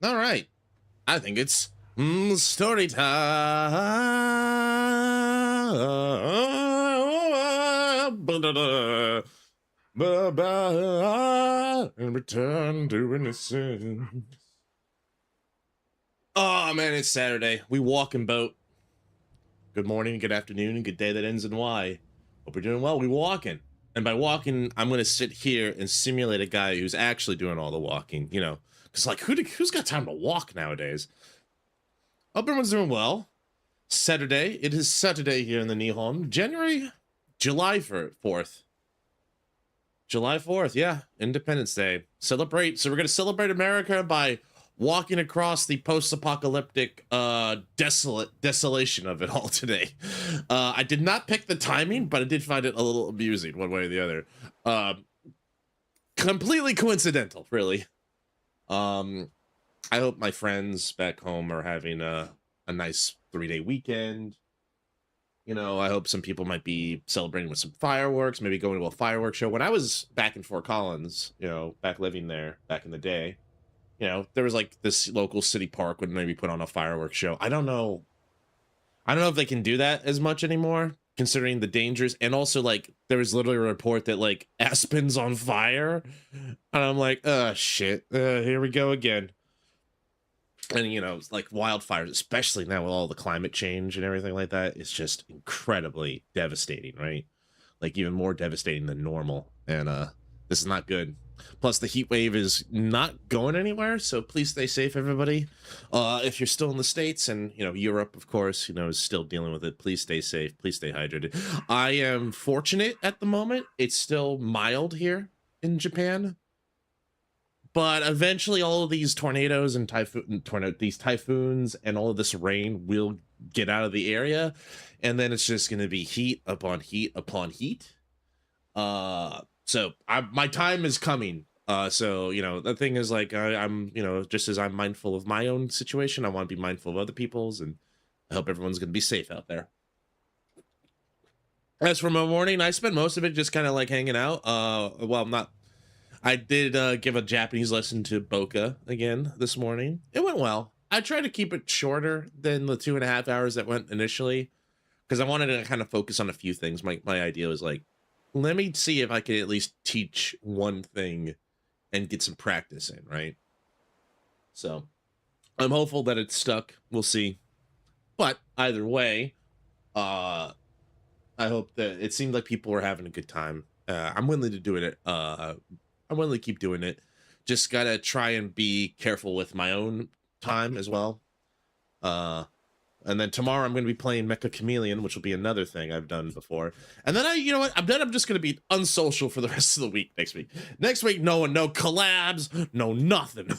All right. I think it's story time. And return to innocence. Oh man, it's Saturday. We walk and boat. Good morning, good afternoon, and good day that ends in Y. Hope you're doing well. We walking. And by walking, I'm gonna sit here and simulate a guy who's actually doing all the walking, because like who's got time to walk nowadays? Hope everyone's doing well. Saturday. It is Saturday here in the Nihon. July 4th. July 4th, yeah. Independence Day. Celebrate. So we're going to celebrate America by walking across the post-apocalyptic desolation of it all today. I did not pick the timing, but I did find it a little amusing one way or the other. Completely coincidental, really. I hope my friends back home are having a nice 3-day weekend. I hope some people might be celebrating with some fireworks, maybe going to a fireworks show. When I was back in Fort Collins, back living there back in the day, there was like this local city park would maybe put on a fireworks show. I don't know. I don't know if they can do that as much anymore, considering the dangers. And also, like, there was literally a report that like Aspen's on fire. And I'm like, oh shit, here we go again. And like wildfires, especially now with all the climate change and everything like that, it's just incredibly devastating, right? Like even more devastating than normal. And this is not good. Plus the heat wave is not going anywhere, so please stay safe, everybody. If you're still in the States, and Europe, of course, is still dealing with it, please stay safe, please stay hydrated. I am fortunate at the moment. It's still mild here in Japan, but eventually all of these tornadoes and these typhoons and all of this rain will get out of the area, and then it's just going to be heat upon heat upon heat. So my time is coming. So the thing is, like, I'm just as I'm mindful of my own situation, I want to be mindful of other people's, and I hope everyone's going to be safe out there. As for my morning, I spent most of it just kind of like hanging out. Well, not. I did give a Japanese lesson to Boca again this morning. It went well. I tried to keep it shorter than the 2.5 hours that went initially, because I wanted to kind of focus on a few things. My idea was like, let me see if I can at least teach one thing and get some practice in, right? So I'm hopeful that it's stuck. We'll see. But either way, I hope that it seemed like people were having a good time. I'm willing to do it. I'm willing to keep doing it. Just gotta try and be careful with my own time as well. And then tomorrow I'm going to be playing Mecha Chameleon, which will be another thing I've done before. And then you know what? I'm just going to be unsocial for the rest of the week next week. Next week, no collabs, no nothing.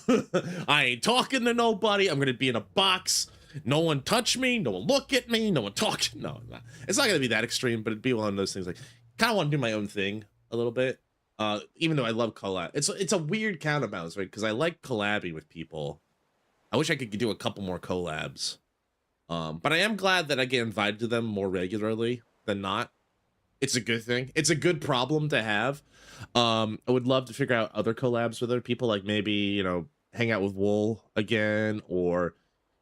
I ain't talking to nobody. I'm going to be in a box. No one touch me. No one look at me. No one talk. No, it's not going to be that extreme, but it'd be one of those things like, kind of want to do my own thing a little bit. Even though I love collab. It's a weird counterbalance, right? Because I like collabing with people. I wish I could do a couple more collabs. But I am glad that I get invited to them more regularly than not. It's a good thing. It's a good problem to have. I would love to figure out other collabs with other people, like maybe, hang out with Wool again, or,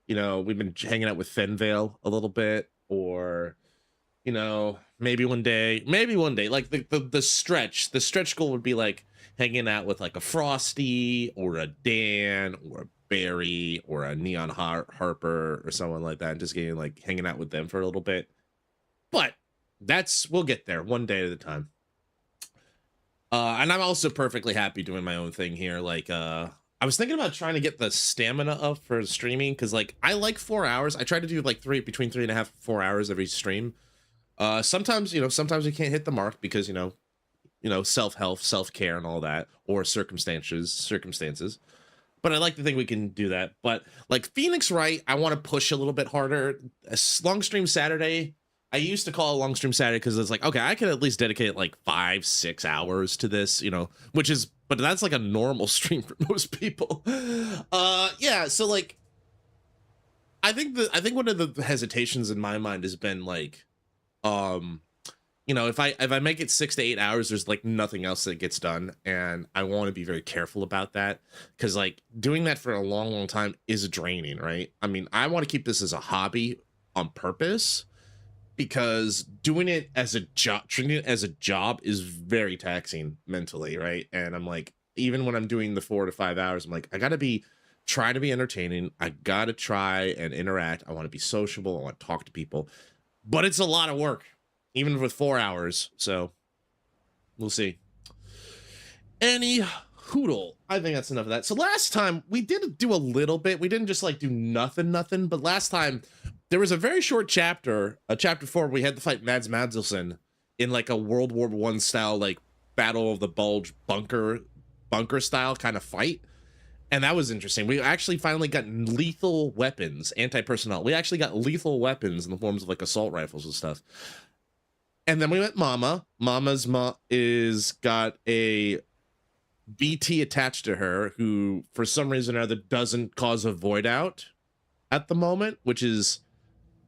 we've been hanging out with Fenvale a little bit, or, maybe one day, like the stretch goal would be like hanging out with like a Frosty or a Dan or a Barry or a Neon Harper or someone like that, and just getting like hanging out with them for a little bit. But we'll get there one day at a time. And I'm also perfectly happy doing my own thing here. Like, I was thinking about trying to get the stamina up for streaming, because like I like 4 hours. I try to do like between 3.5 4 hours every stream. Sometimes we can't hit the mark because self-help, self-care, and all that, or circumstances. But I like to think we can do that. But like Phoenix Wright, I want to push a little bit harder. A long stream Saturday, I used to call it long stream Saturday because it's like, okay, I can at least dedicate like 5-6 hours to this, but that's like a normal stream for most people. Yeah, so like I think one of the hesitations in my mind has been like, you know, if I make it 6 to 8 hours, there's like nothing else that gets done, and I want to be very careful about that because like doing that for a long, long time is draining, right? I mean, I want to keep this as a hobby on purpose because doing it as a job, treating it as a job is very taxing mentally, right? And I'm like, even when I'm doing the 4 to 5 hours, I'm like, I gotta be try to be entertaining. I gotta try and interact. I want to be sociable. I want to talk to people, but it's a lot of work, even with 4 hours. So we'll see. Any hoodle. I think that's enough of that. So last time we did do a little bit. We didn't just like do nothing. But last time there was a very short chapter, chapter 4. We had to fight Mads Madselson in like a World War I style, like Battle of the Bulge bunker style kind of fight. And that was interesting. We actually finally got lethal weapons, anti-personnel. We actually got lethal weapons in the forms of like assault rifles and stuff. And then we met Mama. Mama's is got a BT attached to her who, for some reason or other, doesn't cause a void out at the moment, which is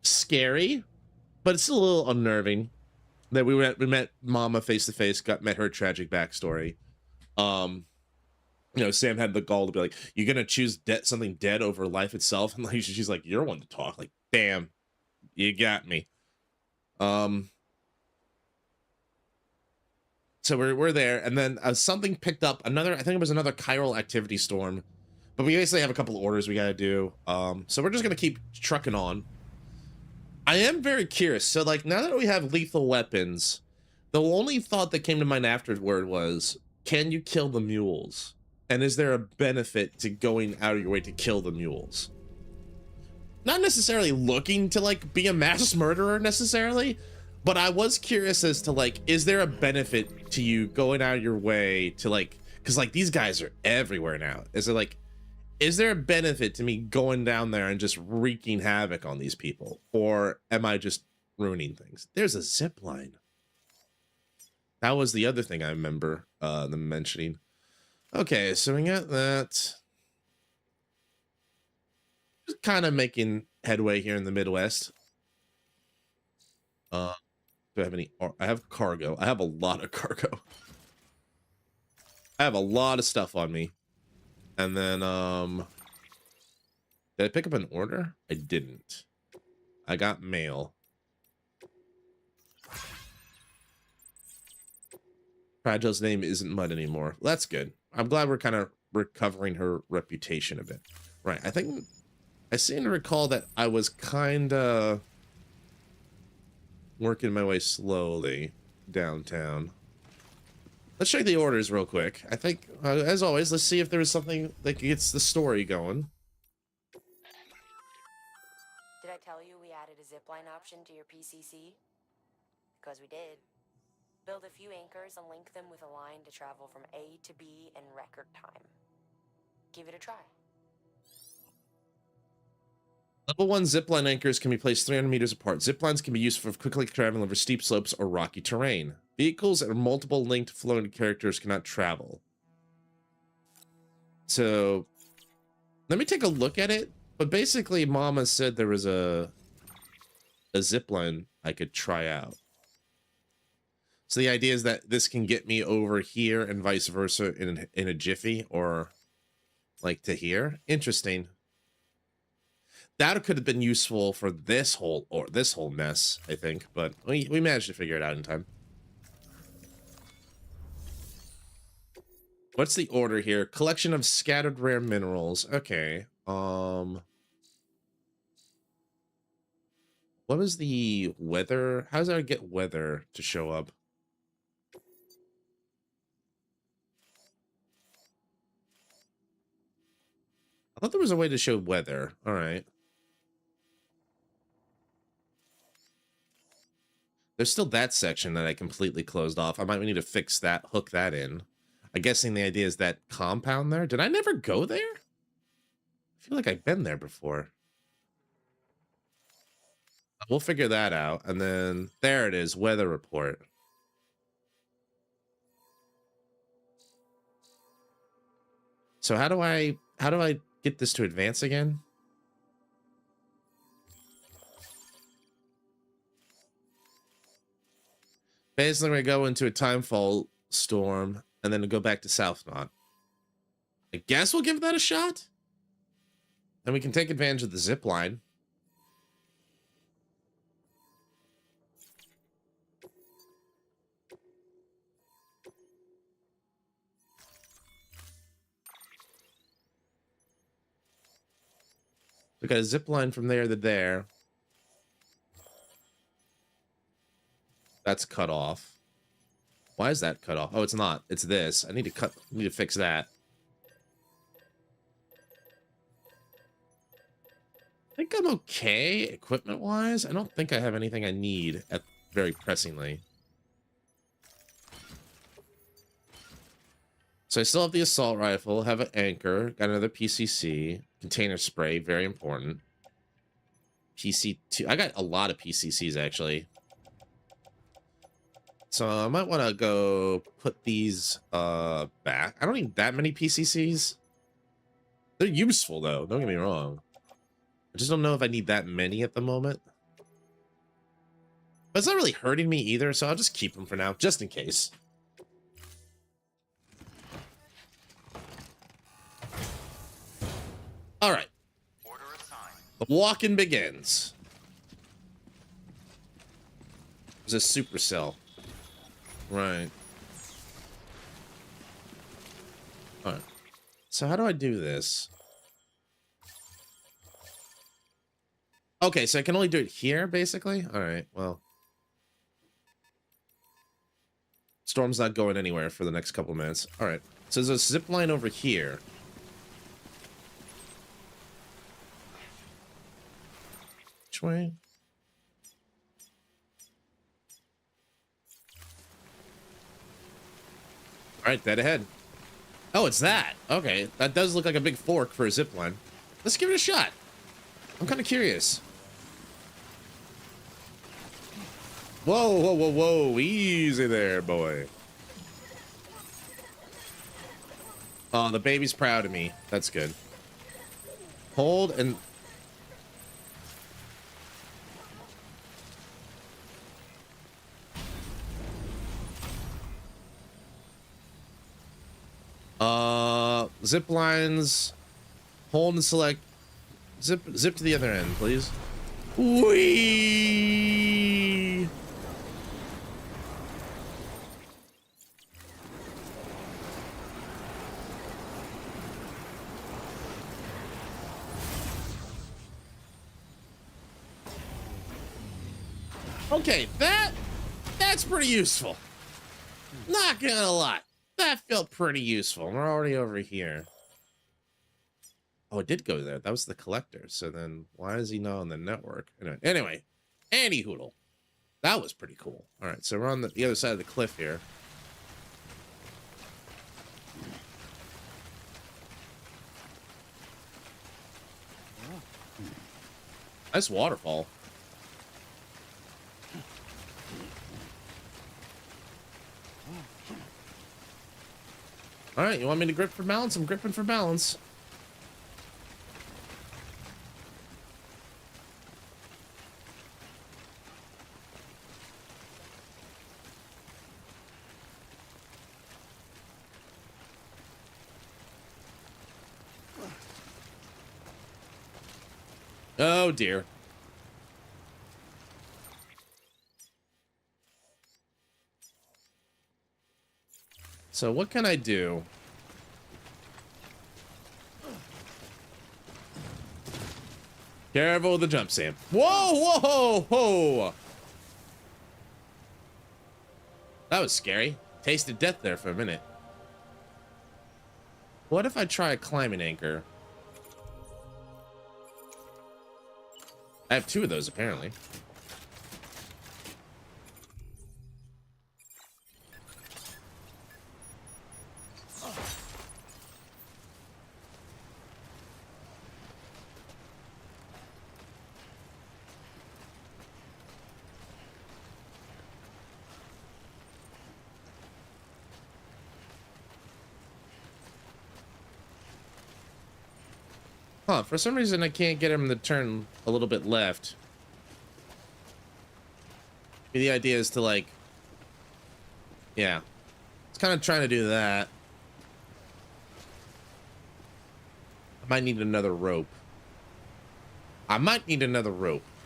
scary, but it's still a little unnerving that we met Mama face to face, met her tragic backstory. You know, Sam had the gall to be like, "You're gonna choose something dead over life itself," and like she's like, "You're one to talk." Like, damn, you got me. So we're there, and then something picked up another. I think it was another chiral activity storm, but we basically have a couple of orders we gotta do. So we're just gonna keep trucking on. I am very curious. So like now that we have lethal weapons, the only thought that came to mind afterward was, can you kill the mules? And is there a benefit to going out of your way to kill the mules? Not necessarily looking to like be a mass murderer necessarily, but I was curious as to like, is there a benefit to you going out of your way to like, because like these guys are everywhere now. Is there a benefit to me going down there and just wreaking havoc on these people? Or am I just ruining things? There's a zip line. That was the other thing I remember them mentioning. Okay, so we got that. Just kind of making headway here in the Midwest. Do I have any? I have cargo. I have a lot of cargo. I have a lot of stuff on me. And then, did I pick up an order? I didn't. I got mail. Fragile's name isn't Mud anymore. That's good. I'm glad we're kind of recovering her reputation a bit. Right, I think I seem to recall that I was kind of working my way slowly downtown. Let's check the orders real quick. I think, as always, let's see if there is something that gets the story going. Did I tell you we added a zipline option to your PCC? Because we did. Build a few anchors and link them with a line to travel from A to B in record time. Give it a try. Level 1 zipline anchors can be placed 300 meters apart. Ziplines can be used for quickly traveling over steep slopes or rocky terrain. Vehicles and multiple linked floating characters cannot travel. So, let me take a look at it. But basically, Mama said there was a zipline I could try out. So the idea is that this can get me over here and vice versa in a jiffy, or like to here. Interesting. That could have been useful for this whole mess, I think, but we managed to figure it out in time. What's the order here? Collection of scattered rare minerals. Okay. What was the weather? How does I get weather to show up? I thought there was a way to show weather. All right. There's still that section that I completely closed off. I might need to fix that, hook that in. I'm guessing the idea is that compound there. Did I never go there? I feel like I've been there before. We'll figure that out. And then there it is, weather report. So how do I get this to advance again? Basically, we go into a timefall storm and then go back to South Knot. I guess we'll give that a shot. And we can take advantage of the zip line. We got a zip line from there to there. That's cut off. Why is that cut off? Oh, it's not. It's this. I need to fix that. I think I'm okay equipment-wise. I don't think I have anything I need at very pressingly. So I still have the assault rifle, have an anchor, got another PCC, container spray, very important. PC2. I got a lot of PCCs actually. So I might want to go put these back. I don't need that many PCCs. They're useful though, don't get me wrong. I just don't know if I need that many at the moment. But it's not really hurting me either, so I'll just keep them for now, just in case. All right. The walking begins. There's a supercell. Right. All right. So how do I do this? Okay, so I can only do it here, basically? All right, well. Storm's not going anywhere for the next couple minutes. All right, so there's a zip line over here. Which way? All right, dead ahead. Oh, it's that. Okay, that does look like a big fork for a zip line. Let's give it a shot. I'm kind of curious. Whoa, whoa, whoa, whoa. Easy there, boy. Oh, the baby's proud of me. That's good. Hold and... zip lines. Hold and select. Zip to the other end, please. Whee! Okay, that's pretty useful. Not gonna lie. That felt pretty useful. We're already over here. Oh, it did go there. That was the collector. So then why is he not on the network? Anyway, Annie Hoodle. That was pretty cool. All right, so we're on the other side of the cliff here. Nice waterfall. All right, you want me to grip for balance? I'm gripping for balance. Oh dear. So what can I do? Careful with the jump, Sam. Whoa, whoa, whoa. That was scary. Tasted death there for a minute. What if I try a climbing anchor? I have two of those, apparently. Huh, for some reason I can't get him to turn a little bit left. The idea is to, like, Yeah. It's kind of trying to do that. I might need another rope.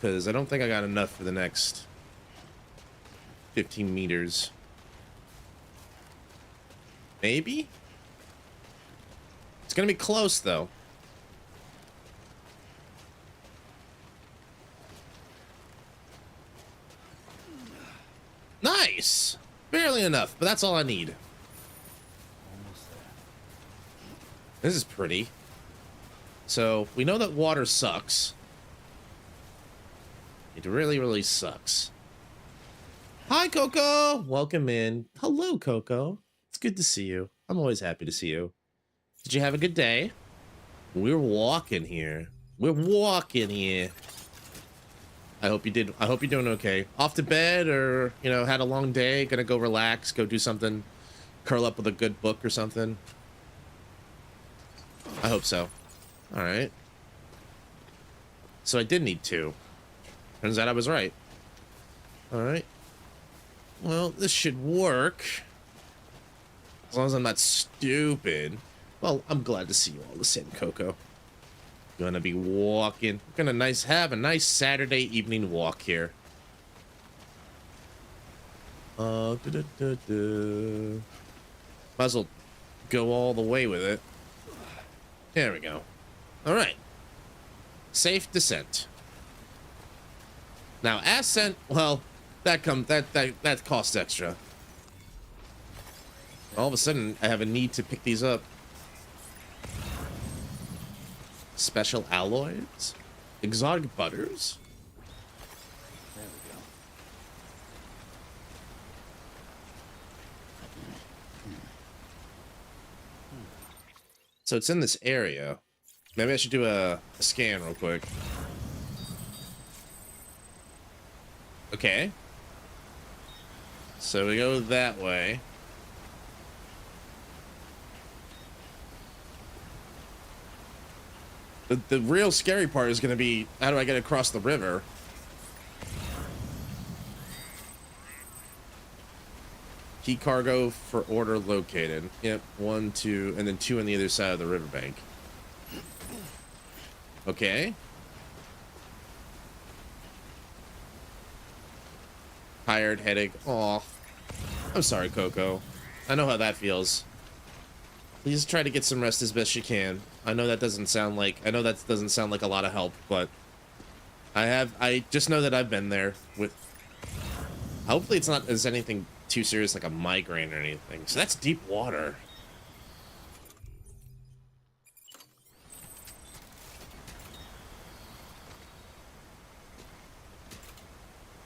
Because I don't think I got enough for the next 15 meters. Maybe? It's gonna be close, though. Nice! Barely enough, but that's all I need. Almost there. This is pretty. So, we know that water sucks. It really, really sucks. Hi, Coco! Welcome in. Hello, Coco. It's good to see you. I'm always happy to see you. Did you have a good day? We're walking here. We're walking here. I hope you did. I hope you're doing okay. Off to bed, or, you know, had a long day, gonna go relax, go do something, curl up with a good book or something. I hope so. All right. So I did need 2. Turns out I was right. All right. Well, this should work. As long as I'm not stupid. Well, I'm glad to see you all the same, Coco. Gonna be walking. Gonna have a nice Saturday evening walk here. Might as well go all the way with it. There we go. All right. Safe descent. Now, ascent, well, that costs extra. All of a sudden, I have a need to pick these up. Special alloys? Exotic butters? There we go. So it's in this area. Maybe I should do a scan real quick. Okay. So we go that way. The real scary part is going to be, how do I get across the river? Key cargo for order located. Yep, 1, 2, and then 2 on the other side of the riverbank. Okay. Tired, headache. Aw. I'm sorry, Coco. I know how that feels. Please try to get some rest as best you can. I know that doesn't sound like a lot of help, but I just know that I've been there with. Hopefully it's not as anything too serious like a migraine or anything. So that's deep water.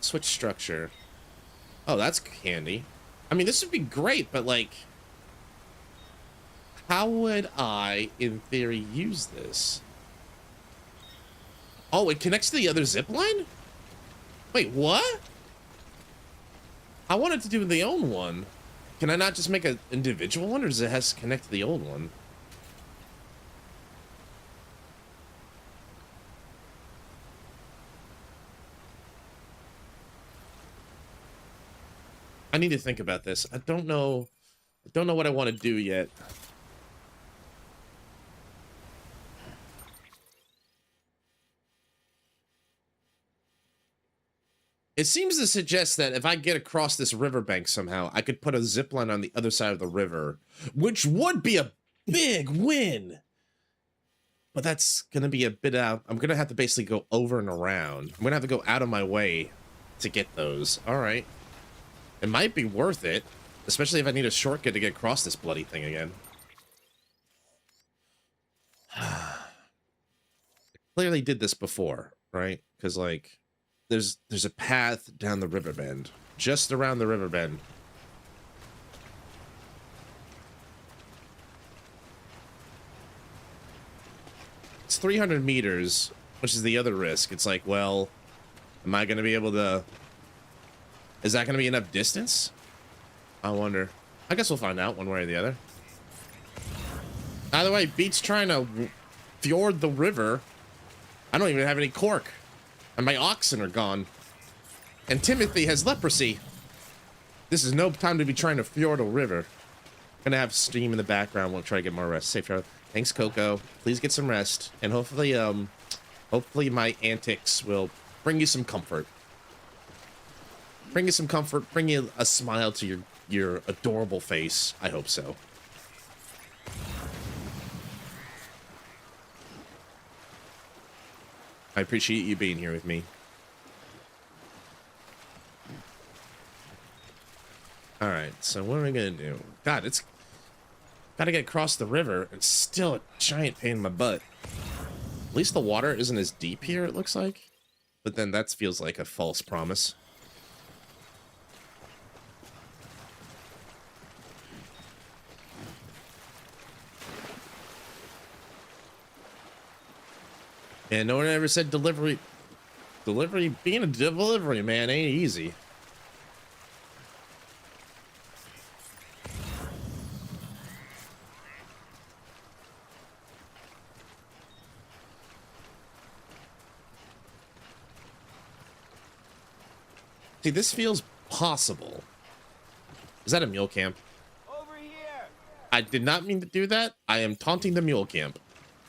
Switch structure. Oh, that's handy. I mean, this would be great, but like, how would I, in theory, use this? Oh, it connects to the other zip line? Wait, what? I wanted to do the own one. Can I not just make an individual one, or does it have to connect to the old one? I need to think about this. I don't know what I want to do yet. It seems to suggest that if I get across this riverbank somehow, I could put a zipline on the other side of the river, which would be a big win. But that's going to be a bit out. I'm going to have to basically go over and around. I'm going to have to go out of my way to get those. All right. It might be worth it, especially if I need a shortcut to get across this bloody thing again. I clearly did this before, right? Because, like, there's a path down the river bend, just around the river bend. It's 300 meters, which is the other risk. It's like, well, am I going to be able to... Is that going to be enough distance? I wonder. I guess we'll find out one way or the other. Either way, Beat's trying to fjord the river. I don't even have any cork. And my oxen are gone. And Timothy has leprosy. This is no time to be trying to fjord a river. Gonna have steam in the background. We'll try to get more rest. Safe travel. Thanks, Coco. Please get some rest, and hopefully my antics will bring you some comfort. Bring you some comfort. Bring you a smile to your adorable face. I hope so. I appreciate you being here with me. All right, so what are we gonna do? God, it's gotta get across the river. It's still a giant pain in my butt. At least the water isn't as deep here, it looks like. But then that feels like a false promise. And no one ever said delivery, being a delivery man ain't easy. See, this feels possible. Is that a mule camp? Over here. I did not mean to do that. I am taunting the mule camp.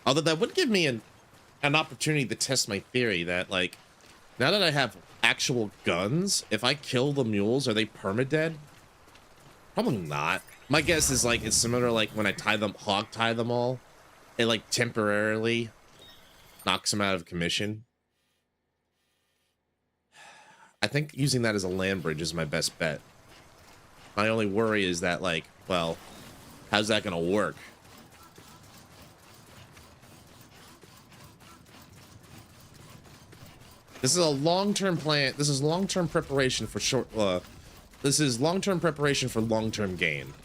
Although that would give me an opportunity to test my theory that, like, now that I have actual guns, if I kill the mules, are they permadead? Probably not. My guess is, like, it's similar, like, when I hog tie them all, it, like, temporarily knocks them out of commission. I think using that as a land bridge is my best bet. My only worry is that, like, well, how's that gonna work? This is a long-term plan. This is long-term preparation for this is long-term preparation for long-term gain.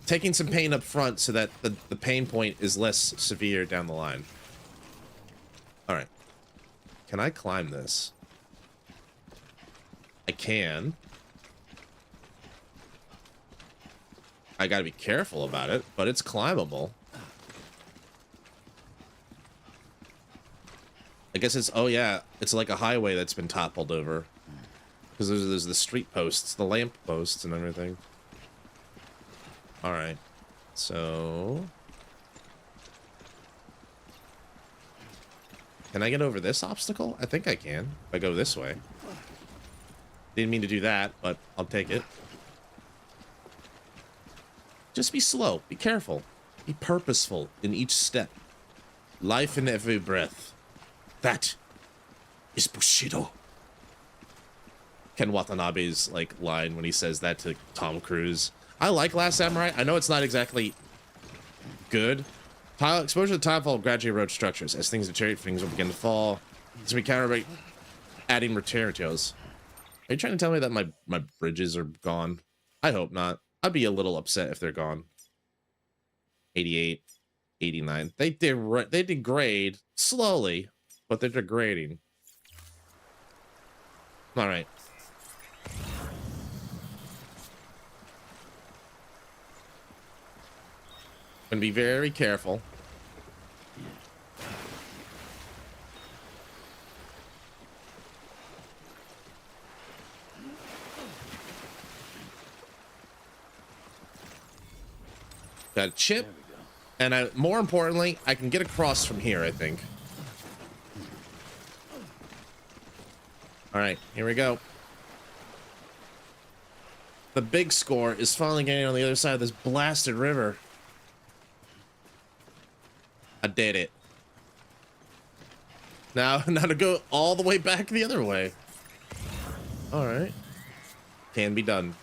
Taking some pain up front so that the pain point is less severe down the line. All right. Can I climb this? I can. I gotta be careful about it, but it's climbable. I guess it's, oh yeah, it's like a highway that's been toppled over. Because there's the street posts, the lamp posts and everything. Alright. So... can I get over this obstacle? I think I can, if I go this way. Didn't mean to do that, but I'll take it. Just be slow, be careful, be purposeful in each step. Life in every breath. That is Bushido. Ken Watanabe's, like, line when he says that to Tom Cruise. I like Last Samurai. I know it's not exactly good. Exposure to timefall gradually erodes structures. As things deteriorate, things will begin to fall. It's going to be countered by adding materials. Are you trying to tell me that my bridges are gone? I hope not. I'd be a little upset if they're gone. 88, 89. They degrade slowly, but they're degrading. All right. Gonna be very careful. Got a chip, and more importantly, I can get across from here, I think. All right, here we go. The big score is finally getting on the other side of this blasted river. I did it. Now to go all the way back the other way. All right. Can be done.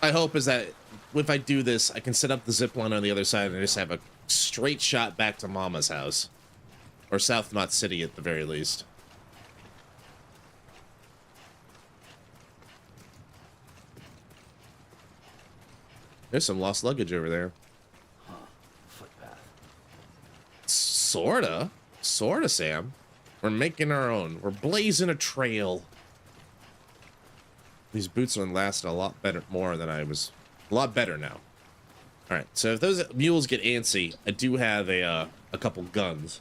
My hope is that if I do this, I can set up the zip line on the other side and just have a straight shot back to Mama's house. Or South Knot City at the very least. There's some lost luggage over there. Huh. Footpath. Sorta, Sam. We're making our own. We're blazing a trail. These boots are lasting a lot better, more than I was. A lot better now. All right, so if those mules get antsy, I do have a couple guns.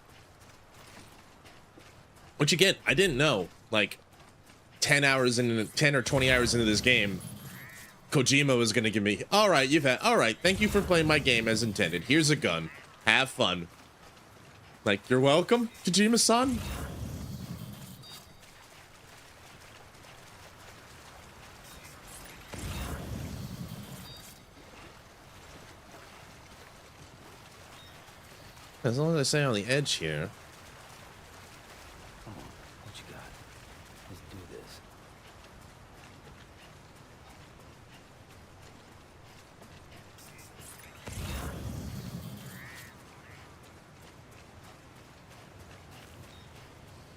Which again, I didn't know. Like 10 or 20 hours into this game, Kojima was gonna give me, all right, thank you for playing my game as intended. Here's a gun. Have fun. Like, you're welcome, Kojima-san. As long as I stay on the edge here. Come on, what you got? Let's do this.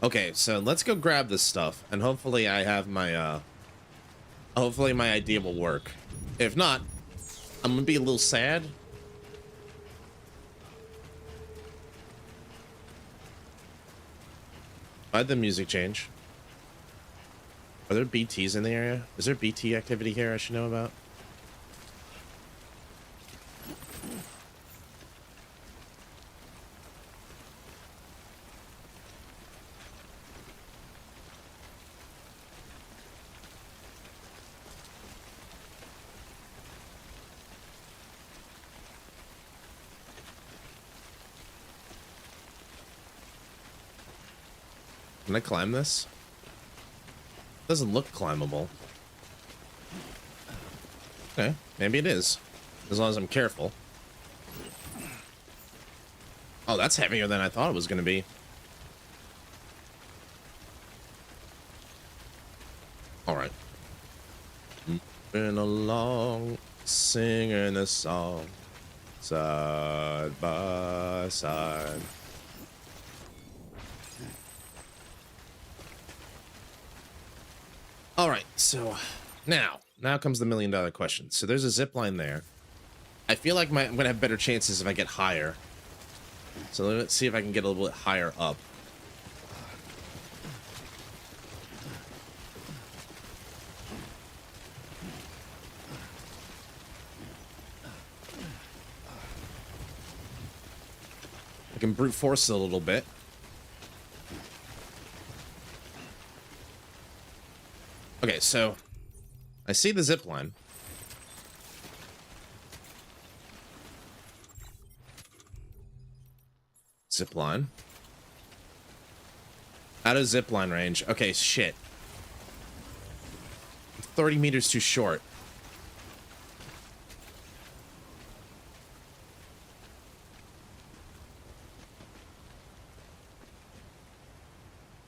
Okay, so let's go grab this stuff, and hopefully I have my, hopefully my idea will work. If not, I'm gonna be a little sad. Why'd the music change? Are there BTs in the area? Is there BT activity here I should know about? Can I climb this? Doesn't look climbable. Okay, maybe it is. As long as I'm careful. Oh, that's heavier than I thought it was going to be. Alright. Moving along, singing a song, side by side. All right, so now comes the $1,000,000 question. So there's a zip line there. I feel like I'm gonna have better chances if I get higher. So let's see if I can get a little bit higher up. I can brute force it a little bit. Okay, so I see the zip line. Zip line. Out of zip line range. Okay, shit. 30 meters too short.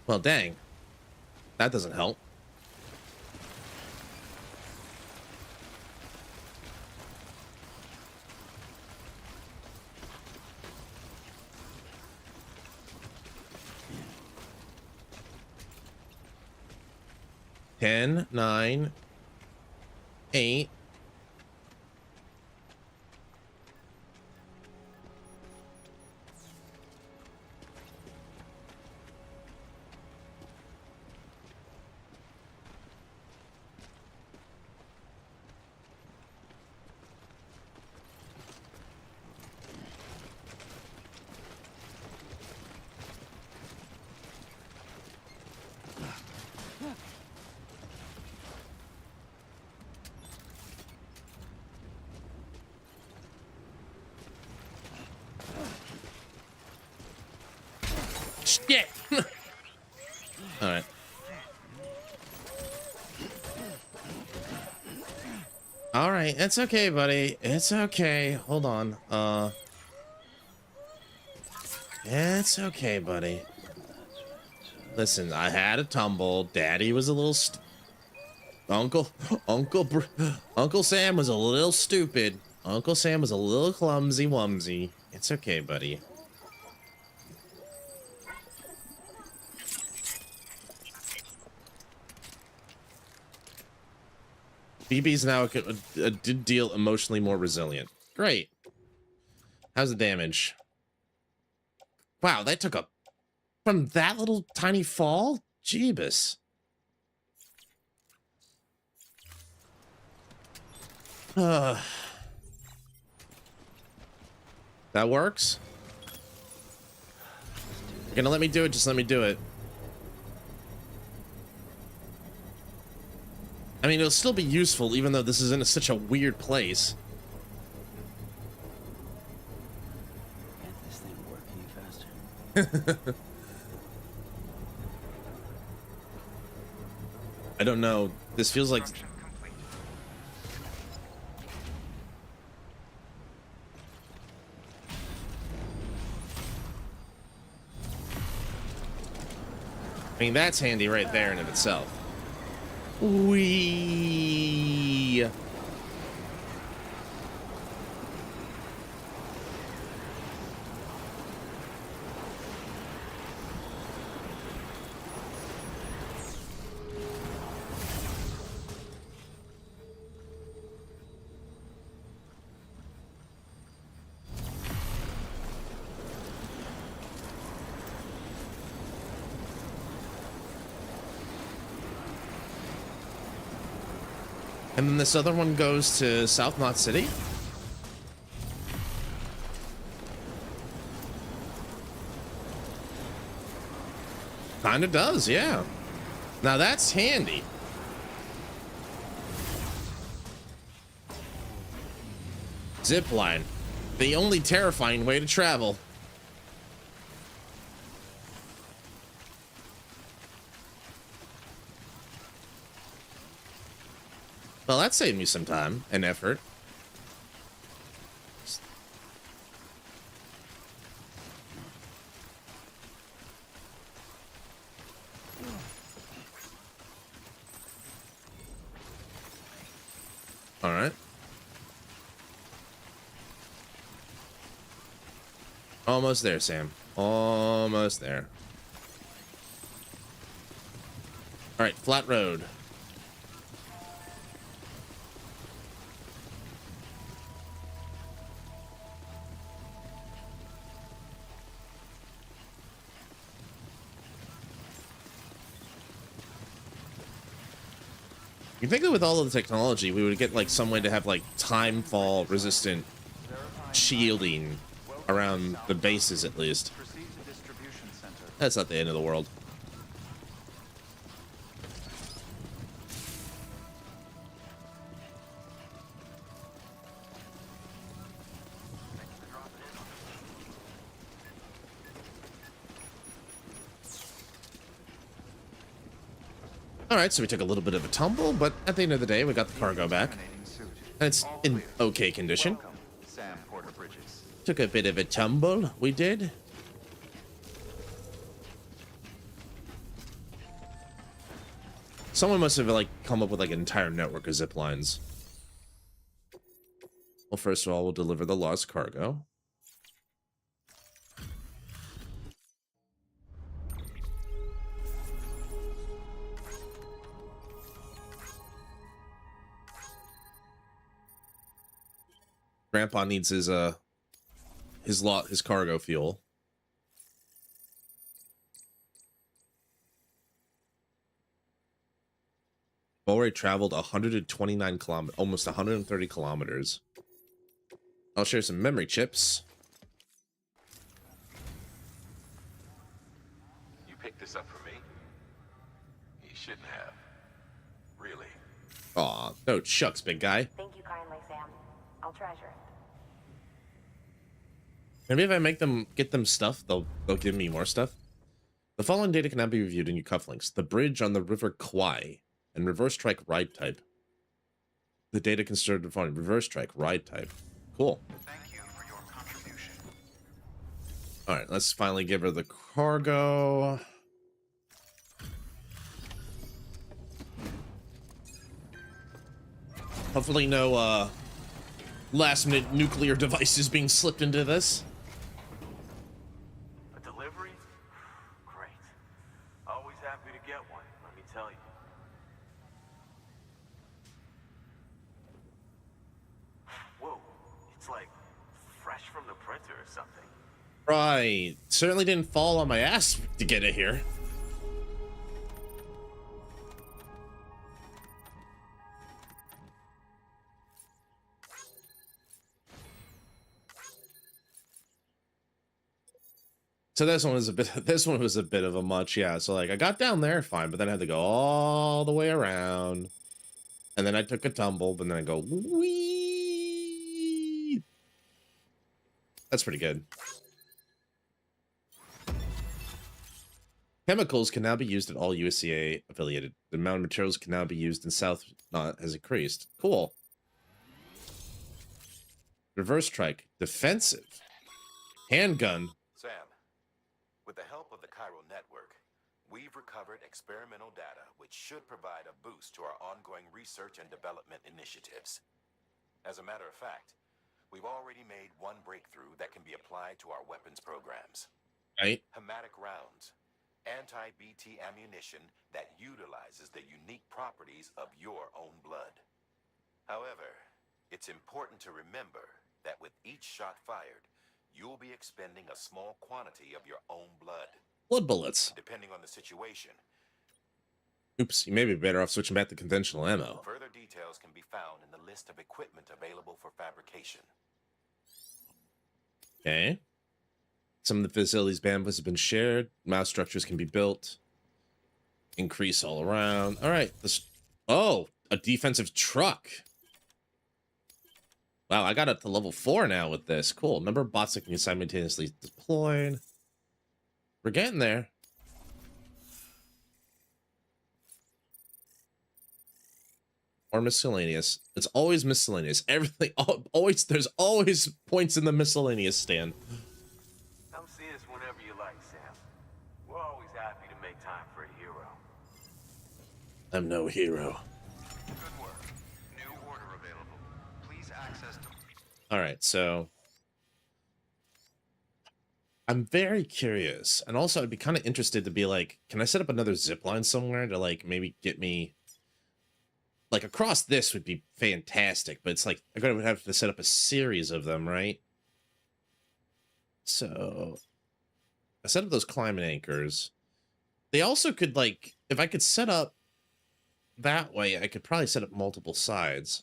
Well, dang. That doesn't help. Ten, 9, 8. Shit! Alright. Alright, it's okay, buddy. It's okay. Hold on. It's okay, buddy. Listen, I had a tumble. Daddy was a little Uncle Sam was a little stupid. Uncle Sam was a little clumsy wumsy. It's okay, buddy. BB's now a did deal emotionally more resilient. Great. How's the damage? Wow, that took a... From that little tiny fall? Jeebus. That works? You're gonna let me do it? Just let me do it. I mean, it'll still be useful, even though this is in such a weird place. Can't this thing work any faster? I don't know. This feels like... I mean, that's handy right there in of itself. Whee! And then this other one goes to South Knot City. Kinda does, yeah. Now that's handy. Zipline. The only terrifying way to travel. Well, that saved me some time and effort. All right. Almost there, Sam. Almost there. All right, flat road. You think that with all of the technology, we would get like some way to have like time fall resistant shielding around the bases at least. That's not the end of the world. All right, so we took a little bit of a tumble, but at the end of the day, we got the cargo back. And it's in okay condition. Took a bit of a tumble, we did. Someone must have like come up with like an entire network of zip lines. Well, first of all, we'll deliver the lost cargo. Grandpa needs his cargo fuel. Already traveled 129 kilometers, almost 130 kilometers. I'll share some memory chips. You picked this up for me? You shouldn't have. Really. Aw, no chucks, big guy. Thank you kindly, Sam. I'll treasure it. Maybe if I make them get them stuff, they'll give me more stuff. The following data cannot be reviewed in your cufflinks. The bridge on the River Kwai and reverse strike ride type. The data considered defined reverse strike ride type. Cool. Thank you for your contribution. All right, let's finally give her the cargo. Hopefully no last minute nuclear devices being slipped into this. A delivery? Great. Always happy to get one, let me tell you. Whoa, it's like fresh from the printer or something. Right. Certainly didn't fall on my ass to get it here. So this one was a bit of a much, yeah. So like I got down there fine, but then I had to go all the way around. And then I took a tumble, but then I go, wee. That's pretty good. Chemicals can now be used at all USCA affiliated. The amount of materials can now be used in South has increased. Cool. Reverse strike. Defensive. Handgun. Sam, with the help of the Chiral network, we've recovered experimental data which should provide a boost to our ongoing research and development initiatives. As a matter of fact, we've already made one breakthrough that can be applied to our weapons programs. Right. Hematic rounds, anti-BT ammunition that utilizes the unique properties of your own blood. However, it's important to remember that with each shot fired, you'll be expending a small quantity of your own blood. Blood bullets. Depending on the situation. Oops, you may be better off switching back to conventional ammo. Further details can be found in the list of equipment available for fabrication. Okay. Some of the facilities' bandwidths have been shared. Mouse structures can be built. Increase all around. All right. Oh, a defensive truck. Wow, I got up to level 4 now with this. Cool. Number of bots that can be simultaneously deployed. We're getting there. Or miscellaneous. It's always miscellaneous. Everything, always, there's always points in the miscellaneous stand. Come see us whenever you like, Sam. We're always happy to make time for a hero. I'm no hero. Good work. New order available. Please access to... All right, so I'm very curious, and also I'd be kind of interested to be like, can I set up another zip line somewhere to like maybe get me like across this would be fantastic, but it's like I'm gonna have to set up a series of them, right? So I set up those climbing anchors. They also could like, if I could set up that way, I could probably set up multiple sides.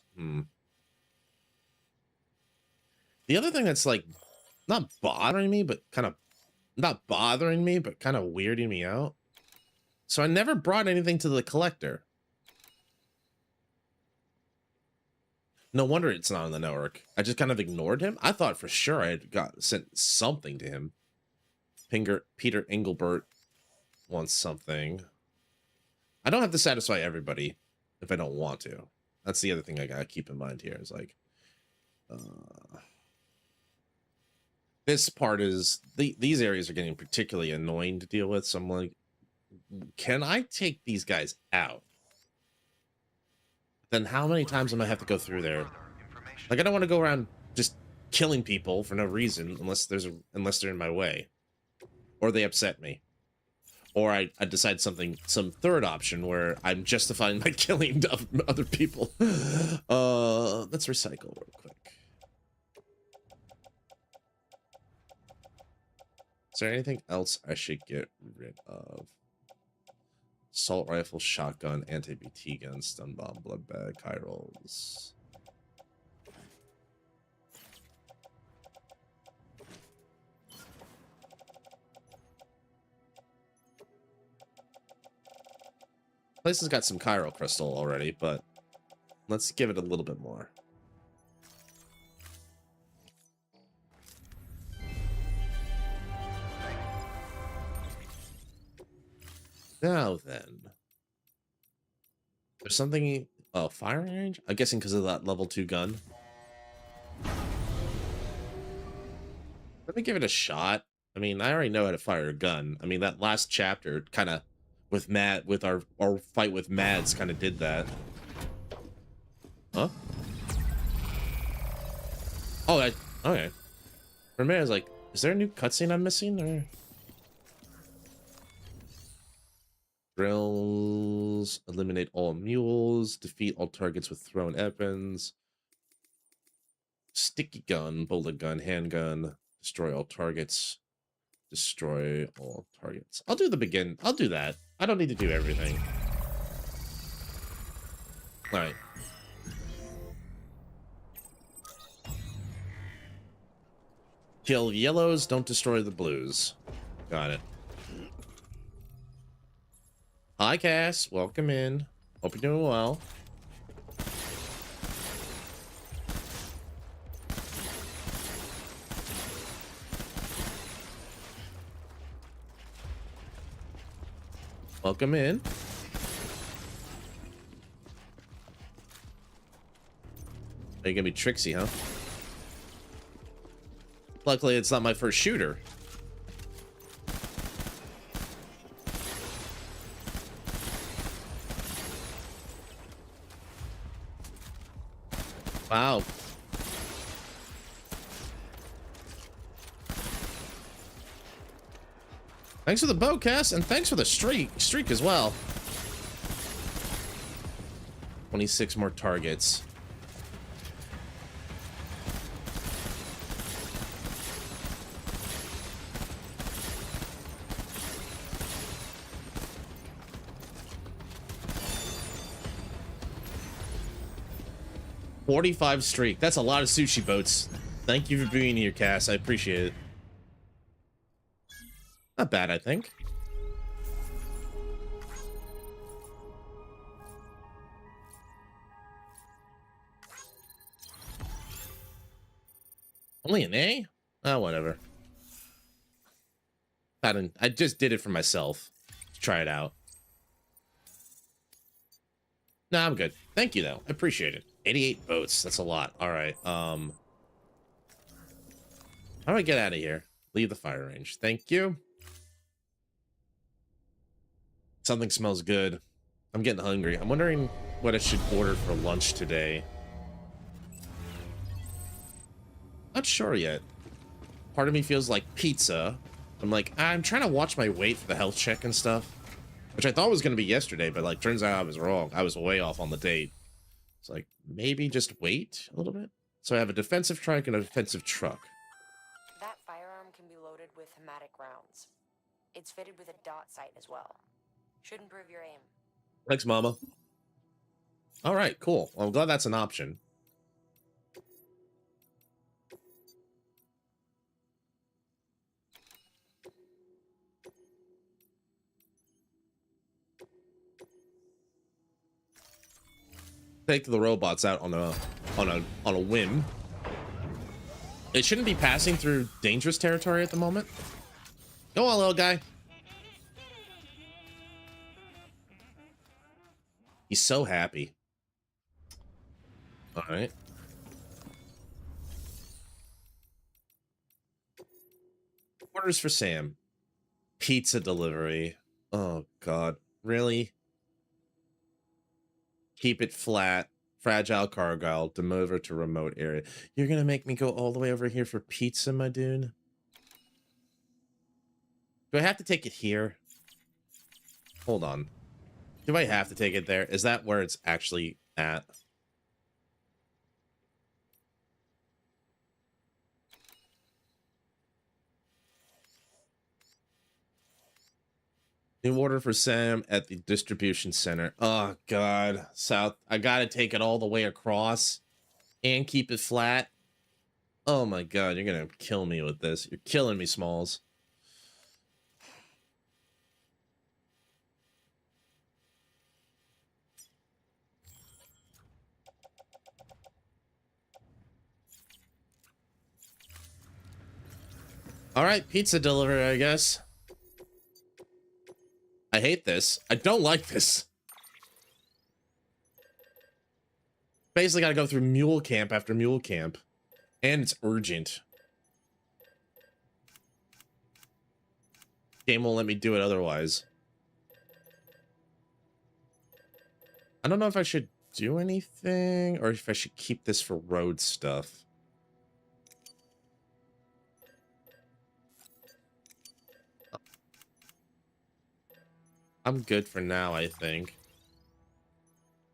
The other thing that's like not bothering me, but kind of not bothering me, but kind of weirding me out. So I never brought anything to the collector. No wonder it's not on the network. I just kind of ignored him. I thought for sure I had sent something to him. Peter Engelbert wants something. I don't have to satisfy everybody if I don't want to. That's the other thing I gotta keep in mind here is like, this part is these areas are getting particularly annoying to deal with. So I'm like, can I take these guys out? Then how many times am I have to go through there? Like, I don't want to go around just killing people for no reason unless they're in my way, or they upset me, or I decide some third option where I'm justifying my killing of other people. Let's recycle real quick. Is there anything else I should get rid of? Assault rifle, shotgun, anti-BT gun, stun bomb, blood bag, chirals. Place has got some chiral crystal already, but let's give it a little bit more. Now then, there's something. Oh, firing range? I'm guessing because of that level 2 gun. Let me give it a shot. I mean, I already know how to fire a gun. I mean, that last chapter kind of with Matt, with our fight with Mads, kind of did that. Huh? Oh, okay. For a minute, I was like, is there a new cutscene I'm missing, or? Drills, eliminate all mules, defeat all targets with thrown weapons, sticky gun, bullet gun, handgun, destroy all targets, destroy all targets. I'll do the begin. I'll do that. I don't need to do everything. All right. Kill yellows, don't destroy the blues. Got it. Hi, Cass. Welcome in. Hope you're doing well. Welcome in. Are you gonna be tricksy, huh? Luckily, it's not my first shooter. Wow. Thanks for the bow, Cass, and thanks for the streak as well. 26 more targets. $45 streak. That's a lot of sushi boats. Thank you for being here, Cass. I appreciate it. Not bad, I think. Only an A? Oh, whatever. I just did it for myself. To try it out. No, I'm good. Thank you, though. I appreciate it. 88 boats. That's a lot. All right. How do I get out of here? Leave the fire range. Thank you. Something smells good. I'm getting hungry. I'm wondering what I should order for lunch today. Not sure yet. Part of me feels like pizza. I'm like, I'm trying to watch my weight for the health check and stuff, which I thought was going to be yesterday, but like turns out I was wrong. I was way off on the date. It's like, maybe just wait a little bit. So I have a defensive trike and a defensive truck. That firearm can be loaded with hematic rounds. It's fitted with a dot sight as well. Should improve your aim. Thanks, Mama. All right, cool. Well, I'm glad that's an option. Take the robots out on a whim. It shouldn't be passing through dangerous territory at the moment. Go on, little guy. He's so happy. All right. Orders for Sam. Pizza delivery. Oh, God. Really? Keep it flat. Fragile cargo. Demover to remote area. You're going to make me go all the way over here for pizza, my dude? Do I have to take it here? Hold on. Do I have to take it there? Is that where it's actually at? New order for Sam at the distribution center. Oh, God. South. I gotta take it all the way across and keep it flat. Oh, my God. You're gonna kill me with this. You're killing me, Smalls. All right, pizza delivery, I guess. I hate this. I don't like this. Basically got to go through mule camp after mule camp. And it's urgent. Game won't let me do it otherwise. I don't know if I should do anything or if I should keep this for road stuff. I'm good for now, I think.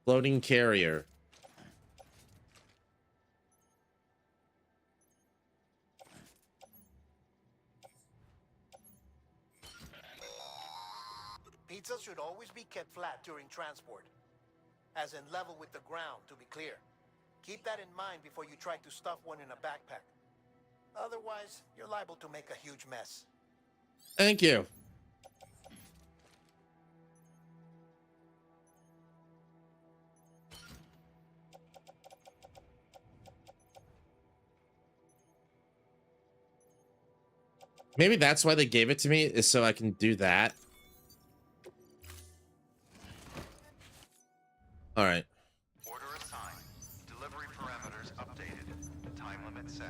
Floating carrier. Pizza should always be kept flat during transport, as in level with the ground, to be clear. Keep that in mind before you try to stuff one in a backpack. Otherwise, you're liable to make a huge mess. Thank you. Maybe that's why they gave it to me, is so I can do that. All right. Order assigned. Delivery parameters updated. Time limit set.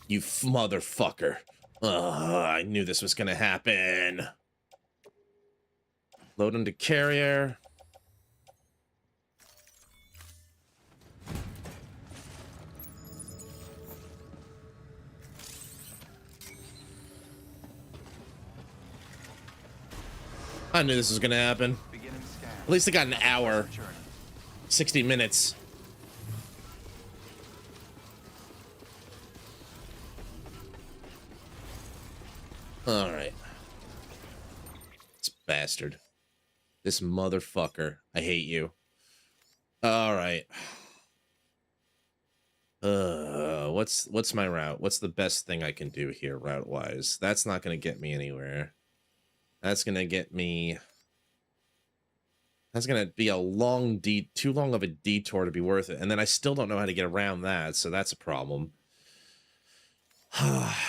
You motherfucker. Ugh, I knew this was gonna happen. Load into carrier. I knew this was gonna happen. Beginning scan. At least I got an hour. Journey. 60 minutes. Alright. This bastard. This motherfucker. I hate you. Alright. What's my route? What's the best thing I can do here route-wise? That's not gonna get me anywhere. That's gonna get me... That's gonna be a long too long of a detour to be worth it. And then I still don't know how to get around that, so that's a problem.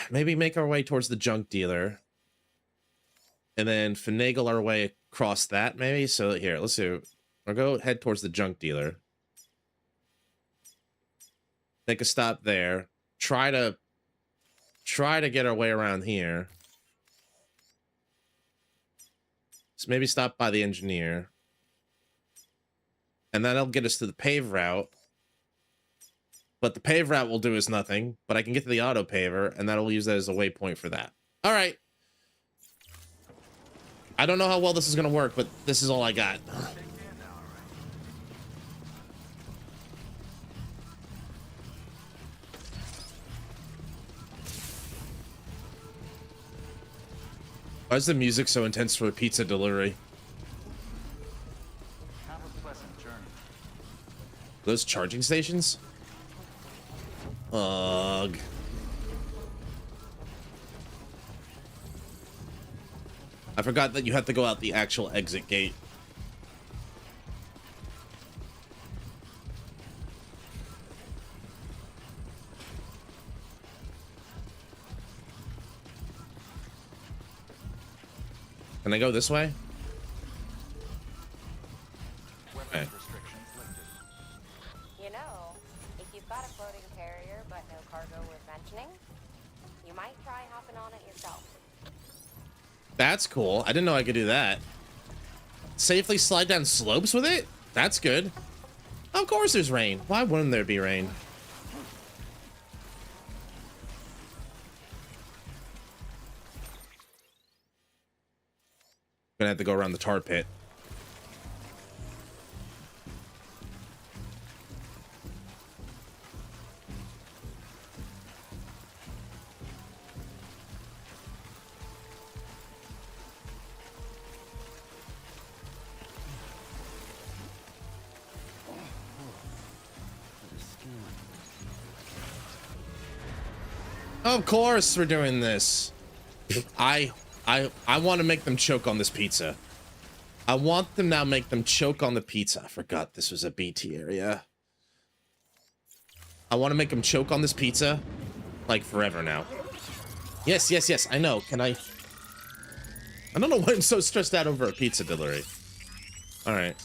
Maybe make our way towards the junk dealer. And then finagle our way across that, maybe? So here, let's do... I'll go head towards the junk dealer. Make a stop there. Try to get our way around here. So maybe stop by the engineer. And that'll get us to the pave route. But the pave route will do us nothing. But I can get to the auto paver, and that'll use that as a waypoint for that. All right. I don't know how well this is going to work, but this is all I got. Why is the music so intense for a pizza delivery? Have a pleasant journey. Those charging stations? Ugh. I forgot that you have to go out the actual exit gate. Can I go this way? Okay. Restrictions lifted. You know, if you've got a floating carrier but no cargo worth mentioning, you might try hopping on it yourself. That's cool. I didn't know I could do that. Safely slide down slopes with it? That's good. Of course there's rain. Why wouldn't there be rain? Gonna have to go around the tar pit. Of course we're doing this. I want to make them choke on this pizza. I want them now make them choke on the pizza. I forgot this was a BT area. I want to make them choke on this pizza like forever now. Yes, yes, yes. I know. Can I don't know why I'm so stressed out over a pizza delivery. All right.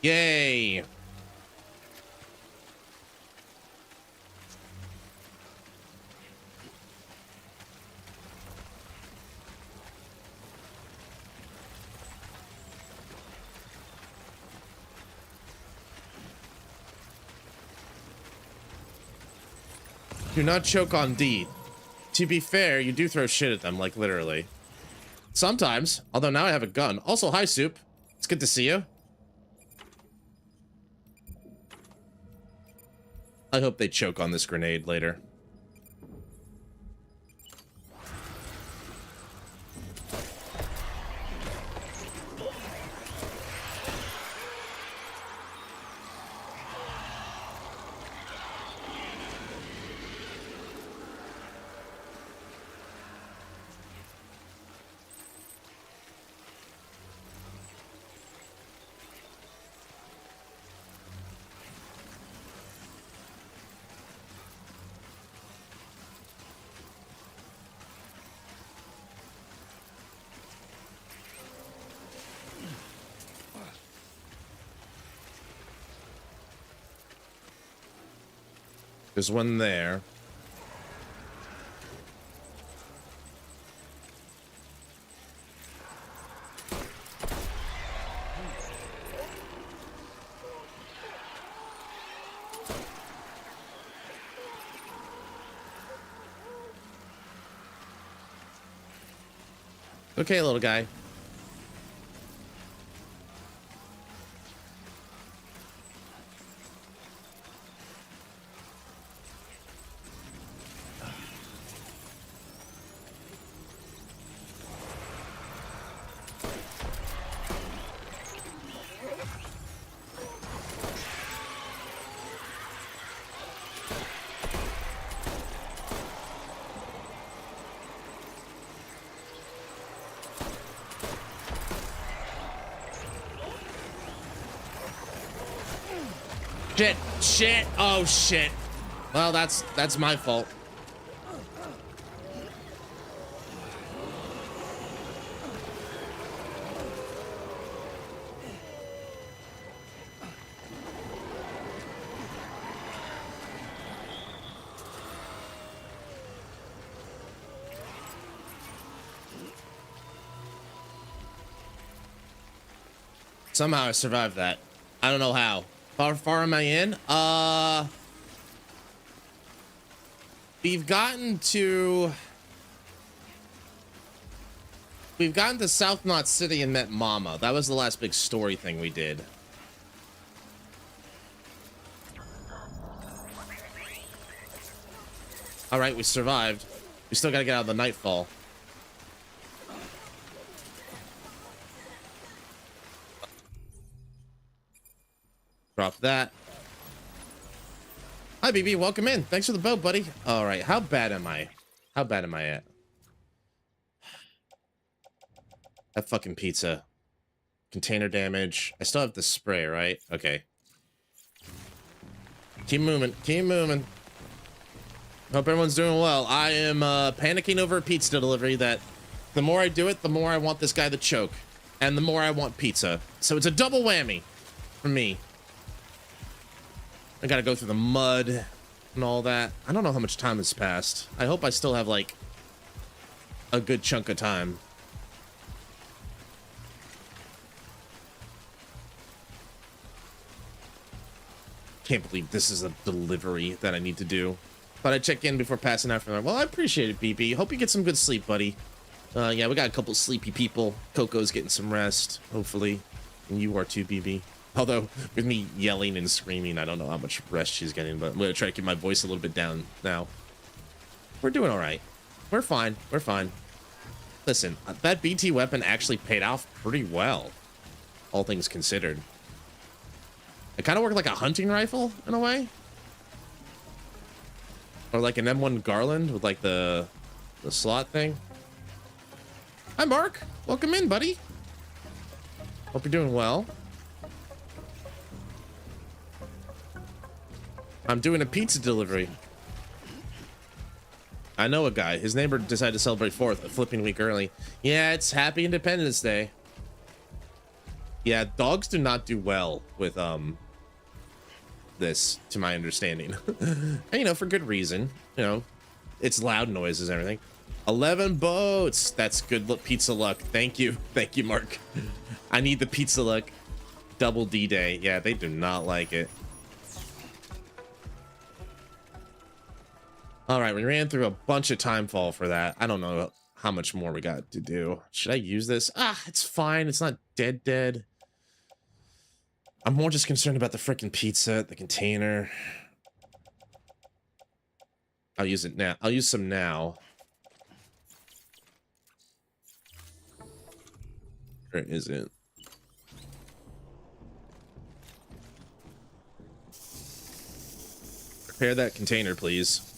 Yay. Do not choke on D. To be fair, you do throw shit at them, like literally. Sometimes, although now I have a gun. Also, hi, Soup. It's good to see you. I hope they choke on this grenade later. There's one there. Okay, little guy. Shit, shit, oh shit. Well, that's my fault. Somehow I survived that. I don't know how. How far am I in? We've gotten to South Knot City and met Mama. That was the last big story thing we did. All right, we survived. We still gotta get out of the nightfall. Drop that. Hi, BB. Welcome in. Thanks for the boat, buddy. All right. How bad am I? How bad am I at? That fucking pizza. Container damage. I still have the spray, right? Okay. Keep moving. Keep moving. Hope everyone's doing well. I am panicking over a pizza delivery that the more I do it, the more I want this guy to choke. And the more I want pizza. So it's a double whammy for me. I gotta go through the mud and all that. I don't know how much time has passed. I hope I still have, like, a good chunk of time. Can't believe this is a delivery that I need to do. Thought I'd check in before passing out from there. Well, I appreciate it, BB. Hope you get some good sleep, buddy. Yeah, we got a couple sleepy people. Coco's getting some rest, hopefully. And you are too, BB. Although, with me yelling and screaming, I don't know how much rest she's getting, but I'm going to try to keep my voice a little bit down now. We're doing all right. We're fine. We're fine. Listen, that BT weapon actually paid off pretty well, all things considered. It kind of worked like a hunting rifle, in a way. Or like an M1 Garland with, like, the slot thing. Hi, Mark. Welcome in, buddy. Hope you're doing well. I'm doing a pizza delivery. I know a guy. His neighbor decided to celebrate 4th, a flipping week early. Yeah, it's Happy Independence Day. Yeah, dogs do not do well with this, to my understanding. And, you know, for good reason. You know, it's loud noises and everything. 11 boats. That's good pizza luck. Thank you. Thank you, Mark. I need the pizza luck. Double D-Day. Yeah, they do not like it. All right, we ran through a bunch of timefall for that. I don't know how much more we got to do. Should I use this? Ah, it's fine. It's not dead. I'm more just concerned about the freaking pizza, the container. I'll use it now. I'll use some now. Where is it? Prepare that container, please.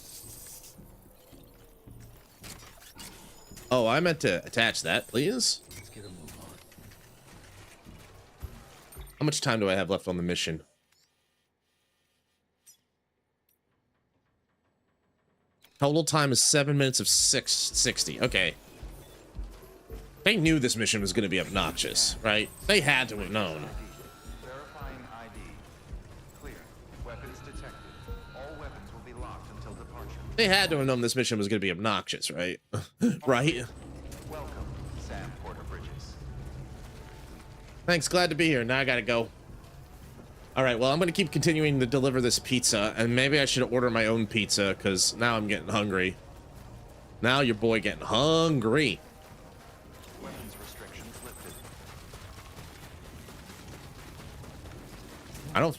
Oh, I meant to attach that, please. Let's get a move on. How much time do I have left on the mission? Total time is 7 minutes of 660. Okay. They knew this mission was going to be obnoxious, right? They had to have known. Verifying ID. Clear. Weapons detected. All weapons will be locked. They had to have known this mission was going to be obnoxious, right? Right? Welcome, Sam Porter Bridges. Thanks, glad to be here. Now I gotta go. All right, well, I'm gonna keep continuing to deliver this pizza, and maybe I should order my own pizza, because now I'm getting hungry. Now your boy getting hungry. Weapons restrictions lifted. I don't...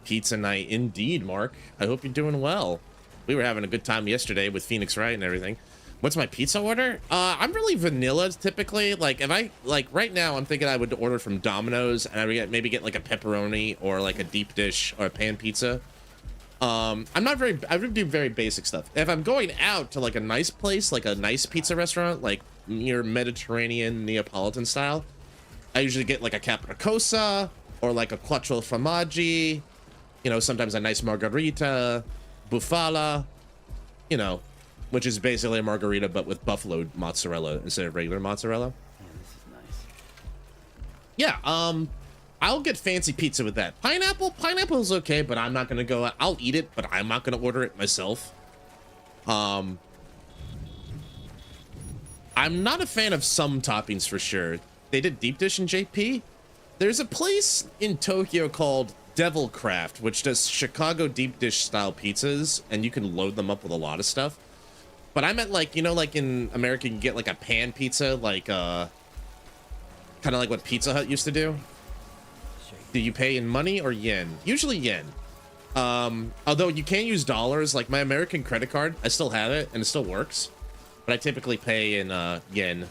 Pizza night indeed, Mark. I hope you're doing well. We were having a good time yesterday with Phoenix Wright and everything. What's my pizza order? I'm really vanilla typically. Like if I like right now, I'm thinking I would order from Domino's and I would maybe get like a pepperoni or like a deep dish or a pan pizza. I would do very basic stuff. If I'm going out to like a nice place, like a nice pizza restaurant, like near Mediterranean Neapolitan style, I usually get like a capricosa or like a quattro formaggi. You know, sometimes a nice margarita, bufala, you know, which is basically a margarita but with buffalo mozzarella instead of regular mozzarella. Man, this is nice. Yeah, I'll get fancy pizza with that. Pineapple's okay, but I'm not gonna go out. I'll eat it, but I'm not gonna order it myself. I'm not a fan of some toppings for sure. They did deep dish in JP. There's a place in Tokyo called Devil Craft, which does Chicago deep dish style pizzas, and you can load them up with a lot of stuff. But I meant like, you know, like in America, you can get like a pan pizza, like kind of like what Pizza Hut used to do. Do you pay in money or yen? Usually yen. Although you can use dollars, like my American credit card, I still have it and it still works. But I typically pay in yen.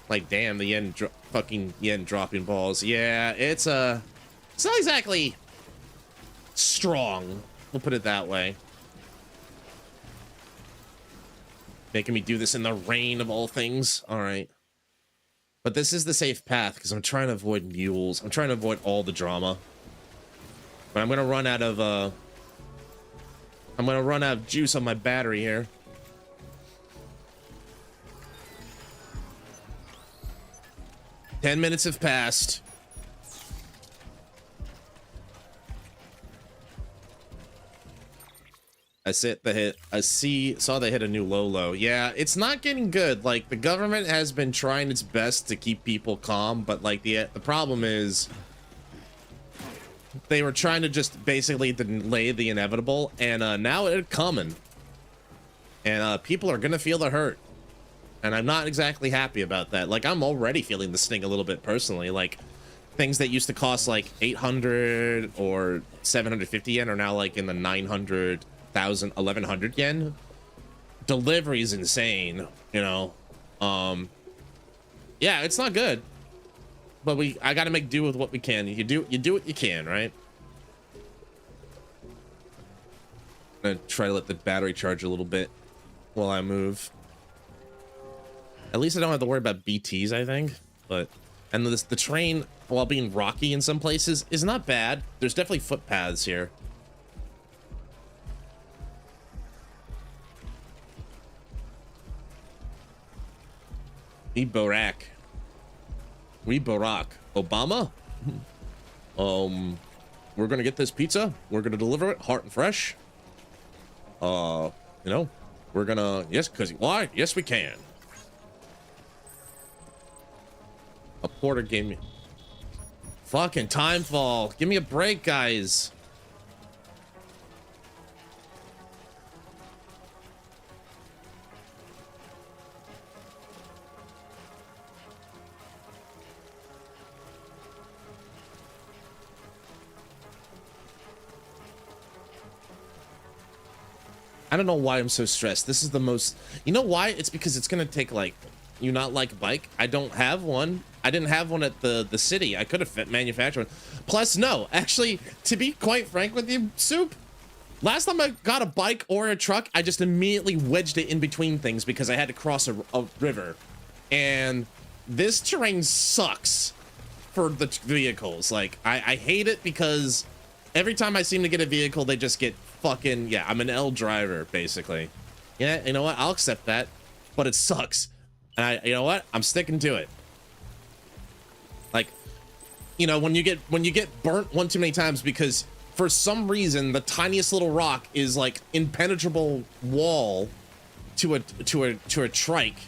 Like, damn, the yen, fucking yen dropping balls. Yeah, it's not exactly strong. We'll put it that way. Making me do this in the rain of all things. All right. But this is the safe path because I'm trying to avoid mules. I'm trying to avoid all the drama. But I'm going to run out of juice on my battery here. Ten minutes have passed. I saw they hit a new low. Yeah, it's not getting good. Like the government has been trying its best to keep people calm, but like the problem is they were trying to just basically delay the inevitable, and now it's coming. And people are gonna feel the hurt. And I'm not exactly happy about that. Like I'm already feeling the sting a little bit personally. Like things that used to cost like 800 or 750 yen are now like in the 900 1100 yen. Delivery is insane, you know. Yeah, it's not good, but I gotta make do with what we can. You do what you can, right? I'm gonna try to let the battery charge a little bit while I move. At least I don't have to worry about BTs, I think. But and the train, while being rocky in some places, is not bad. There's definitely footpaths here. We Barack. Obama? We're gonna get this pizza. We're gonna deliver it hot and fresh. You know, we're gonna, yes, because why? Yes, we can. A porter gave me fucking timefall. Give me a break, guys. I don't know why I'm so stressed. This is the most, you know why? It's because it's gonna take like, you not like bike? I don't have one. I didn't have one at the city. I could have manufactured one. Plus, no, actually, to be quite frank with you, Soup, last time I got a bike or a truck, I just immediately wedged it in between things because I had to cross a river. And this terrain sucks for the vehicles. Like, I hate it because every time I seem to get a vehicle, they just get fucking, yeah, I'm an L driver, basically. Yeah, you know what? I'll accept that, but it sucks. And you know what? I'm sticking to it. Like, you know, when you get burnt one too many times because for some reason, the tiniest little rock is like impenetrable wall to a trike.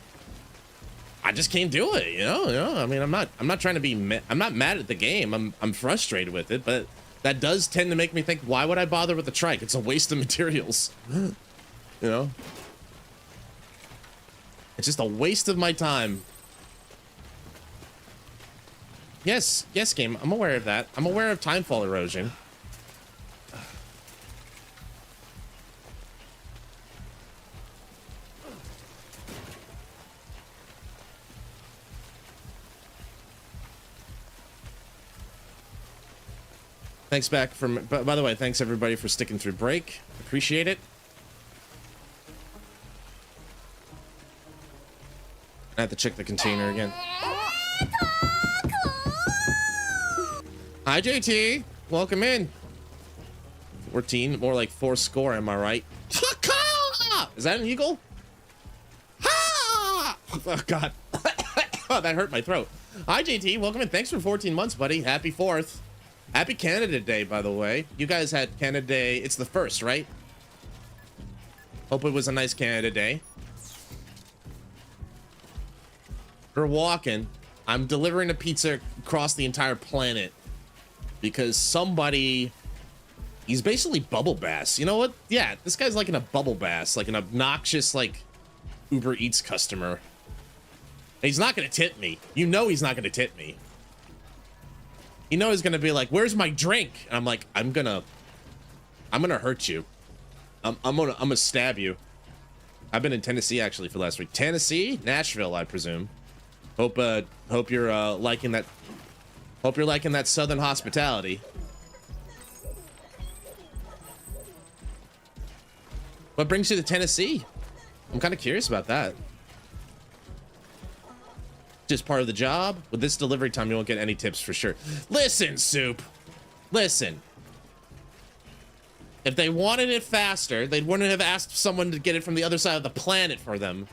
I just can't do it, you know. I mean, I'm not trying to be. I'm not mad at the game. I'm frustrated with it, but that does tend to make me think, why would I bother with the trike? It's a waste of materials, you know. It's just a waste of my time. Yes, game. I'm aware of that. I'm aware of timefall erosion. Thanks back from, by the way, thanks everybody for sticking through break. Appreciate it. I have to check the container again. Hi, JT. Welcome in. 14, more like 4 score, am I right? Is that an eagle? Oh, God. Oh, that hurt my throat. Hi, JT. Welcome in. Thanks for 14 months, buddy. Happy 4th. Happy Canada Day, by the way. You guys had Canada Day. It's the 1st, right? Hope it was a nice Canada Day. We're walking. I'm delivering a pizza across the entire planet because somebody, he's basically Bubble Bass. You know what? Yeah, this guy's like in a Bubble Bass, like an obnoxious, like, Uber Eats customer. And he's not going to tip me. You know he's not going to tip me. You know he's going to be like, where's my drink? And I'm like, I'm going to hurt you. I'm going to stab you. I've been in Tennessee actually for last week. Tennessee, Nashville, I presume. Hope you're liking that. Hope you're liking that Southern hospitality. What brings you to Tennessee? I'm kind of curious about that. Just part of the job. With this delivery time, you won't get any tips for sure. Listen, Soup. Listen. If they wanted it faster, they wouldn't have asked someone to get it from the other side of the planet for them.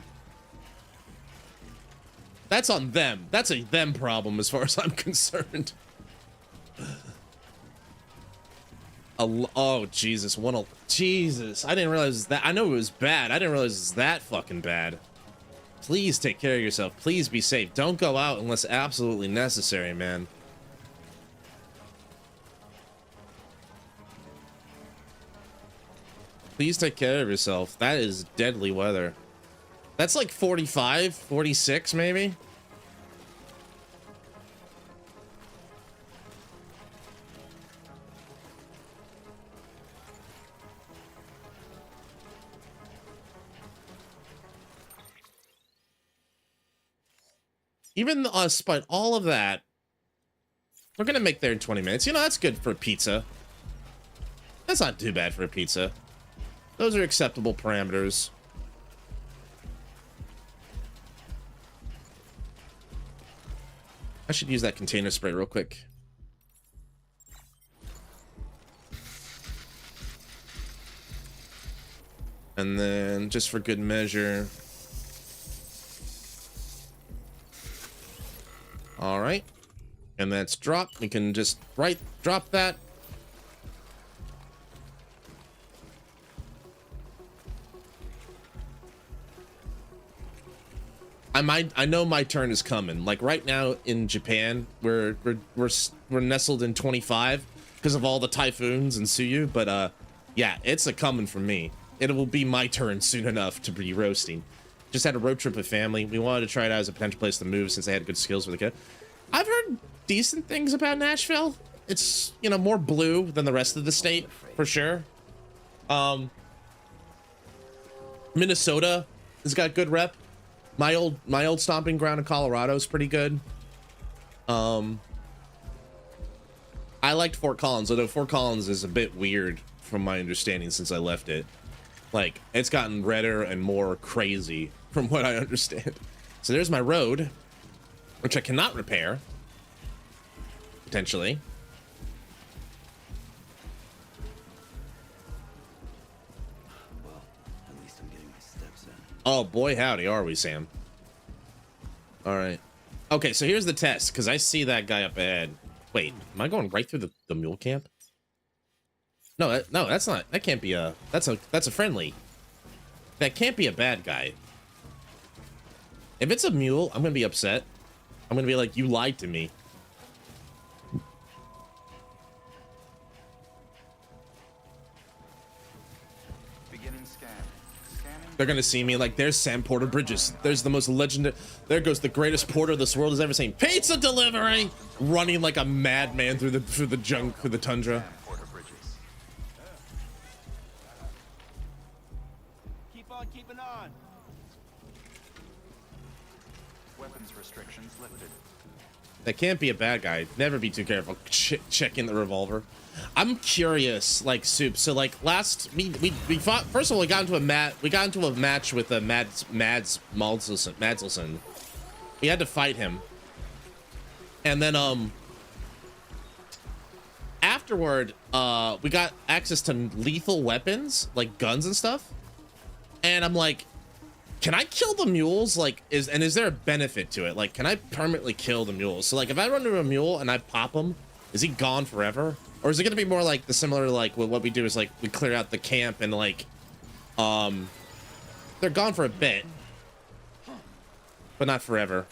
That's on them. That's a them problem as far as I'm concerned. Oh, Jesus. Jesus. I didn't realize that. I know it was bad. I didn't realize it was that fucking bad. Please take care of yourself. Please be safe. Don't go out unless absolutely necessary, man. Please take care of yourself. That is deadly weather. That's like 45, 46 maybe. Even despite all of that, we're gonna make there in 20 minutes. You know, that's good for a pizza. That's not too bad for a pizza. Those are acceptable parameters. I should use that container spray real quick. And then, just for good measure. All right. And that's dropped. We can just drop that. I know my turn is coming. Like right now in Japan, we're nestled in 25 because of all the typhoons and Suyu, but yeah, it's a coming for me. It will be my turn soon enough to be roasting. Just had a road trip with family. We wanted to try it out as a potential place to move since they had good skills for the kid. I've heard decent things about Nashville. It's, you know, more blue than the rest of the state for sure. Minnesota has got good rep. My old stomping ground in Colorado is pretty good. I liked Fort Collins, although Fort Collins is a bit weird from my understanding since I left it. Like, it's gotten redder and more crazy from what I understand. So there's my road, which I cannot repair, potentially. Well, at least I'm getting my steps in. Oh boy, howdy, are we, Sam? All right. Okay, so here's the test, because I see that guy up ahead. Wait, am I going right through the mule camp? No, no, that's not. That can't be a. That's a friendly. That can't be a bad guy. If it's a mule, I'm gonna be upset. I'm gonna be like, you lied to me. Beginning scan. Scanning. They're gonna see me like, there's Sam Porter Bridges. There's the most legendary. There goes the greatest porter this world has ever seen. Pizza delivery, running like a madman through the junk, through the tundra. Sam Porter Bridges. Keep on keeping on. Weapons restrictions lifted. That can't be a bad guy. Never be too careful. Checking the revolver. I'm curious, like Soup. So like last we fought. First of all, we got into a match with Mads Madselson. We had to fight him, and then afterward we got access to lethal weapons like guns and stuff, and I'm like, can I kill the mules? Like, is there a benefit to it? Like, can I permanently kill the mules? So like, if I run into a mule and I pop him, is he gone forever? Or is it gonna be more like the similar, like what we do is like we clear out the camp and like, they're gone for a bit, but not forever.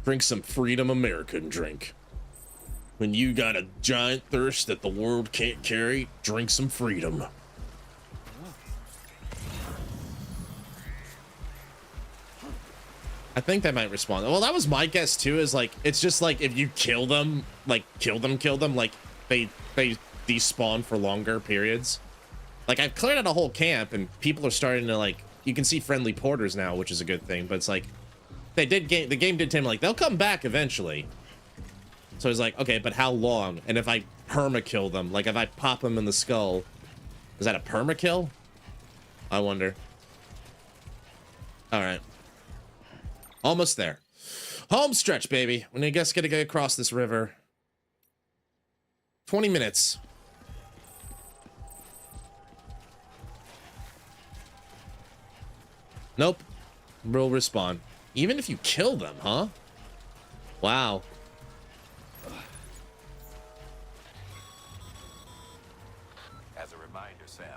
Drink some Freedom American drink. When you got a giant thirst that the world can't carry, drink some freedom. I think they might respond. Well, that was my guess too, is like, it's just like if you kill them, like kill them, like they despawn for longer periods. Like I've cleared out a whole camp and people are starting to like, you can see friendly porters now, which is a good thing, but it's like, the game did tell me like, they'll come back eventually. So it's like, okay, but how long? And if I perma kill them, like if I pop them in the skull, is that a perma kill? I wonder. All right. Almost there. Home stretch, baby. When I guess gotta get across this river. 20 minutes. Nope. Will respawn. Even if you kill them, huh? Wow. As a reminder, Sam,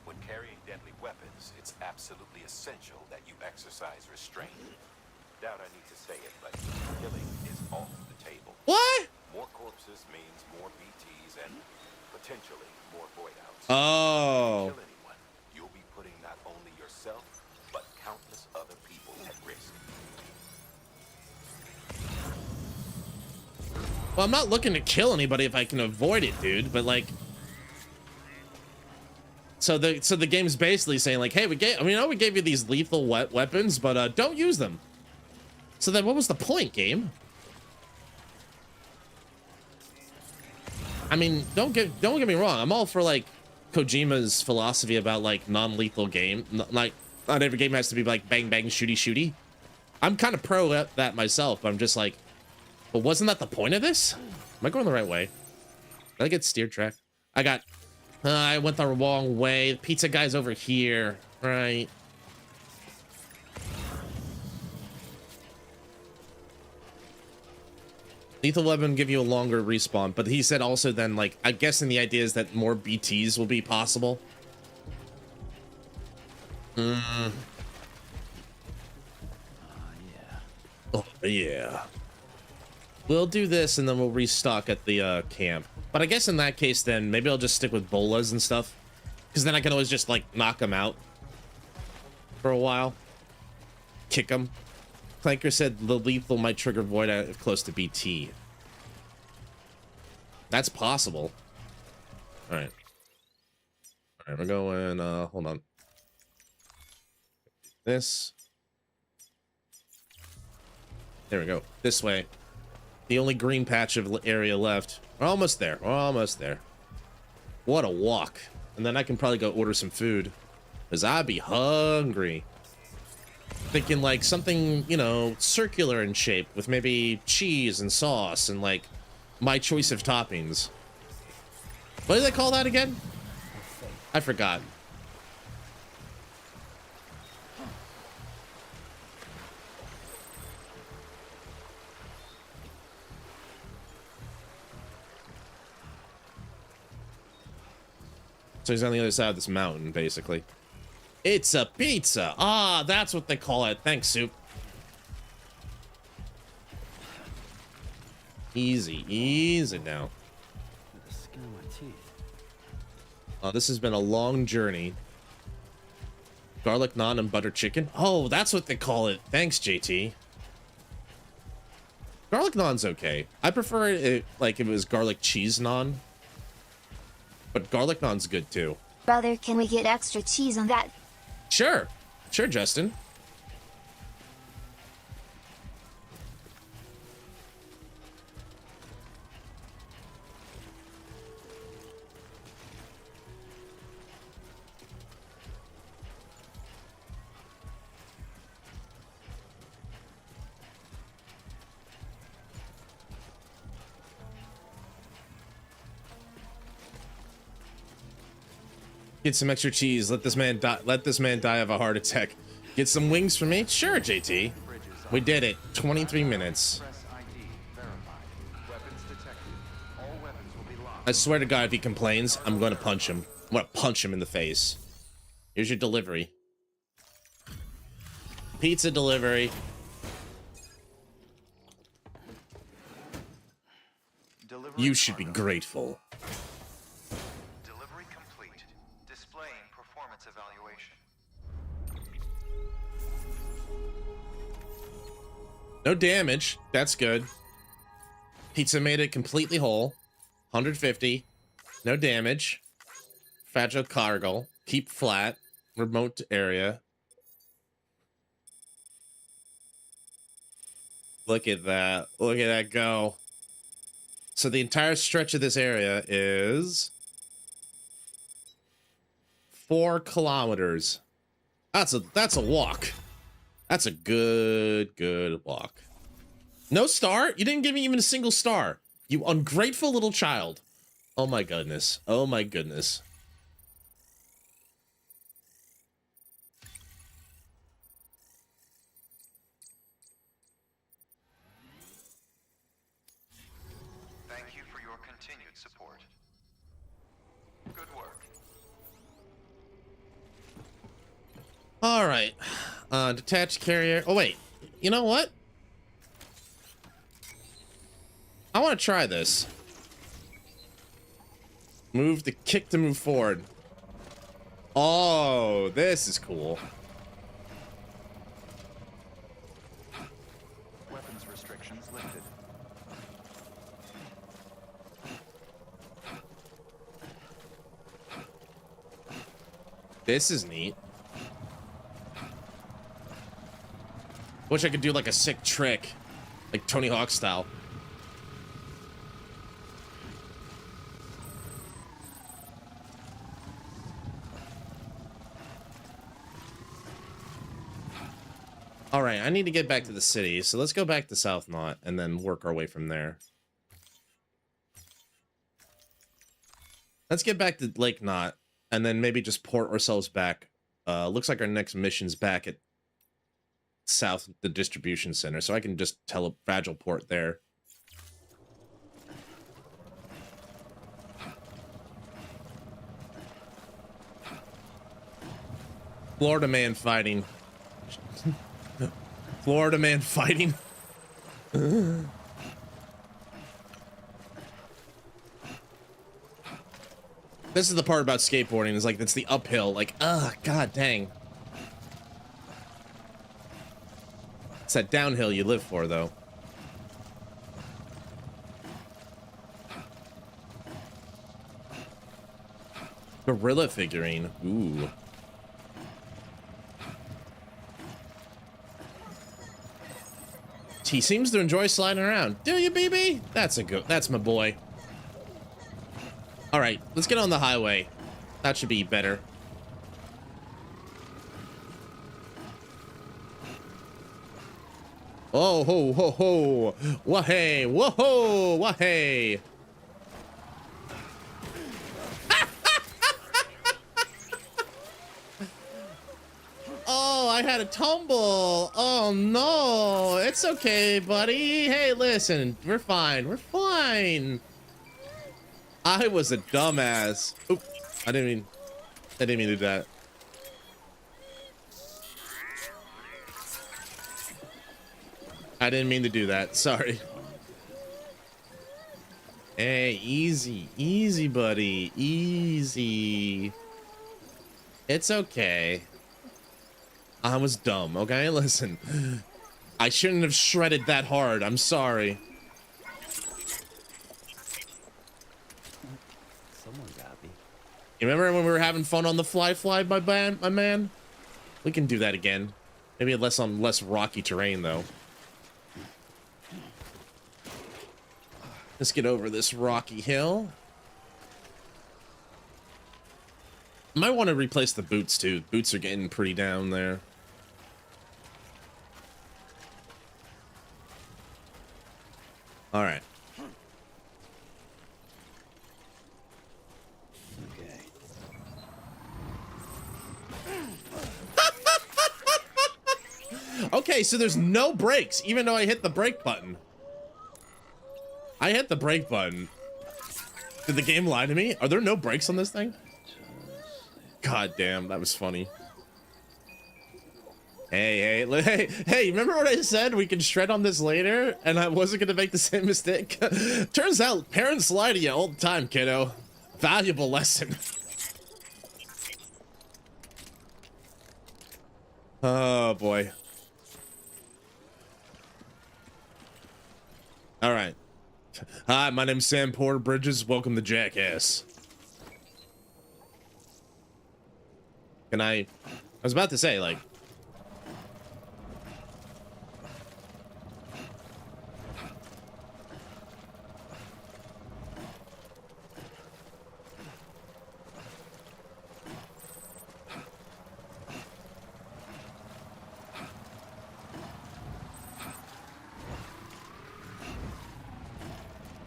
when carrying deadly weapons, it's absolutely essential that you exercise restraint. Doubt I need to say it, but killing is off the table. What? More corpses means more BTs and potentially more voidouts. Oh. Kill anyone, you'll be putting not only yourself, but countless other people at risk. Well, I'm not looking to kill anybody if I can avoid it, dude, but like, so the game's basically saying like, hey, we gave you these lethal weapons, but don't use them. So then what was the point, game? I mean, don't get me wrong. I'm all for like Kojima's philosophy about like non-lethal game. Like not every game has to be like bang bang shooty shooty. I'm kind of pro at that myself, but I'm just like, but wasn't that the point of this? Am I going the right way? Did I get steer track? I went the wrong way. The pizza guy's over here, right? Lethal weapon give you a longer respawn, but he said also then, like, I'm guessing the idea is that more BTs will be possible. Yeah. Oh, yeah. We'll do this and then we'll restock at the camp. But I guess in that case, then maybe I'll just stick with bolas and stuff, because then I can always just like knock them out for a while, kick them. Clanker said the lethal might trigger void out if close to BT. That's possible. All right. All right, we're going. Hold on. This. There we go. This way. The only green patch of area left. We're almost there. We're almost there. What a walk. And then I can probably go order some food, because I'd be hungry. Thinking like something, you know, circular in shape with maybe cheese and sauce and like my choice of toppings. What do they call that again? I forgot. So he's on the other side of this mountain, basically. It's a pizza. Ah, that's what they call it. Thanks, Soup. Easy, easy now. The skin of my teeth. Oh, this has been a long journey. Garlic naan and butter chicken. Oh, that's what they call it. Thanks, JT. Garlic naan's okay. I prefer it like if it was garlic cheese naan. But garlic naan's good too. Brother, can we get extra cheese on that? Sure. Sure, Justin. Get some extra cheese. Let this man die. Let this man die of a heart attack. Get some wings for me. Sure, JT. We did it. 23 minutes. I swear to God, if he complains, I'm going to punch him. I'm going to punch him in the face. Here's your delivery. Pizza delivery. You should be grateful. Delivery complete. Displaying performance evaluation. No damage. That's good. Pizza made it completely whole. 150. No damage. Fragile cargo. Keep flat. Remote area. Look at that. Look at that go. So the entire stretch of this area is 4 kilometers. That's a walk. That's a good walk. No star? You didn't give me even a single star. You ungrateful little child. Oh my goodness. Oh my goodness. Thank you for your continued support. Good work. All right. Detached carrier. Oh, wait. You know what? I want to try this. Move the kick to move forward. Oh, this is cool. Weapons restrictions lifted. This is neat. Wish I could do like a sick trick, like Tony Hawk style. All right, I need to get back to the city, so let's go back to South Knot and then work our way from there. Let's get back to Lake Knot and then maybe just port ourselves back. Looks like our next mission's back at South, the distribution center, so I can just fragile port there. Florida man fighting. Florida man fighting. This is the part about skateboarding, is like, it's the uphill, like, god dang. It's that downhill you live for, though. Gorilla figurine. Ooh. He seems to enjoy sliding around. Do you, BB? That's my boy. All right, let's get on the highway. That should be better. Oh ho ho ho! Wah-hey! Whoa-ho! Wah-hey! Oh, I had a tumble. Oh no, it's okay, buddy. Hey, listen, we're fine. We're fine. I was a dumbass. Oop, I didn't mean. I didn't mean to do that. I didn't mean to do that. Sorry. Hey, easy. Easy, buddy. Easy. It's okay. I was dumb, okay? Listen. I shouldn't have shredded that hard. I'm sorry. Someone's happy. You remember when we were having fun on the fly, my man? We can do that again. Maybe less on less rocky terrain, though. Let's get over this rocky hill. Might want to replace the boots, too. Boots are getting pretty down there. All right. Okay. Okay, so there's no brakes, even though I hit the brake button. I hit the brake button. Did the game lie to me? Are there no brakes on this thing? God damn, that was funny. Hey, remember what I said? We can shred on this later, and I wasn't gonna make the same mistake? Turns out, parents lie to you all the time, kiddo. Valuable lesson. Oh, boy. All right. Hi, my name's Sam Porter Bridges. Welcome to Jackass. Can I was about to say, like...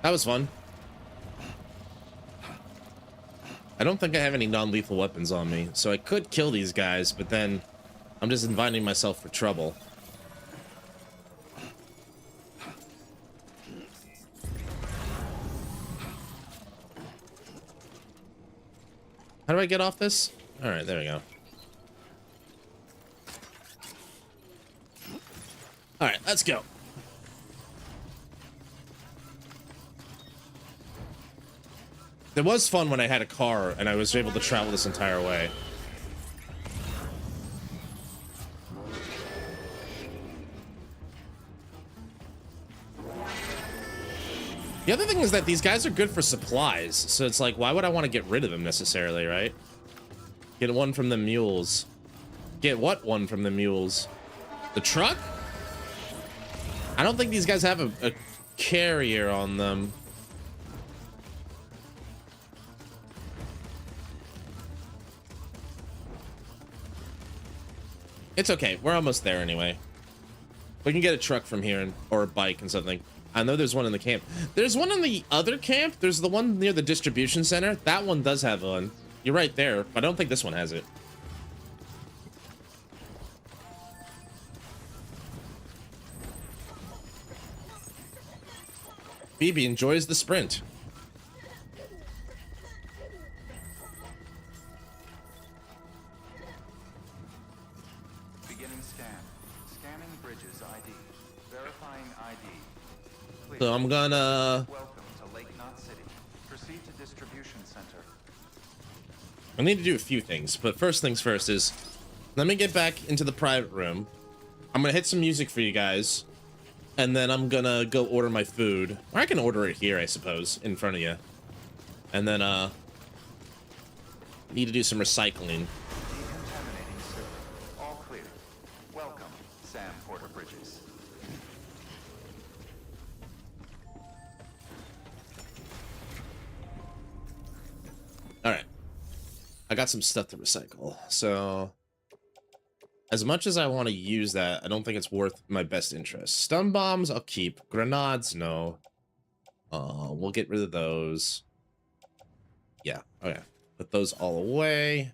That was fun. I don't think I have any non-lethal weapons on me, so I could kill these guys, but then I'm just inviting myself for trouble. How do I get off this? All right, there we go. All right, let's go. It was fun when I had a car and I was able to travel this entire way. The other thing is that these guys are good for supplies, so it's like, why would I want to get rid of them necessarily, right? Get one from the mules. Get what one from the mules? The truck? I don't think these guys have a carrier on them. It's okay. We're almost there anyway. We can get a truck from here and, or a bike and something. I know there's one in the camp. There's one in the other camp. There's the one near the distribution center. That one does have one. You're right there, but I don't think this one has it. Phoebe enjoys the sprint. So I'm gonna... Welcome to Lake Knot City. Proceed to distribution center. I need to do a few things, but first things first is... Let me get back into the private room. I'm gonna hit some music for you guys. And then I'm gonna go order my food. Or I can order it here, I suppose, in front of you. And then, need to do some recycling. Decontaminating server. All clear. Welcome, Sam Porter Bridges. All right, I got some stuff to recycle. So as much as I want to use that, I don't think it's worth my best interest. Stun bombs, I'll keep. Grenades, no. We'll get rid of those. Yeah, okay. Put those all away.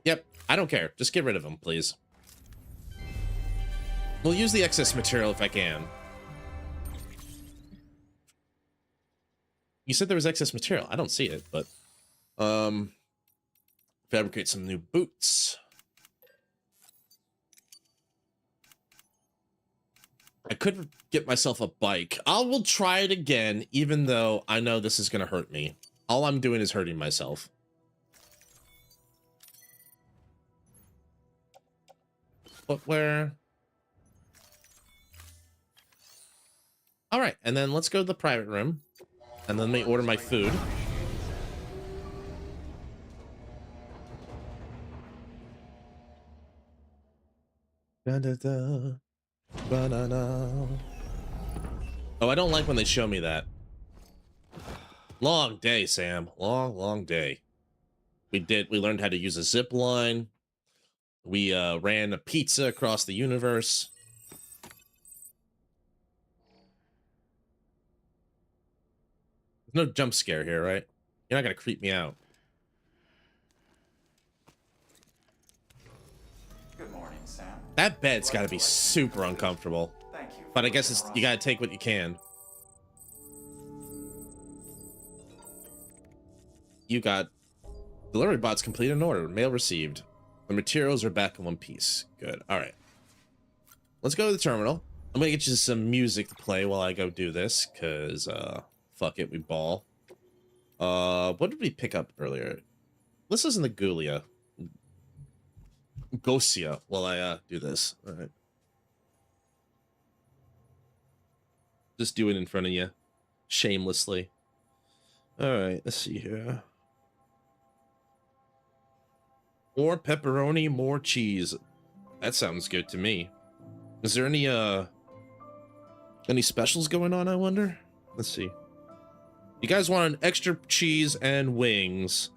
Yep, I don't care. Just get rid of them, please. We'll use the excess material if I can. You said there was excess material. I don't see it, but fabricate some new boots. I could get myself a bike. I will try it again, even though I know this is going to hurt me. All I'm doing is hurting myself. Footwear. All right, and then let's go to the private room, and then let me order my food. Da, da, da. Banana. Oh, I don't like when they show me that. Long day, Sam. Long day. We learned how to use a zip line. We ran a pizza across the universe. There's no jump scare here, right? You're not gonna creep me out. Good morning, Sam. That bed's gotta be super uncomfortable. Thank you. But I guess you gotta take what you can. You got delivery bots complete in order. Mail received. The materials are back in one piece. Good. All right. Let's go to the terminal. I'm gonna get you some music to play while I go do this, cause fuck it, we ball. What did we pick up earlier? This isn't the Gulia. Gosia while I do this. All right. Just do it in front of you, shamelessly. All right, let's see here. More pepperoni, more cheese. That sounds good to me. Is there any specials going on, I wonder? Let's see. You guys want an extra cheese and wings.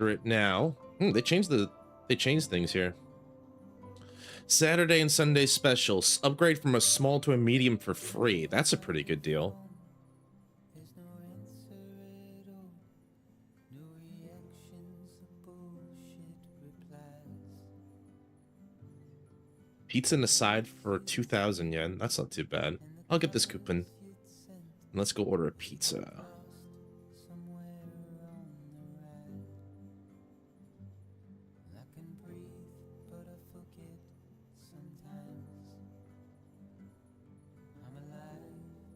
Order it now. They changed things here. Saturday and Sunday specials. Upgrade from a small to a medium for free. That's a pretty good deal. Pizza and a side for 2,000 yen. That's not too bad. I'll get this coupon. And let's go order a pizza.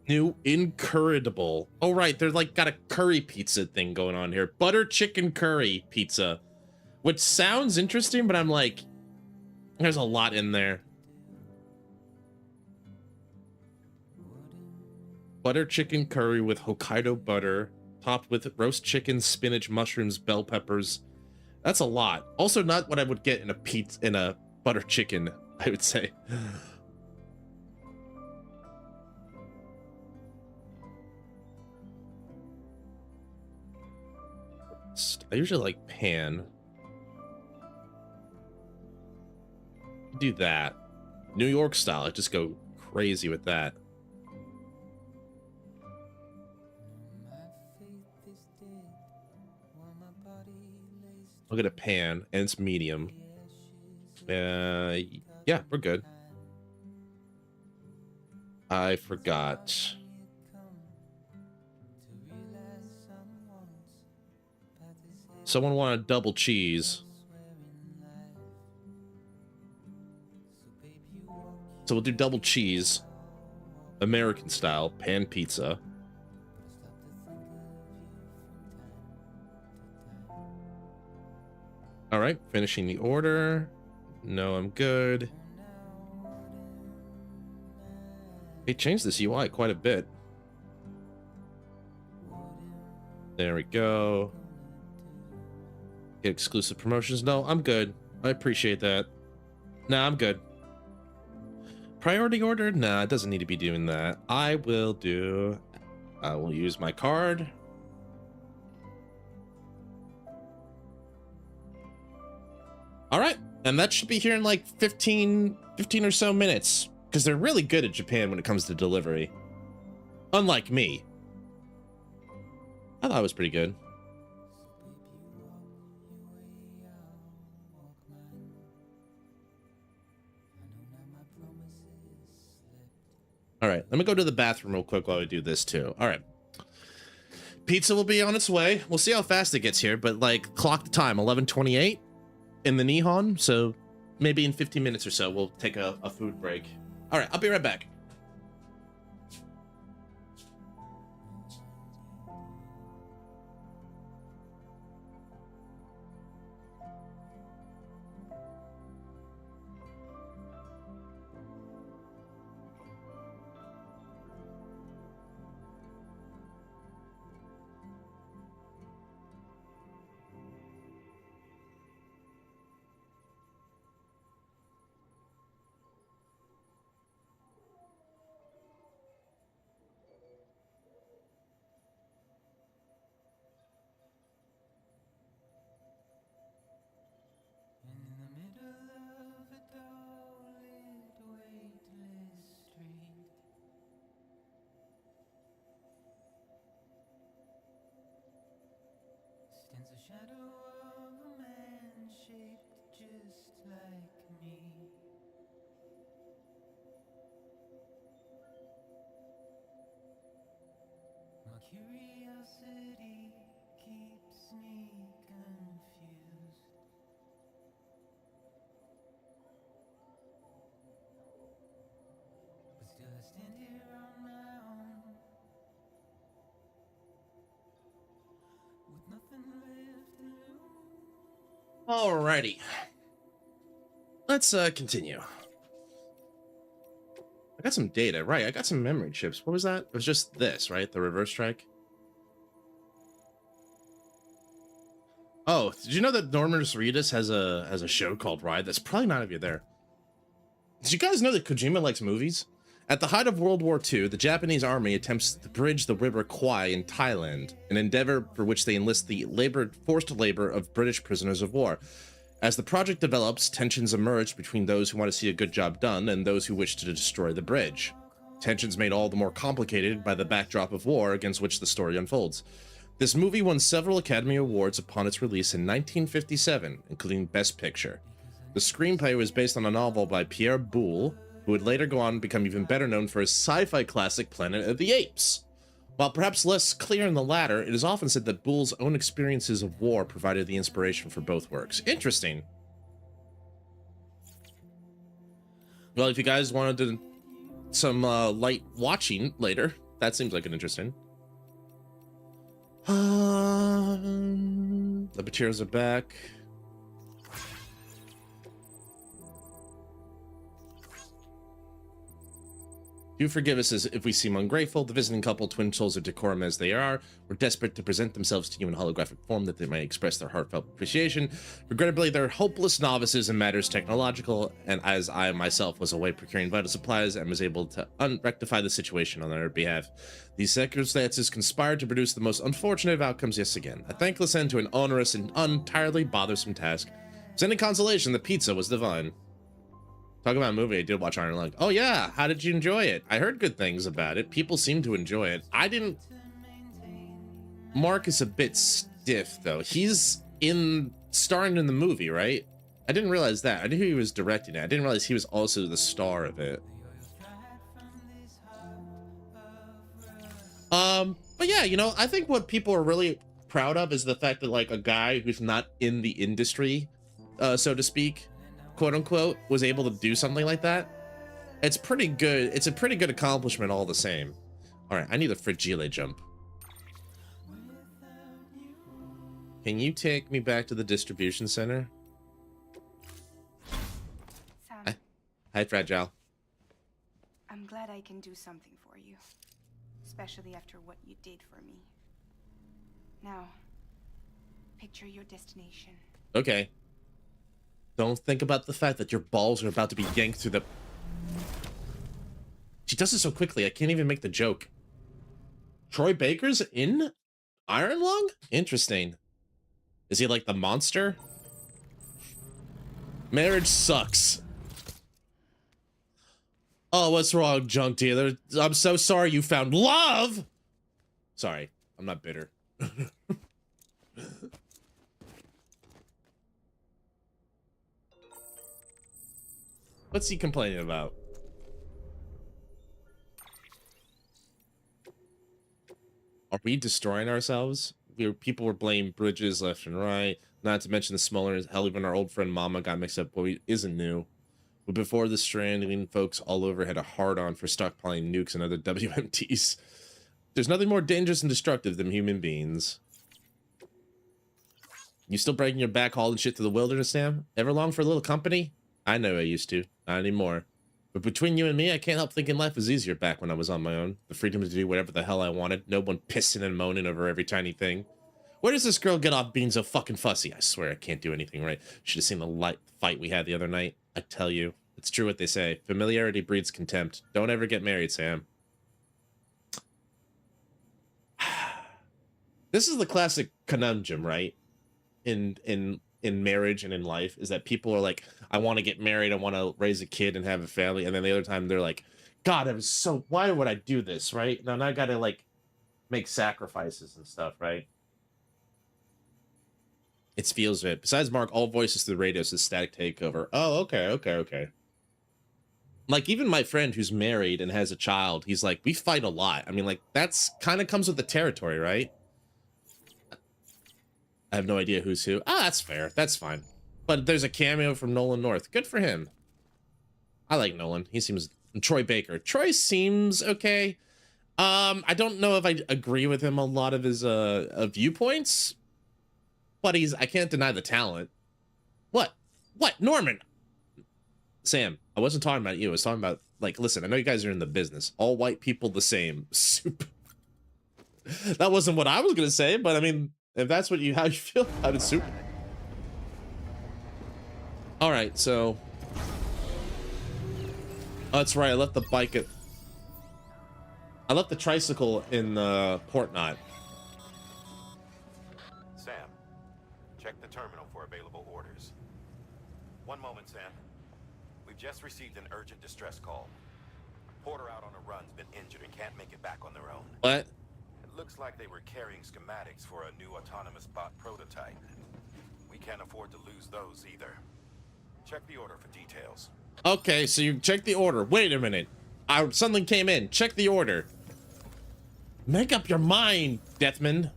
New Incurable. Oh, right. They're like got a curry pizza thing going on here. Butter chicken curry pizza. Which sounds interesting, but I'm like, there's a lot in there. Butter chicken curry with Hokkaido butter, topped with roast chicken, spinach, mushrooms, bell peppers. That's a lot. Also not what I would get in a pizza, in a butter chicken, I would say. I usually like pan. Do that. New York style. I just go crazy with that. I'll get a pan, and it's medium. Yeah, we're good. I forgot. Someone wanted double cheese. So we'll do double cheese. American style, pan pizza. All right, finishing the order. No, I'm good. They changed this UI quite a bit. There we go. Get exclusive promotions. No, I'm good. I appreciate that. Nah, I'm good. Priority order? Nah, it doesn't need to be doing that. I will use my card. All right, and that should be here in like 15 or so minutes, because they're really good at Japan when it comes to delivery. Unlike me. I thought it was pretty good. All right, let me go to the bathroom real quick while we do this too. All right. Pizza will be on its way. We'll see how fast it gets here, but like clock the time, 11:28 in the Nihon. So maybe in 15 minutes or so, we'll take a food break. All right, I'll be right back. Stands a shadow of a man shaped just like me. My curiosity keeps me confused. But still I stand here on my own, with nothing left to lose. Alrighty. Let's continue. I got some data, right? I got some memory chips. What was that? It was just this, right? The reverse strike. Oh, did you know that Norman Reedus has a show called Ride? That's probably not of you there. Did you guys know that Kojima likes movies? At the height of World War II, the Japanese army attempts to bridge the River Kwai in Thailand, an endeavor for which they enlist the forced labor of British prisoners of war. As the project develops, tensions emerge between those who want to see a good job done and those who wish to destroy the bridge. Tensions made all the more complicated by the backdrop of war against which the story unfolds. This movie won several Academy Awards upon its release in 1957, including Best Picture. The screenplay was based on a novel by Pierre Boulle, who would later go on and become even better known for his sci-fi classic Planet of the Apes. While perhaps less clear in the latter, it is often said that Boulle's own experiences of war provided the inspiration for both works. Interesting. Well, if you guys wanted to some light watching later, that seems like an interesting. The materials are back. Do forgive us as if we seem ungrateful. The visiting couple, twin souls of decorum as they are, were desperate to present themselves to you in holographic form that they might express their heartfelt appreciation. Regrettably, they're hopeless novices in matters technological, and as I myself was away procuring vital supplies and was able to rectify the situation on their behalf, these circumstances conspired to produce the most unfortunate of outcomes yet again. A thankless end to an onerous and entirely bothersome task. As any consolation, the pizza was divine. Talk about a movie, I did watch Iron Lung. Oh yeah, how did you enjoy it? I heard good things about it. People seem to enjoy it. I didn't. Mark is a bit stiff though. He's starring in the movie, right? I didn't realize that. I knew he was directing it. I didn't realize he was also the star of it. But yeah, you know, I think what people are really proud of is the fact that like a guy who's not in the industry, so to speak, quote unquote, was able to do something like that. It's pretty good. It's a pretty good accomplishment all the same. All right, I need a fragile jump. Can you take me back to the distribution center? Sam, Hi, Fragile. I'm glad I can do something for you, especially after what you did for me. Now, picture your destination. Okay. Don't think about the fact that your balls are about to be yanked through the... She does it so quickly, I can't even make the joke. Troy Baker's in Iron Lung? Interesting. Is he like the monster? Marriage sucks. Oh, what's wrong, junk dealer? I'm so sorry you found love! Sorry, I'm not bitter. What's he complaining about? Are we destroying ourselves? People were blaming bridges left and right. Not to mention the smaller, hell, even our old friend Mama got mixed up. What isn't new. But before the Stranding, folks all over had a hard-on for stockpiling nukes and other WMTs. There's nothing more dangerous and destructive than human beings. You still breaking your back hauling shit to the wilderness, Sam? Ever long for a little company? I know I used to. Not anymore. But between you and me, I can't help thinking life was easier back when I was on my own. The freedom to do whatever the hell I wanted. No one pissing and moaning over every tiny thing. Where does this girl get off being so fucking fussy? I swear I can't do anything right. Should have seen the fight we had the other night. I tell you, it's true what they say. Familiarity breeds contempt. Don't ever get married, Sam. This is the classic conundrum, right? In marriage and in life, is that people are like, I want to get married, I want to raise a kid and have a family, and then the other time they're like, God, why would I do this, right? Now I gotta like make sacrifices and stuff, right? It feels it. Besides Mark, all voices through the radio says static takeover. Oh, okay. Like, even my friend who's married and has a child, he's like, we fight a lot. I mean, like, that's kind of comes with the territory, right? I have no idea who's who. Ah, that's fair. That's fine. But there's a cameo from Nolan North. Good for him. I like Nolan. He seems... Troy Baker. Troy seems okay. I don't know if I agree with him a lot of his viewpoints, but I can't deny the talent. What? Norman? Sam, I wasn't talking about you. I was talking about, like, listen, I know you guys are in the business. All white people the same. Super. That wasn't what I was going to say, but I mean, if that's how you feel about it, super. All right, so. Oh, that's right. I left the tricycle in Port Knot. Sam, check the terminal for available orders. One moment, Sam. We've just received an urgent distress call. Porter out on a run's been injured and can't make it back on their own. What? It looks like they were carrying schematics for a new autonomous bot prototype. We can't afford to lose those either. Check the order for details. Okay, so you check the order. Wait a minute. Something came in. Check the order. Make up your mind, Deathman.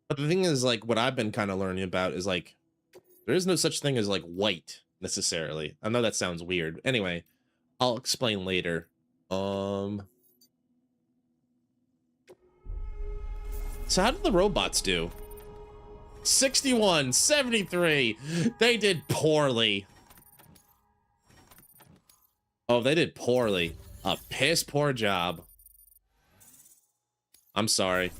But the thing is, like, what I've been kind of learning about is, like, there is no such thing as, like, white, necessarily. I know that sounds weird. Anyway, I'll explain later. So how did the robots do? 61, 73. They did poorly. Oh, they did poorly. A piss poor job. I'm sorry.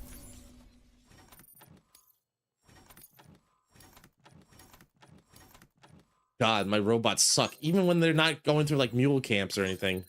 God, my robots suck. Even when they're not going through, like, mule camps or anything.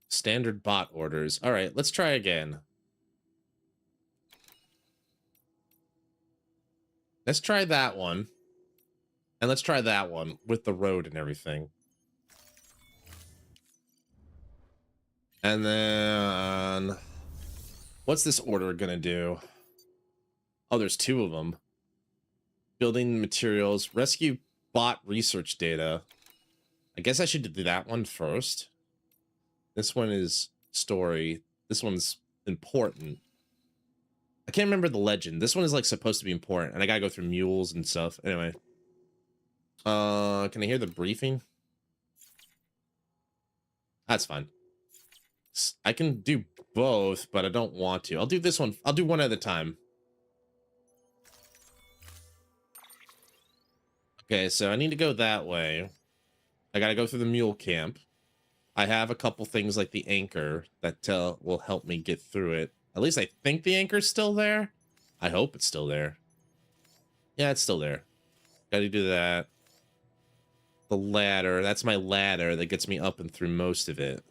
Standard bot orders. All right, let's try again. Let's try that one. And let's try that one with the road and everything. And then... what's this order gonna do? Oh, there's two of them. Building materials. Rescue bot research data. I guess I should do that one first. This one is story. This one's important. I can't remember the legend. This one is, like, supposed to be important, and I gotta go through mules and stuff. Anyway. Can I hear the briefing? That's fine. I can do both, but I don't want to. I'll do this one. I'll do one at a time. Okay, so I need to go that way. I gotta go through the mule camp. I have a couple things like the anchor that will help me get through it. At least I think the anchor's still there. I hope it's still there. Yeah, it's still there. Gotta do that. The ladder. That's my ladder that gets me up and through most of it.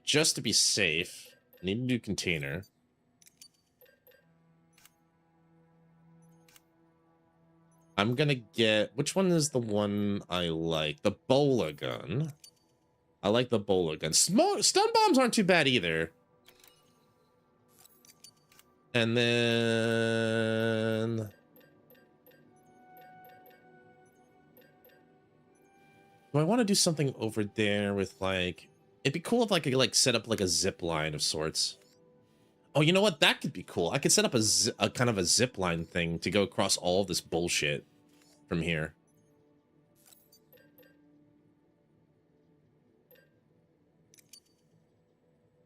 Just to be safe, I need a new container. I'm gonna get, which one is the one I like? The bowler gun. I like the bowler gun. Small stun bombs aren't too bad either. And then do I want to do something over there with like, it'd be cool if like I could like set up like a zip line of sorts. Oh, you know what? That could be cool. I could set up a kind of a zip line thing to go across all of this bullshit from here.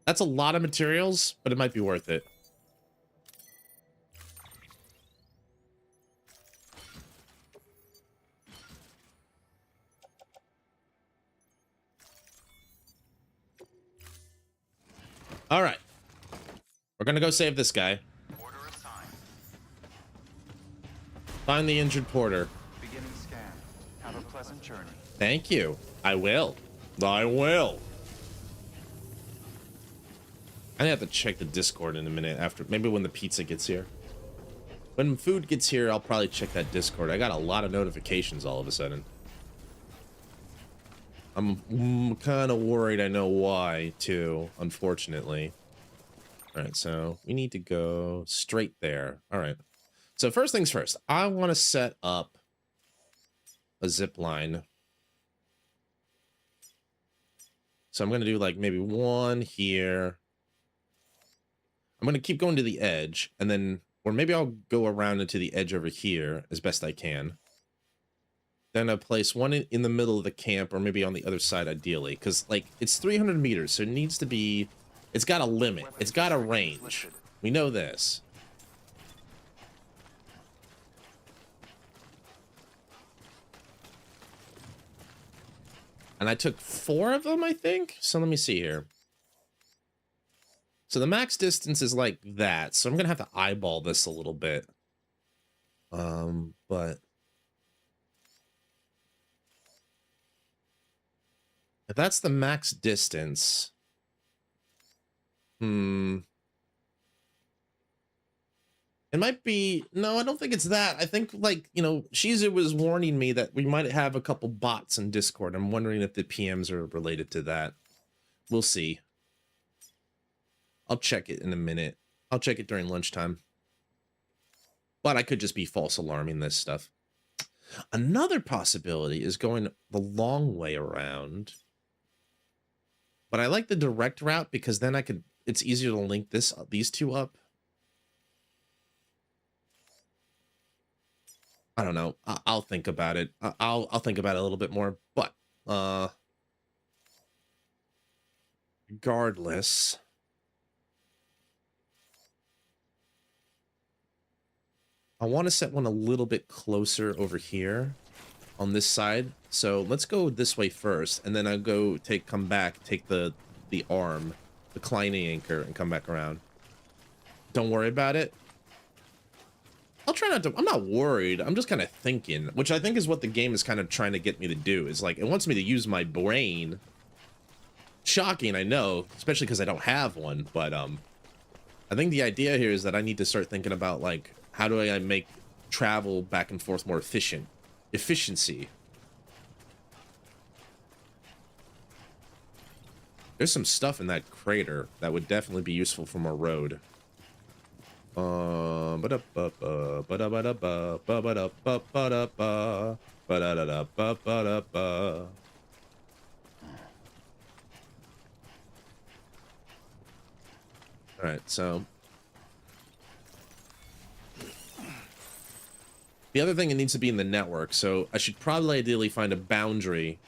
That's a lot of materials, but it might be worth it. All right. We're going to go save this guy. Order assigned. Find the injured porter. Beginning scan. Have a pleasant journey. Thank you. I will. I will. I have to check the Discord in a minute after, maybe when the pizza gets here. When food gets here, I'll probably check that Discord. I got a lot of notifications all of a sudden. I'm kind of worried I know why, too, unfortunately. All right, so we need to go straight there. All right. So first things first, I want to set up a zip line. So I'm going to do like maybe one here. I'm going to keep going to the edge, and then, or maybe I'll go around into the edge over here as best I can. Then I'll place one in the middle of the camp, or maybe on the other side ideally, because like it's 300 meters, so it needs to be, it's got a limit, it's got a range. We know this. And I took 4 of them, I think. So let me see here. So the max distance is like that. So I'm going to have to eyeball this a little bit. But if that's the max distance, it might be, no, I don't think it's that. I think like, you know, Shizu was warning me that we might have a couple bots in Discord. I'm wondering if the PMs are related to that. We'll see. I'll check it in a minute. I'll check it during lunchtime. But I could just be false alarming this stuff. Another possibility is going the long way around. But I like the direct route because then I could, it's easier to link these two up. I don't know. I'll think about it. I'll think about it a little bit more. But regardless, I want to set one a little bit closer over here on this side. So let's go this way first, and then I'll go come back, take the arm, the climbing anchor, and come back around. Don't worry about it. I'll try not to, I'm not worried. I'm just kind of thinking, which I think is what the game is kind of trying to get me to do. Is like, it wants me to use my brain. Shocking, I know, especially because I don't have one. But I think the idea here is that I need to start thinking about, like, how do I make travel back and forth more efficient? Efficiency. There's some stuff in that crater that would definitely be useful from a road. All right, so the other thing, it needs to be in the network, so I should probably ideally find a boundary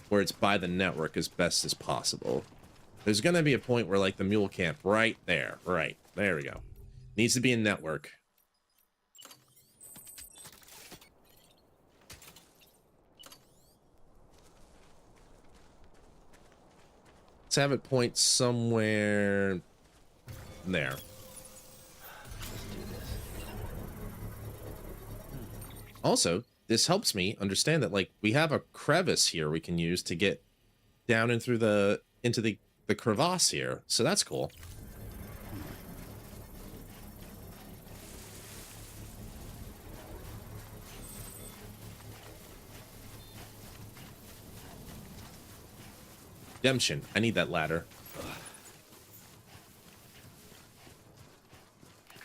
where it's by the network as best as possible. There's gonna be a point where, like, the mule camp right there, right there we go. Needs to be in network. Let's have it point somewhere there. Also, this helps me understand that, like, we have a crevice here we can use to get down and through into the crevasse here. So that's cool. Redemption. I need that ladder.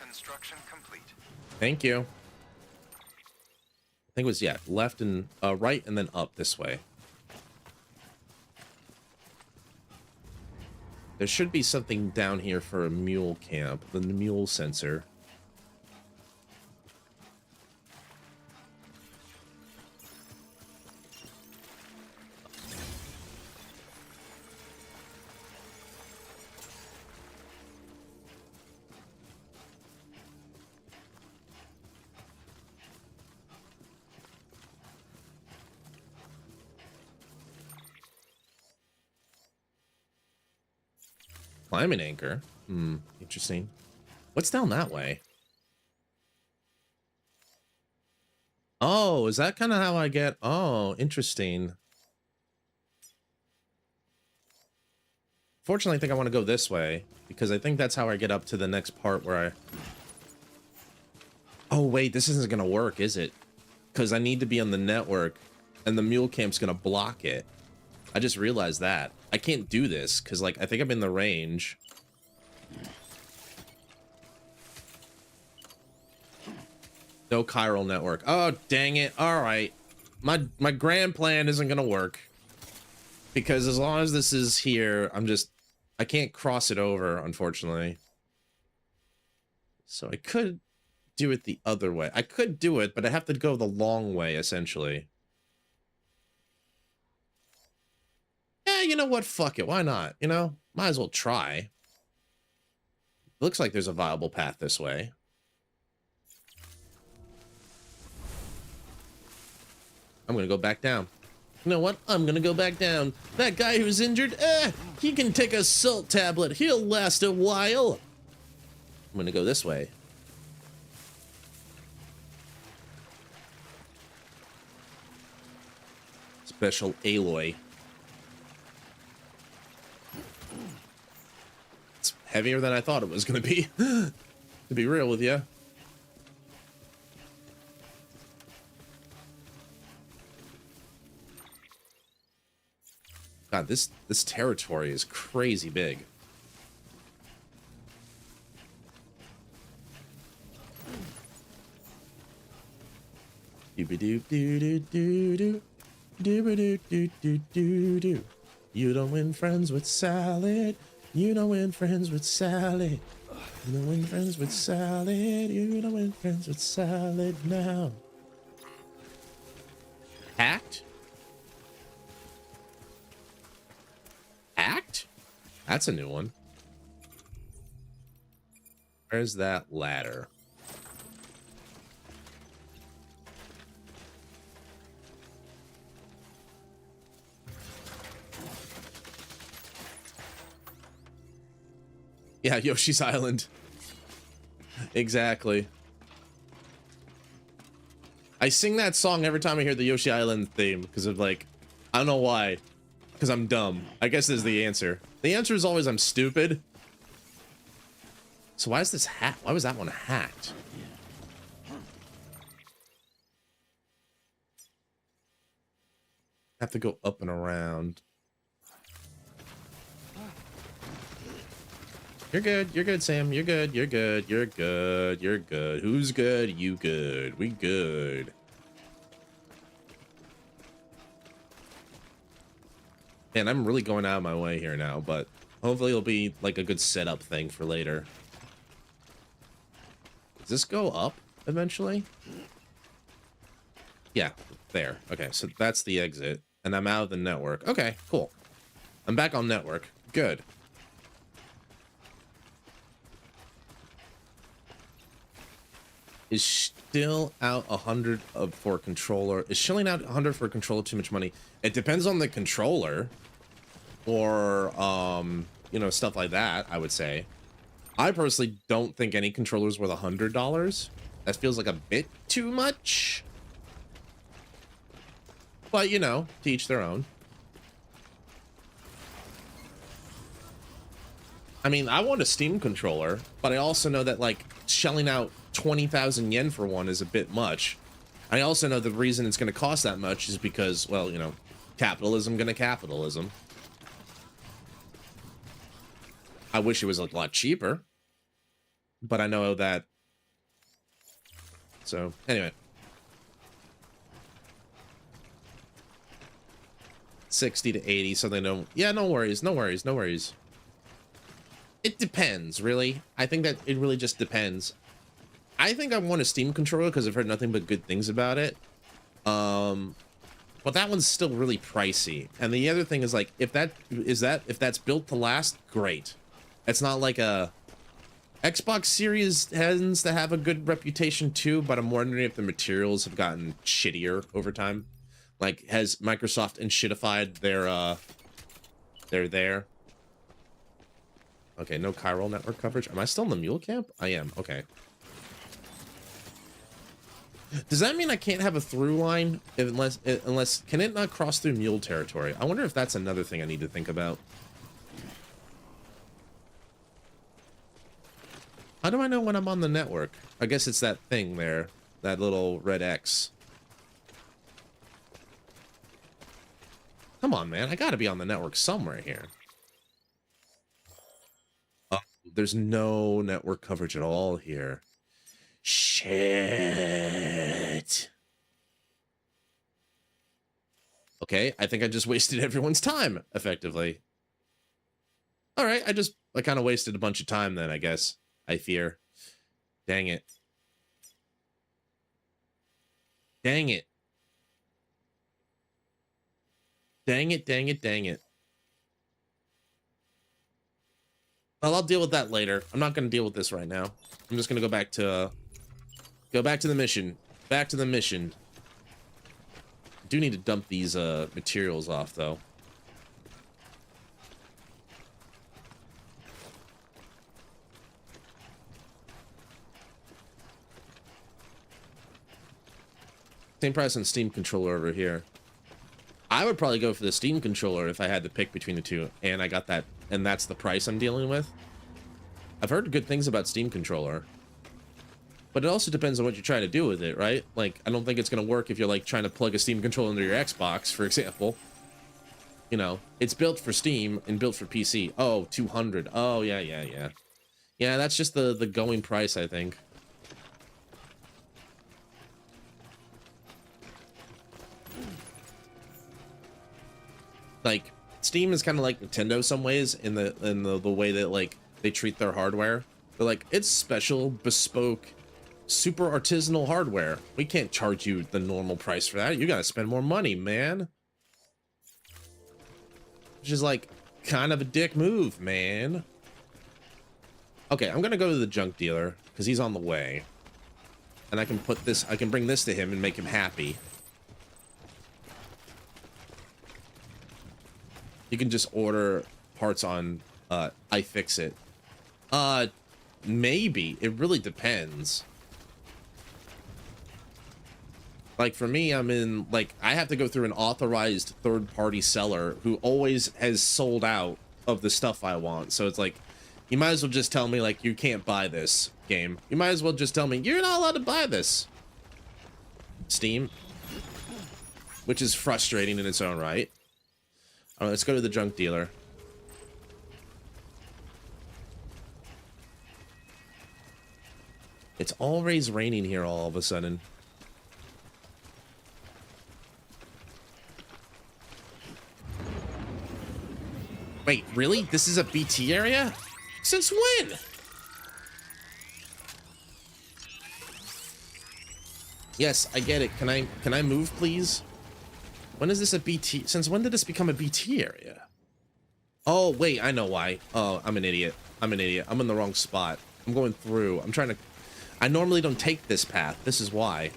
Construction complete. Thank you. I think it was, yeah, left and right and then up this way. There should be something down here for a mule camp, the mule sensor. Climbing anchor. Interesting. What's down that way? Oh, is that kind of how I get? Oh, interesting. Fortunately, I think I want to go this way because I think that's how I get up to the next part where I... Oh, wait, this isn't going to work, is it? Because I need to be on the network and the mule camp's going to block it. I just realized that. I can't do this because, like, I think I'm in the range. No chiral network. Oh, dang it. All right. My grand plan isn't going to work. Because as long as this is here, I can't cross it over, unfortunately. So I could do it the other way. I could do it, but I have to go the long way, essentially. Yeah, you know what? Fuck it. Why not? You know, might as well try. Looks like there's a viable path this way. I'm gonna go back down. You know what? I'm gonna go back down. That guy who's injured, he can take a salt tablet. He'll last a while. I'm gonna go this way. Special alloy. It's heavier than I thought it was gonna be. To be real with you. God, this territory is crazy big. You don't win friends with salad. You don't win friends with salad. You don't win friends with salad. You don't win friends with salad now. Hacked? Hacked? That's a new one. Where's that ladder? Yeah, Yoshi's Island. Exactly. I sing that song every time I hear the Yoshi Island theme because of, like, I don't know why. Because I'm dumb. I guess is the answer. The answer is always I'm stupid. So why is this why was that one hacked? Have to go up and around. You're good. You're good, Sam. You're good. You're good. You're good. You're good. Who's good? You good. We good. Man, I'm really going out of my way here now, but hopefully it'll be like a good setup thing for later. Does this go up eventually? Yeah, there. Okay, so that's the exit, and I'm out of the network. Okay, cool. I'm back on network. Good. Is still out 100 for controller. Is shilling out 100 for controller too much money? It depends on the controller, or you know, stuff like that. I would say. I personally don't think any controller is worth $100. That feels like a bit too much. But you know, to each their own. I mean, I want a Steam controller, but I also know that, like, shelling out 20,000 yen for one is a bit much. I also know the reason it's going to cost that much is because, well, you know, capitalism gonna capitalism. I wish it was a lot cheaper, but I know that. So anyway, 60 to 80. So they know. Yeah, no worries, no worries, no worries. It depends, really. I think that it really just depends. I think I want a Steam controller because I've heard nothing but good things about it. But that one's still really pricey. And the other thing is like, if that's built to last, great. It's not like a Xbox Series tends to have a good reputation too, but I'm wondering if the materials have gotten shittier over time. Like, has Microsoft enshittified their there? Okay, no chiral network coverage. Am I still in the mule camp? I am. Okay. Does that mean I can't have a through line unless can it not cross through mule territory? I wonder if that's another thing I need to think about. How do I know when I'm on the network? I guess it's that thing there, that little red X. Come on, man. I gotta be on the network somewhere here. Oh, there's no network coverage at all here. Shit. Okay, I think I just wasted everyone's time, effectively. All right, I kind of wasted a bunch of time then, I guess. I fear. Dang it. Dang it. Dang it, dang it, dang it. Well, I'll deal with that later. I'm not going to deal with this right now. I'm just going to go back to the mission. Back to the mission. I do need to dump these materials off, though. Same price on Steam controller over here. I would probably go for the Steam controller if I had to pick between the two, and I got that, and that's the price I'm dealing with. I've heard good things about Steam controller, but it also depends on what you're trying to do with it, right? Like, I don't think it's going to work if you're like trying to plug a Steam controller into your Xbox, for example. You know, it's built for Steam and built for PC. Oh, 200. Oh, yeah. Yeah, that's just the going price, I think. Like, Steam is kind of like Nintendo some ways in the way that like they treat their hardware. They're like, it's special, bespoke, super artisanal hardware. We can't charge you the normal price for that. You gotta spend more money, man. Which is like kind of a dick move, man. Okay, I'm gonna go to the junk dealer because he's on the way, and I can bring this to him and make him happy. You can just order parts on iFixit. Maybe. It really depends. Like, for me, I have to go through an authorized third-party seller who always has sold out of the stuff I want. So it's like, you might as well just tell me, like, you can't buy this game. You might as well just tell me, you're not allowed to buy this. Steam. Which is frustrating in its own right. All right, let's go to the junk dealer. It's always raining here all of a sudden. Wait, really? This is a BT area? Since when? Yes, I get it. Can I move, please? When is this a BT? Since when did this become a BT area? Oh, wait, I know why. Oh, I'm an idiot. I'm in the wrong spot. I'm going through. I normally don't take this path. This is why.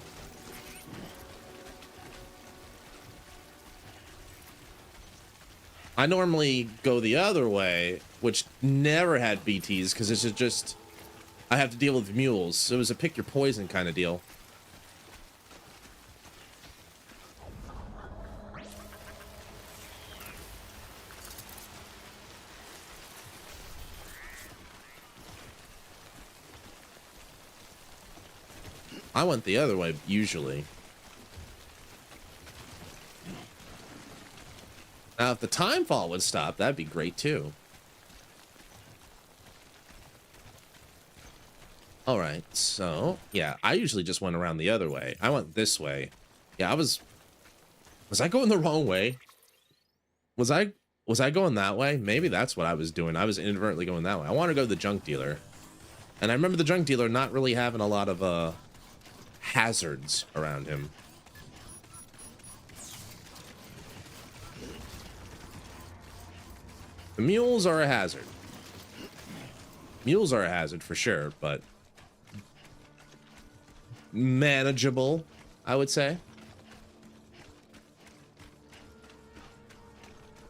I normally go the other way, which never had BTs, because this is just... I have to deal with mules. So it was a pick your poison kind of deal. I went the other way, usually. Now, if the time fall would stop, that'd be great, too. All right, so yeah, I usually just went around the other way. I went this way. Yeah, was I going the wrong way? Was I going that way? Maybe that's what I was doing. I was inadvertently going that way. I want to go to the junk dealer. And I remember the junk dealer not really having a lot of hazards around him. The mules are a hazard. Mules are a hazard for sure, but manageable, I would say.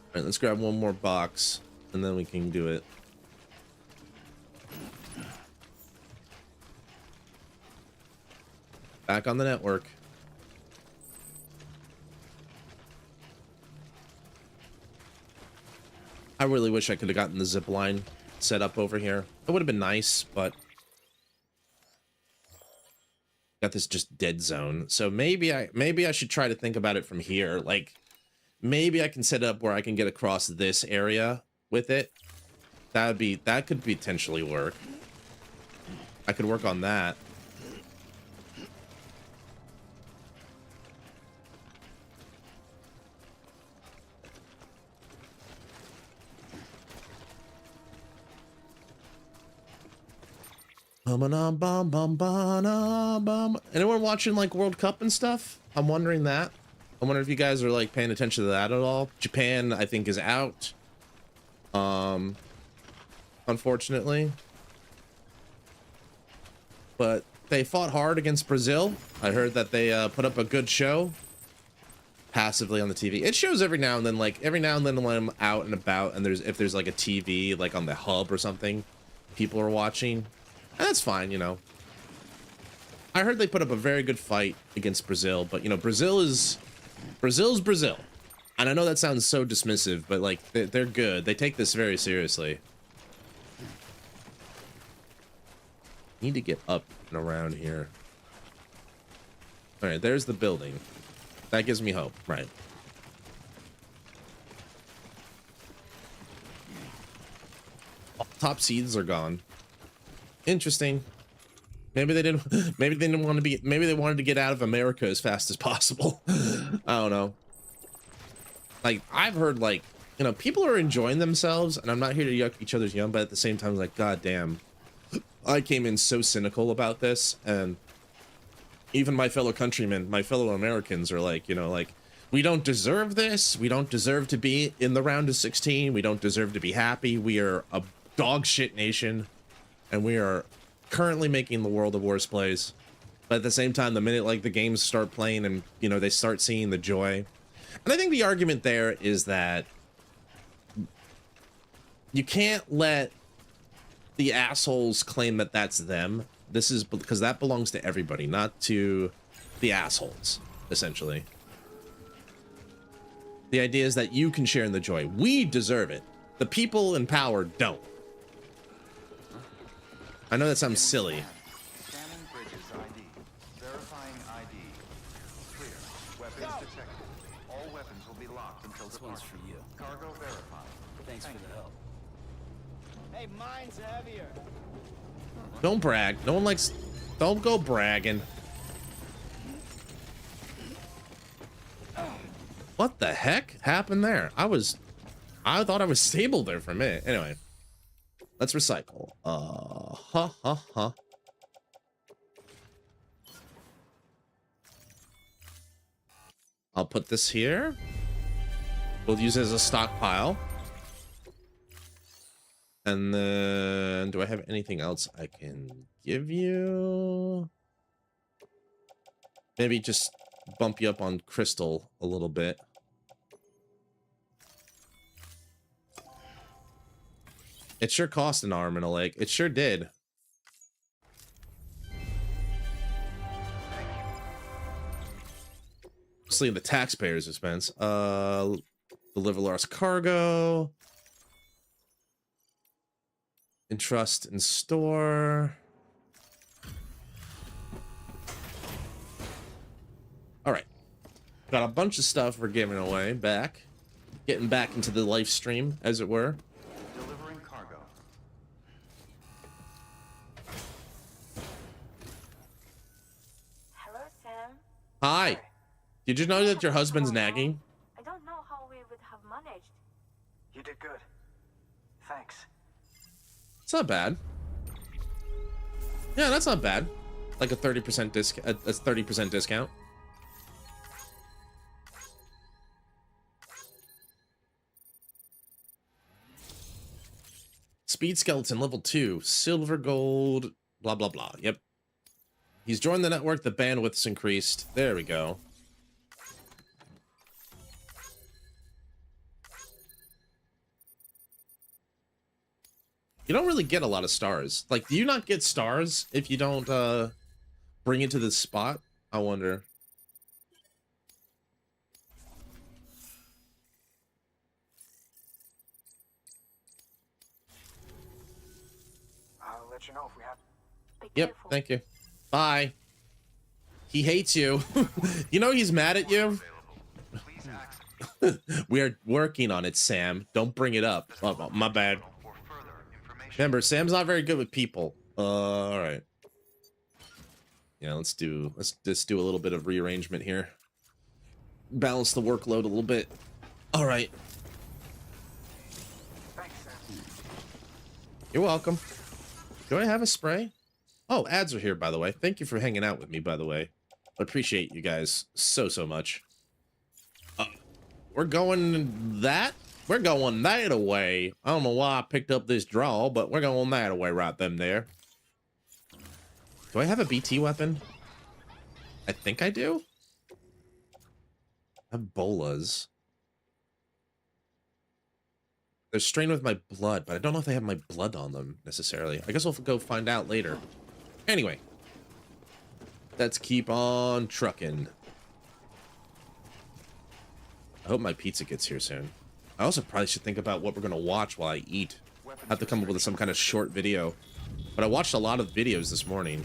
All right, let's grab one more box, and then we can do it. Back on the network. I really wish I could have gotten the zip line set up over here. It would have been nice, but got this just dead zone. So maybe I should try to think about it from here. Like maybe I can set it up where I can get across this area with it. That could potentially work. I could work on that. Anyone watching like World Cup and stuff? I'm wondering that. I wonder if you guys are like paying attention to that at all. Japan, I think, is out. Unfortunately. But they fought hard against Brazil. I heard that they put up a good show passively on the TV. It shows every now and then, when I'm out and about and if there's like a TV like on the hub or something, people are watching. And that's fine, you know. I heard they put up a very good fight against Brazil, but you know, Brazil's Brazil. And I know that sounds so dismissive, but like they're good. They take this very seriously. Need to get up and around here. All right, there's the building. That gives me hope, right? Top seeds are gone. Interesting. Maybe they didn't want to be, maybe they wanted to get out of America as fast as possible. I don't know. Like I've heard like, you know, people are enjoying themselves, and I'm not here to yuck each other's yum, but at the same time, like, god damn, I came in so cynical about this, and even my fellow countrymen, my fellow Americans are like, you know, like, we don't deserve this. We don't deserve to be in the round of 16. We don't deserve to be happy. We are a dog shit nation. And we are currently making the world a worse place. But at the same time, the minute like the games start playing and, you know, they start seeing the joy. And I think the argument there is that you can't let the assholes claim that that's them. This is because that belongs to everybody, not to the assholes, essentially. The idea is that you can share in the joy. We deserve it. The people in power don't. I know that sounds silly. Scanning bridges ID. Verifying ID. Clear. Weapons detected. All weapons will be locked until This one's for you. Cargo verified. Thanks for the help. Hey, mine's heavier. Don't brag. No one likes... Don't go bragging. What the heck happened there? I thought I was stable there for a minute. Anyway. Let's recycle. I'll put this here. We'll use it as a stockpile. And then, do I have anything else I can give you? Maybe just bump you up on crystal a little bit. It sure cost an arm and a leg. It sure did. Mostly the taxpayers' expense. Deliver lost cargo. Entrust and store. All right. Got a bunch of stuff we're giving away back. Getting back into the live stream, as it were. Did you know that your husband's nagging? I don't know how we would have managed. You did good. Thanks. It's not bad. Yeah, that's not bad. Like a 30% discount. A 30% discount. Speed skeleton level 2, silver, gold, blah blah blah. Yep. He's joined the network. The bandwidth's increased. There we go. You don't really get a lot of stars. Like, do you not get stars if you don't bring it to this spot? I wonder. I'll let you know if we have. Yep, thank you. Bye. He hates you. You know he's mad at you? We are working on it, Sam. Don't bring it up. Oh, my bad. Remember, Sam's not very good with people. All right. Yeah, let's just do a little bit of rearrangement here. Balance the workload a little bit. All right. Thanks, Sam. You're welcome. Do I have a spray? Oh, ads are here, by the way. Thank you for hanging out with me, by the way. Appreciate you guys so much. We're going that? We're going that away. I don't know why I picked up this draw, but we're going that away right them there. Do I have a BT weapon? I think I do. I have bolas. They're strained with my blood, but I don't know if they have my blood on them necessarily. I guess we'll go find out later. Anyway. Let's keep on trucking. I hope my pizza gets here soon. I also probably should think about what we're going to watch while I eat. I have to come up with some kind of short video. But I watched a lot of videos this morning.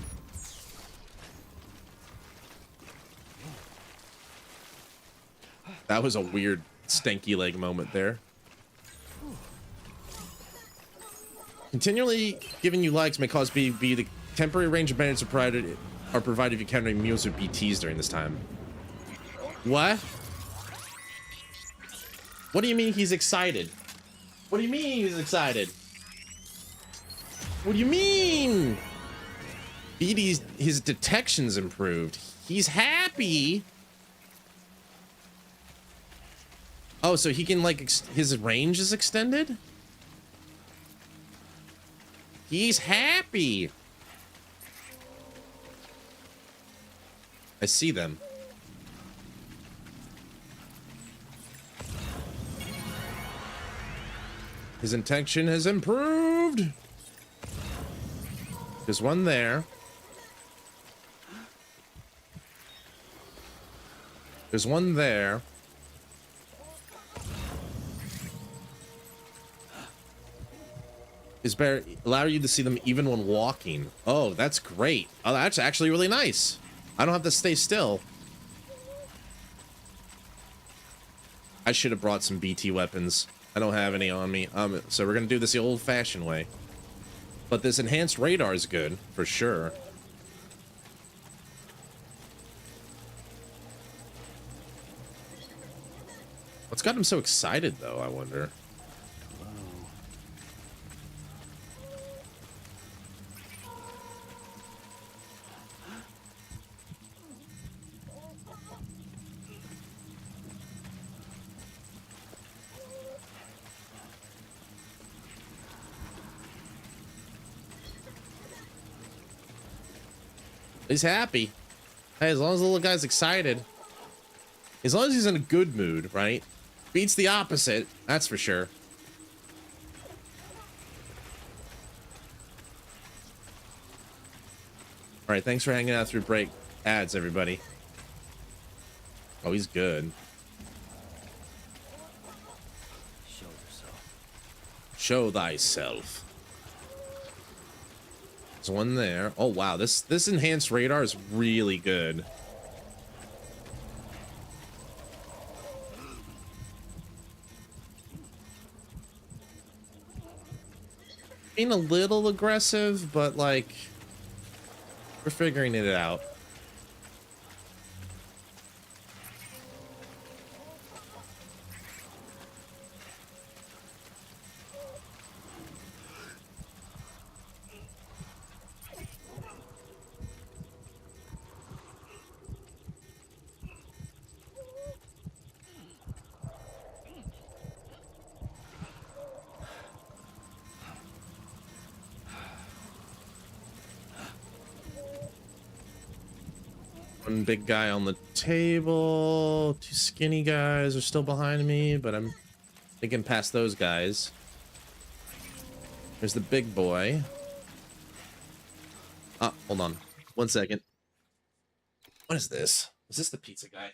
That was a weird stanky leg moment there. Continually giving you likes may cause BB the temporary range of bandits are provided if you counter mules or BTs during this time. What? What do you mean he's excited? What do you mean he's excited? What do you mean? BD's his detection's improved. He's happy. Oh, so he can like his range is extended? He's happy. I see them. His intention has improved. There's one there. There's one there. Is better allow you to see them even when walking. Oh, that's great. Oh, that's actually really nice. I don't have to stay still. I should have brought some BT weapons. I don't have any on me. So we're gonna do this the old-fashioned way. But this enhanced radar is good for sure. What's got him so excited, though? I wonder. He's happy. Hey, as long as the little guy's excited. As long as he's in a good mood, right? Beats the opposite, that's for sure. Alright, thanks for hanging out through break ads, everybody. Oh, he's good. Show yourself. Show thyself. There's one there. Oh wow, this enhanced radar is really good. Being a little aggressive, but like we're figuring it out. One big guy on the table. Two skinny guys are still behind me, but I'm thinking past those guys. There's the big boy. Ah, hold on. 1 second. What is this? Is this the pizza guy?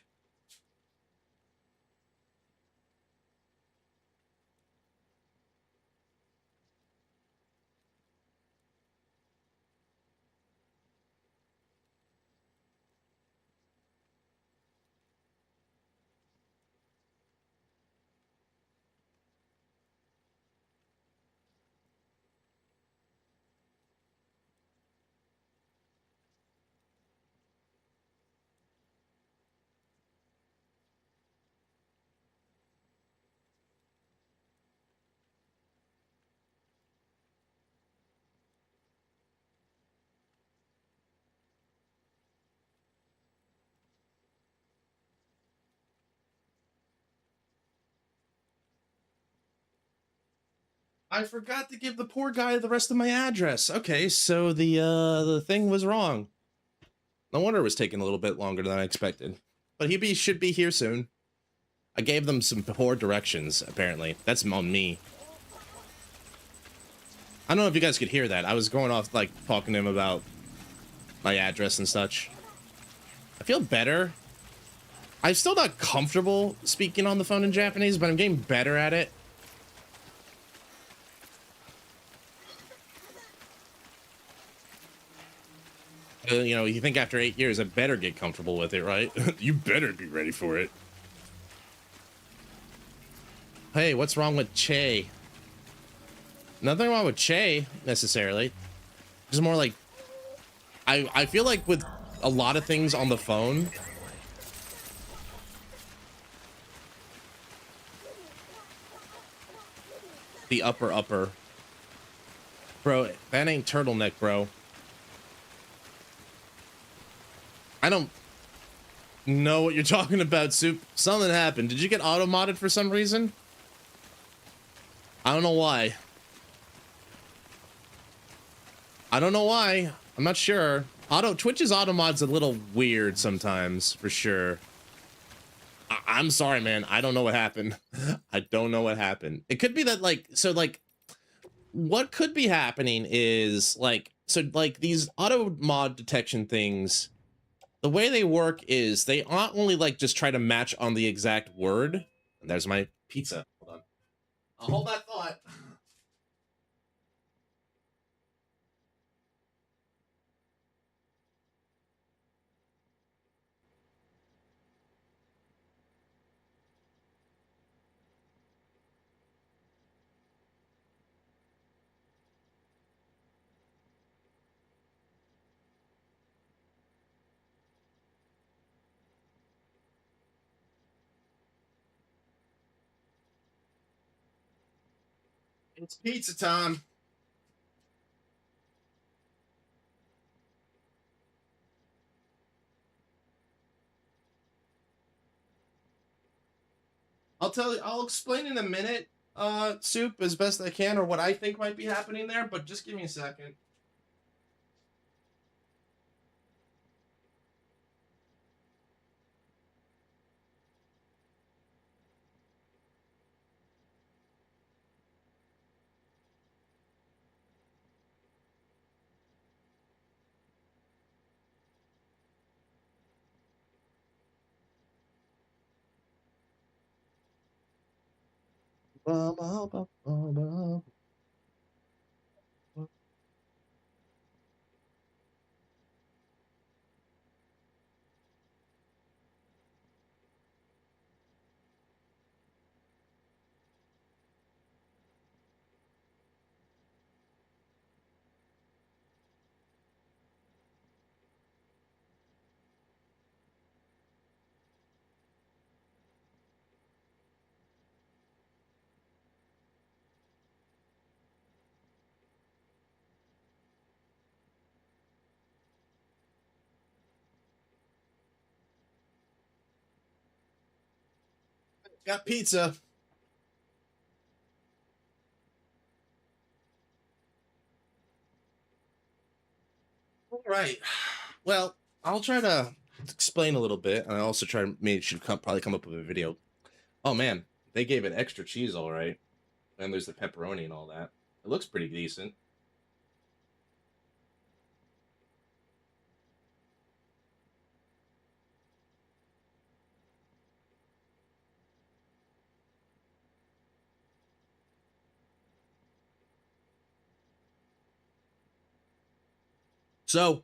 I forgot to give the poor guy the rest of my address. Okay, so the thing was wrong. No wonder it was taking a little bit longer than I expected. But should be here soon. I gave them some poor directions, apparently. That's on me. I don't know if you guys could hear that. I was going off, like, talking to him about my address and such. I feel better. I'm still not comfortable speaking on the phone in Japanese, but I'm getting better at it. You know, you think after 8 years, I better get comfortable with it, right? You better be ready for it. Hey, what's wrong with Che? Nothing wrong with Che, necessarily. Just more like... I feel like with a lot of things on the phone... The upper. Bro, that ain't turtleneck, bro. I don't know what you're talking about, Soup. Something happened. Did you get auto-modded for some reason? I don't know why. I'm not sure. Twitch's auto-mod's a little weird sometimes, for sure. I'm sorry, man. I don't know what happened. I don't know what happened. It could be that, like, so, like, what could be happening is, like, so, like, these auto-mod detection things... The way they work is they not only like just try to match on the exact word. And there's my pizza. Hold on. I'll hold that thought. It's pizza time. I'll explain in a minute, Soup, as best I can, or what I think might be happening there, but just give me a second. Got pizza. All right. Well, I'll try to explain a little bit, and I also probably come up with a video. Oh man, they gave it extra cheese, all right, and there's the pepperoni and all that. It looks pretty decent. So,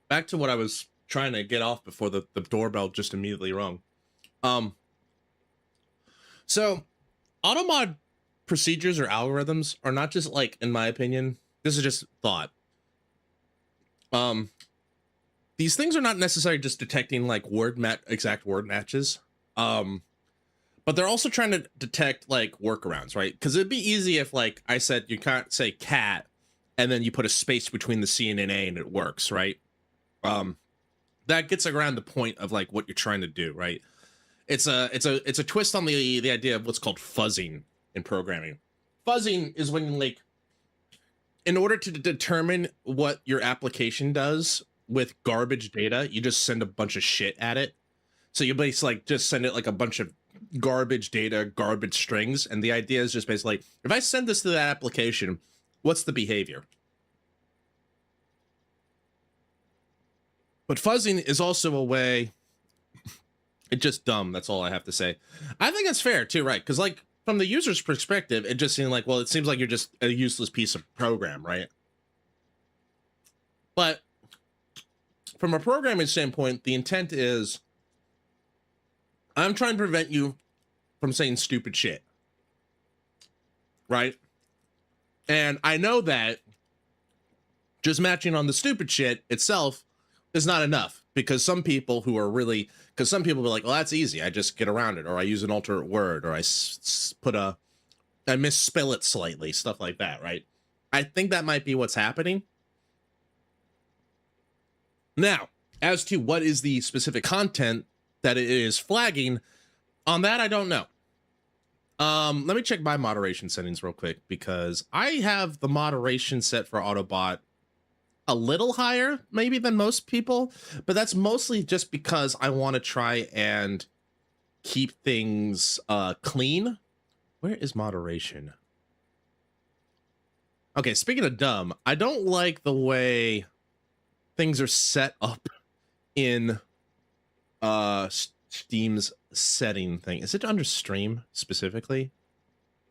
back to what I was trying to get off before the doorbell just immediately rung. So automod procedures or algorithms are not just like, in my opinion, this is just thought. These things are not necessarily just detecting like exact word matches. But they're also trying to detect like workarounds, right? Because it'd be easy if like I said you can't say cat and then you put a space between the C and an A and it works, right? That gets around the point of like what you're trying to do, right? It's a twist on the idea of what's called fuzzing in programming. Fuzzing is when like, in order to determine what your application does with garbage data, you just send a bunch of shit at it. So you basically like just send it like a bunch of garbage data, garbage strings, and the idea is just basically like, if I send this to that application, what's the behavior? But fuzzing is also a way, it's just dumb, that's all I have to say. I think that's fair too, right? Because like from the user's perspective, it just seemed like, well, it seems like you're just a useless piece of program, right? But from a programming standpoint, the intent is, I'm trying to prevent you from saying stupid shit, right? And I know that just matching on the stupid shit itself is not enough, because some people who are really, because some people are like, well, that's easy, I just get around it, or I use an alternate word, or I misspell it slightly, stuff like that, right? I think that might be what's happening. Now, as to what is the specific content that it is flagging, on that I don't know. Let me check my moderation settings real quick, because I have the moderation set for Autobot a little higher maybe than most people, but that's mostly just because I want to try and keep things clean. Where is moderation? Okay, speaking of dumb, I don't like the way things are set up in Steam's setting thing. Is it under stream specifically?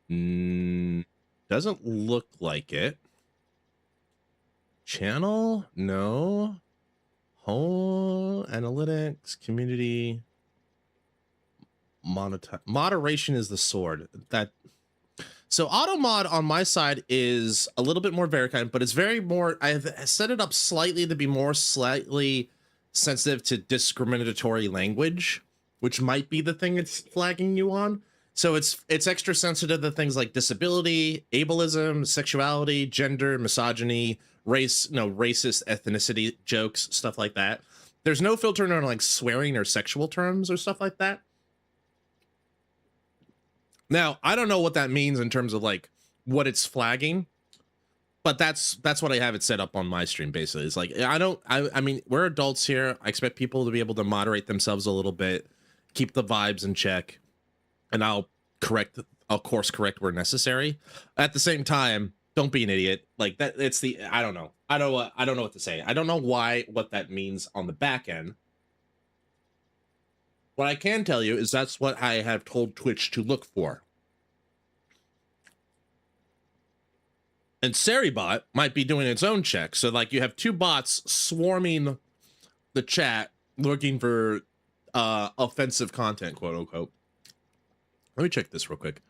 Doesn't look like it. Channel? No. Home, analytics, community, moderation is the sword. So auto mod on my side is a little bit more verified, but it's very more, I've set it up slightly to be more slightly sensitive to discriminatory language, which might be the thing it's flagging you on. So it's extra sensitive to things like disability, ableism, sexuality, gender, misogyny, race, racist ethnicity jokes, stuff like that. There's no filter on like swearing or sexual terms or stuff like that. Now, I don't know what that means in terms of like what it's flagging, but that's what I have it set up on my stream. Basically, it's like, I mean, we're adults here. I expect people to be able to moderate themselves a little bit, keep the vibes in check, and I'll course correct where necessary. At the same time, don't be an idiot. Like that, I don't know what to say. I don't know what that means on the back end. What I can tell you is that's what I have told Twitch to look for. And Seribot might be doing its own check. So like you have two bots swarming the chat looking for offensive content, quote unquote. Let me check this real quick.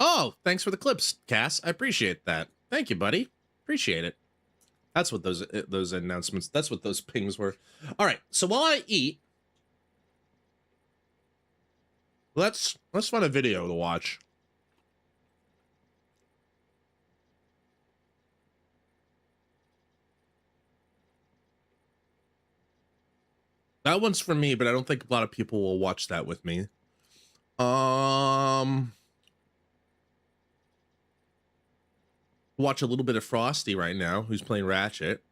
Oh, thanks for the clips, Cass. I appreciate that. Thank you, buddy. Appreciate it. That's what those announcements, that's what those pings were. All right, so while I eat, let's find a video to watch. That one's for me, but I don't think a lot of people will watch that with me. Watch a little bit of Frosty right now, who's playing Ratchet.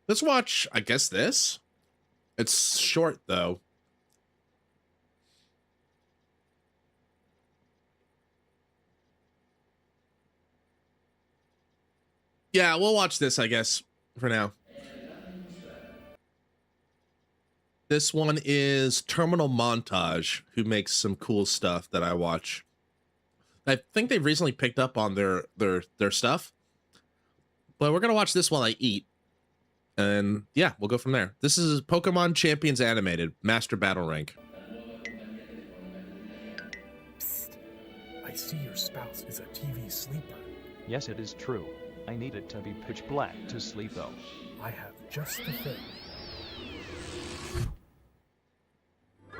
Let's watch, I guess, this. It's short, though. Yeah, we'll watch this, I guess, for now. This one is Terminal Montage, who makes some cool stuff that I watch. I think they've recently picked up on their stuff. But we're going to watch this while I eat. And yeah, we'll go from there. This is Pokemon Champions Animated, Master Battle Rank. Psst. I see your spouse is a TV sleeper. Yes, it is true. I need it to be pitch black to sleep though. I have just the thing.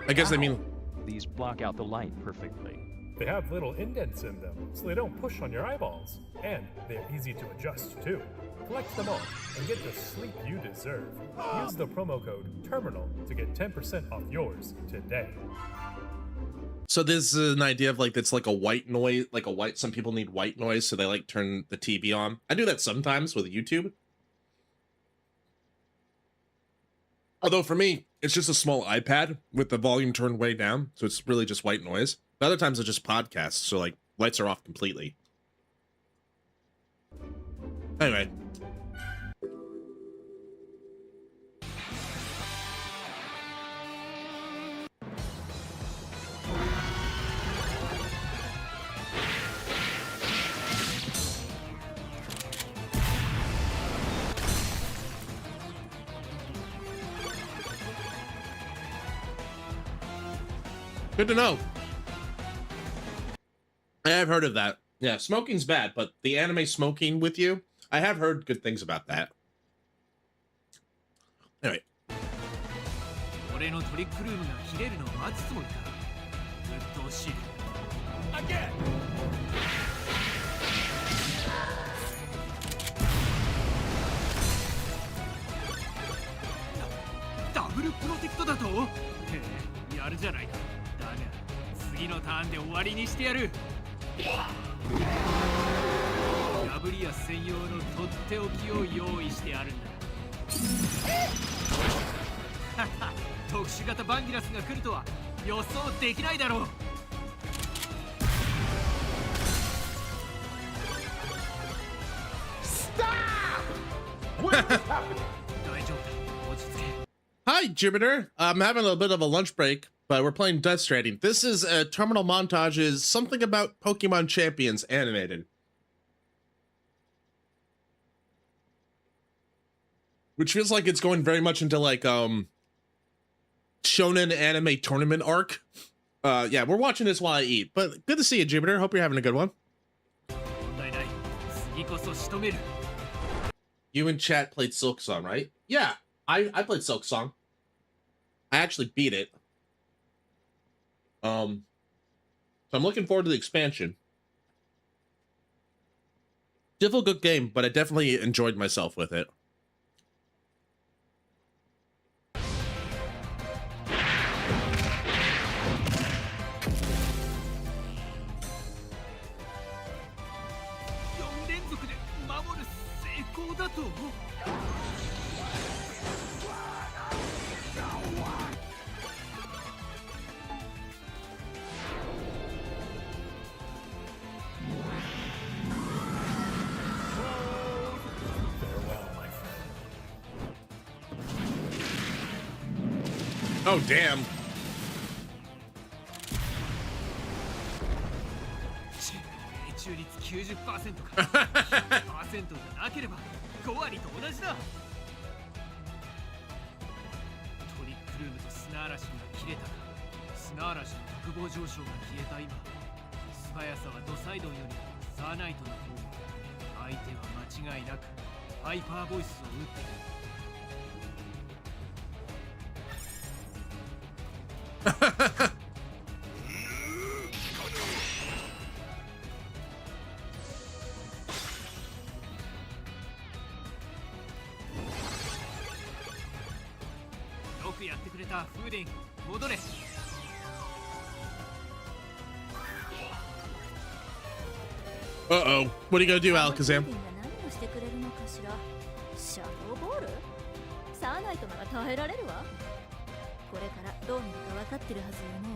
I guess I mean... These block out the light perfectly. They have little indents in them, so they don't push on your eyeballs. And they're easy to adjust, too. Collect them all and get the sleep you deserve. Use the promo code TERMINAL to get 10% off yours today. So this is an idea of like, it's like a white noise, like a white, some people need white noise, so they like turn the TV on. I do that sometimes with YouTube. Although for me, it's just a small iPad with the volume turned way down, so it's really just white noise. But other times it's just podcasts, so like lights are off completely. Anyway. Good to know. I have heard of that. Yeah, smoking's bad, but the anime smoking with you, I have heard good things about that. Anyway. Again! Double protect だと？やるじゃないか。だが次のターンで終わりにしてやる。破りや専用のとっておきを用意してあるんだ。特殊型バンギラスが来るとは予想できないだろう。Hi, Jupiter. I'm having a bit of a lunch break, but we're playing Death Stranding. This is a terminal montage, is something about Pokemon Champions animated. Which feels like it's going very much into like shonen anime tournament arc. Yeah, we're watching this while I eat, but good to see you, Jupiter. Hope you're having a good one. You and chat played Silk Song, right? Yeah, I played Silk Song. I actually beat it. So I'm looking forward to the expansion. Difficult game, but I definitely enjoyed myself with it. Oh, damn. くやってくれたフーディン、戻れ。Uh-oh. What are you gonna do, Alakazam? 何をしてくれるのかしら。シャドーボール？サーナイトなら耐えられるわ。これからどうなるか分かってるはずよね。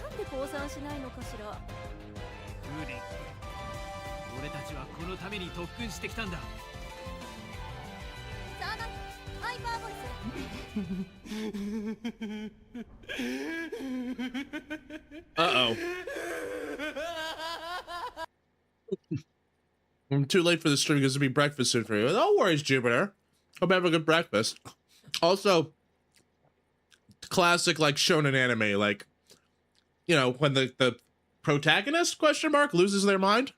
なんで降参しないのかしら。フーディン、俺たちはこのために特訓してきたんだ。サーナイト、ハイパーボイス。Uh-oh. I'm too late for the stream because it'll be breakfast soon for you. No worries, Jupiter. Hope you have a good breakfast. Also, classic like shonen anime, like, you know, when the protagonist question mark loses their mind.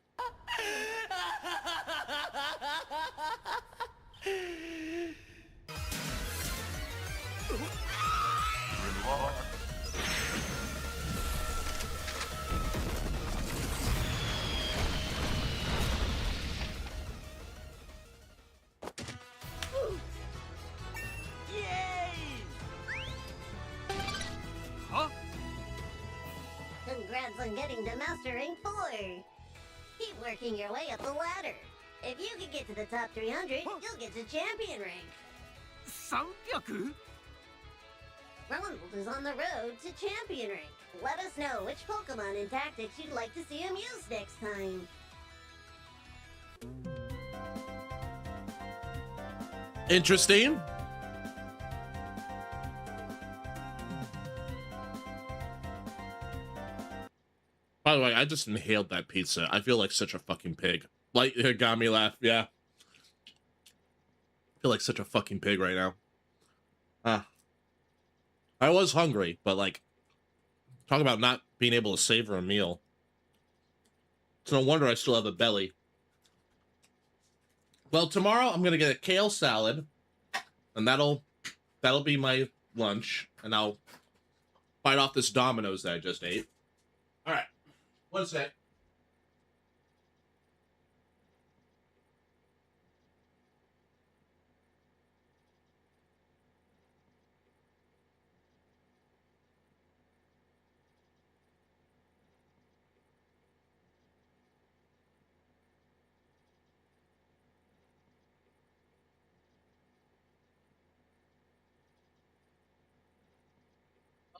Congrats on getting to Master Rank 4. Keep working your way up the ladder. If you can get to the top 300, you'll get to champion rank. 300? Ronald is on the road to champion rank. Let us know which Pokemon and tactics you'd like to see him use next time. Interesting. By the way, I just inhaled that pizza. I feel like such a fucking pig. Like, it got me laugh, yeah. I feel like such a fucking pig right now. I was hungry, but like, talk about not being able to savor a meal. It's no wonder I still have a belly. Well, tomorrow I'm gonna get a kale salad, and that'll be my lunch, and I'll bite off this Domino's that I just ate. All right, one sec.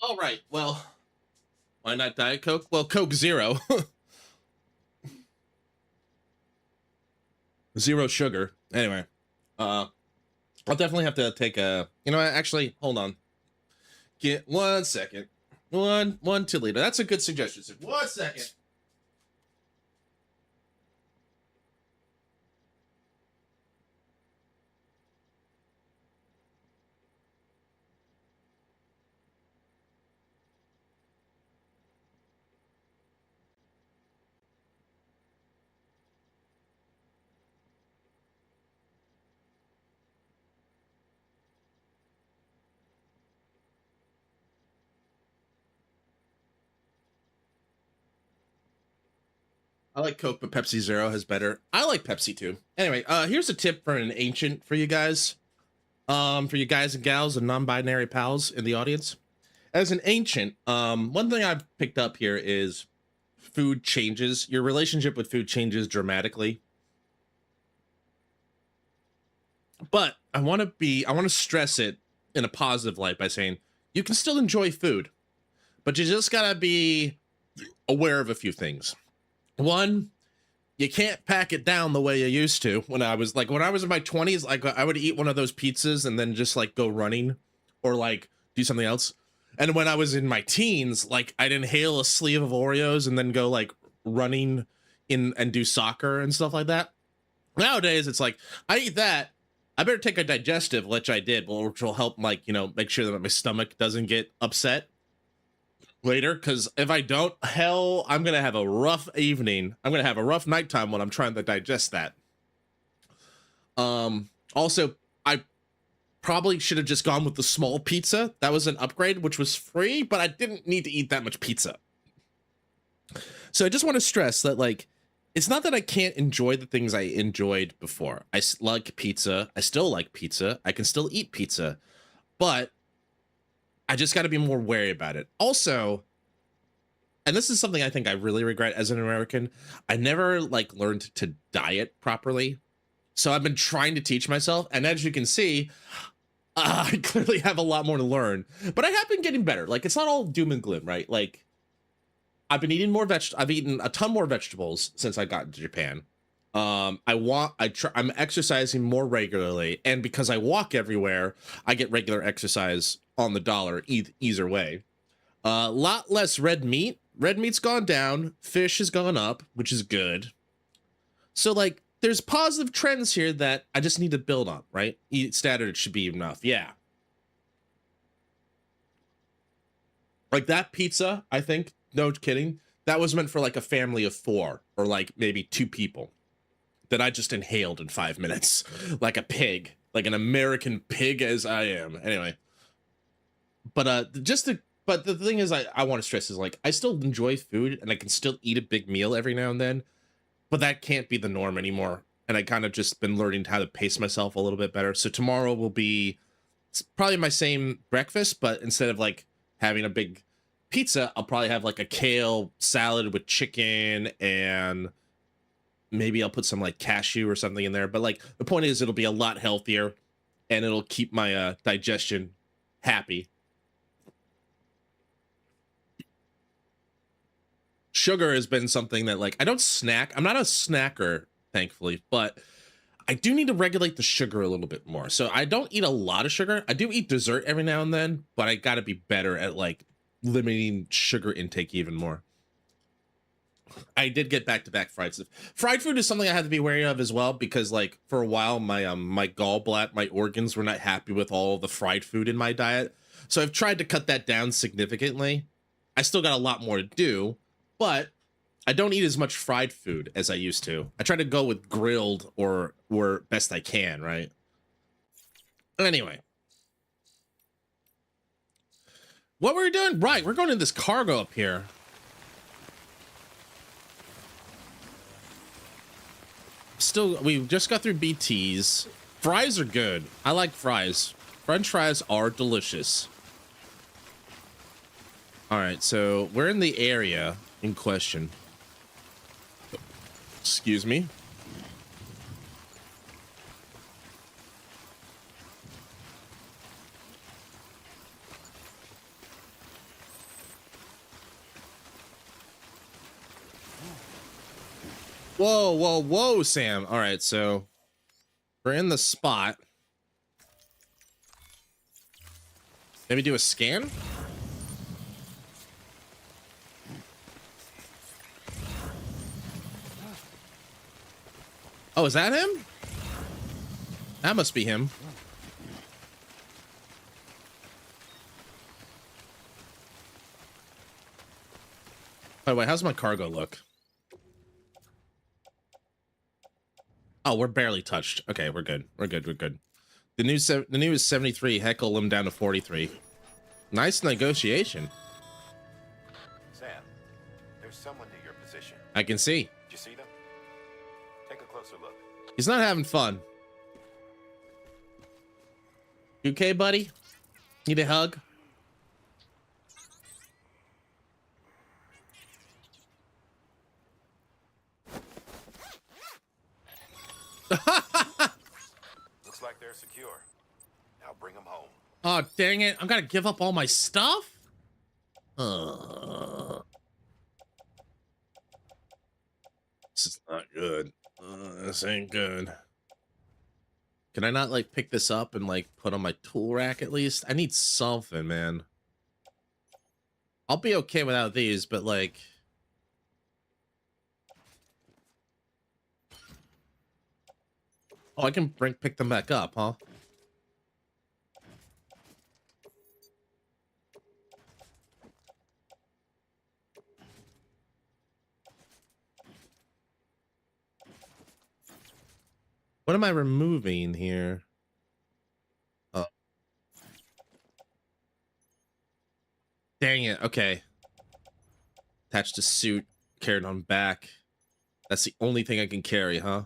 All right, well, why not Diet Coke? Well, Coke Zero. Zero sugar. Anyway, I'll definitely have to take a, you know what, actually, hold on. Get 1 second. 2 liter. That's a good suggestion. 1 second. I like Coke, but Pepsi Zero has better. I like Pepsi too. Anyway, here's a tip for an ancient for you guys. For you guys and gals and non-binary pals in the audience. As an ancient, one thing I've picked up here is food changes. Your relationship with food changes dramatically. But I want to stress it in a positive light by saying you can still enjoy food, but you just gotta be aware of a few things. One, you can't pack it down the way you used to. When I was in my 20s, like I would eat one of those pizzas and then just like go running or like do something else. And when I was in my teens, like I'd inhale a sleeve of Oreos and then go like running in and do soccer and stuff like that. Nowadays, it's like I eat that, I better take a digestive, which I did, which will help, like, you know, make sure that my stomach doesn't get upset later, because if I don't, hell, I'm gonna have a rough evening. I'm gonna have a rough nighttime when I'm trying to digest that. Also, I probably should have just gone with the small pizza. That was an upgrade, which was free, but I didn't need to eat that much pizza. So I just want to stress that, like, it's not that I can't enjoy the things I enjoyed before. I like pizza. I still like pizza. I can still eat pizza, but I just got to be more wary about it. Also, and this is something I think I really regret as an American, I never like learned to diet properly. So I've been trying to teach myself, and as you can see, I clearly have a lot more to learn, but I have been getting better. Like, it's not all doom and gloom, right? Like, I've been eating more I've eaten a ton more vegetables since I got to Japan. I'm exercising more regularly, and because I walk everywhere, I get regular exercise on the dollar either way. A lot less red meat. Red meat's gone down. Fish has gone up, which is good. So, like, there's positive trends here that I just need to build on, right? Eat standard should be enough. Yeah. Like that pizza, I think, no kidding, that was meant for like a family of 4 or like maybe 2 people that I just inhaled in 5 minutes like a pig, like an American pig as I am. Anyway, but but the thing is, I want to stress is like I still enjoy food and I can still eat a big meal every now and then, but that can't be the norm anymore. And I kind of just been learning how to pace myself a little bit better. So tomorrow will be probably my same breakfast, but instead of like having a big pizza, I'll probably have like a kale salad with chicken, and maybe I'll put some like cashew or something in there. But like the point is, it'll be a lot healthier and it'll keep my digestion happy. Sugar has been something that like I don't snack. I'm not a snacker, thankfully, but I do need to regulate the sugar a little bit more. So I don't eat a lot of sugar. I do eat dessert every now and then, but I got to be better at like limiting sugar intake even more. I did get back-to-back fried stuff. Fried food is something I have to be wary of as well, because like for a while my gallbladder, my organs were not happy with all the fried food in my diet. So I've tried to cut that down significantly. I still got a lot more to do, but I don't eat as much fried food as I used to. I try to go with grilled or best I can, right? Anyway. What were we doing? Right, we're going to this cargo up here. Still, we just got through BTs. Fries are good. I like fries. French fries are delicious. All right, so we're in the area in question. Excuse me. Whoa, whoa, whoa, Sam. All right, so we're in the spot. Maybe do a scan? Oh, is that him? That must be him. By the way, how's my cargo look? Oh, we're barely touched. Okay, we're good. We're good. We're good. The new is 73. Heckle him down to 43. Nice negotiation. Sam, there's someone near your position. I can see. Did you see them? Take a closer look. He's not having fun. You okay, buddy? Need a hug? Looks like they're secure. Now bring them home. Oh, dang it. I'm gonna give up all my stuff? This is not good. This ain't good. Can I not, like, pick this up and, like, put on my tool rack at least? I need something, man. I'll be okay without these, but, like... Oh, I can pick them back up, huh? What am I removing here? Oh. Dang it. Okay. Attached to suit, carried on back. That's the only thing I can carry, huh?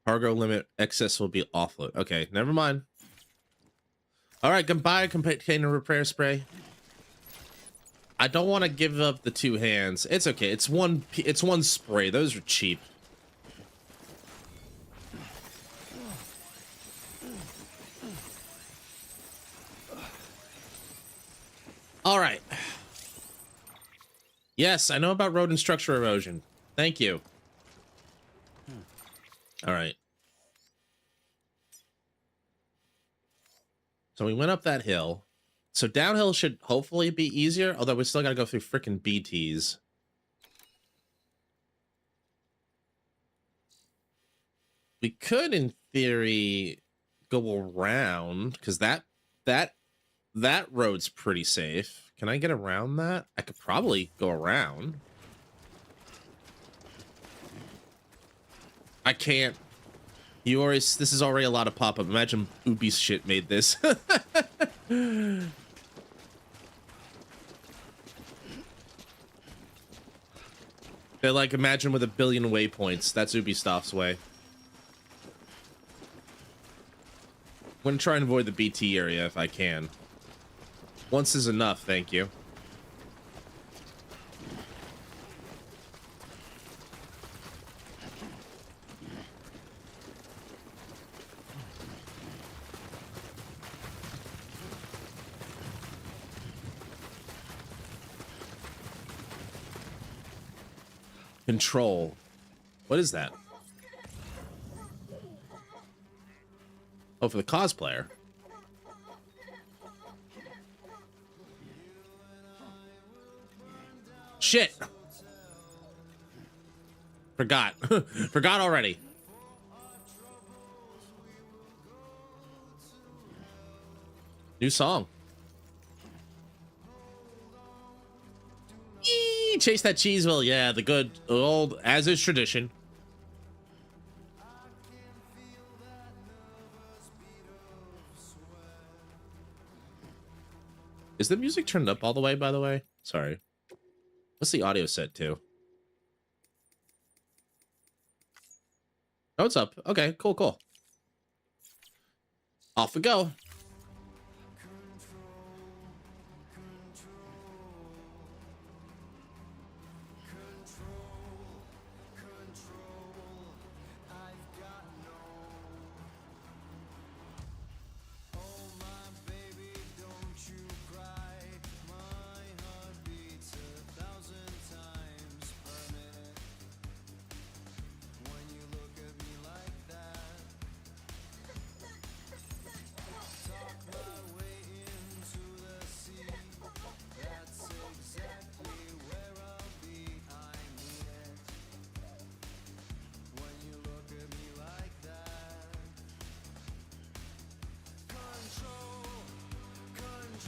Cargo limit excess will be offload. Okay, never mind. All right, goodbye, container repair spray. I don't want to give up the 2 hands. It's okay. It's one spray. Those are cheap. All right. Yes, I know about road and structure erosion. Thank you. All right. So we went up that hill. So downhill should hopefully be easier, although we still got to go through freaking BTs. We could, in theory, go around, because that road's pretty safe. Can I get around that? I could probably go around. I can't. This is already a lot of pop-up. Imagine Ubi's shit made this. They're like, imagine with 1 billion waypoints. That's Ubisoft's way. I'm gonna try and avoid the BT area if I can. Once is enough, thank you. Control. What is that? Oh, for the cosplayer. Shit. Forgot. Forgot already. New song. Eee, chase that cheese wheel. Yeah, the good old, as is tradition. Is the music turned up all the way, by the way? Sorry. What's the audio set to? Oh, it's up. Okay, cool, cool. Off we go.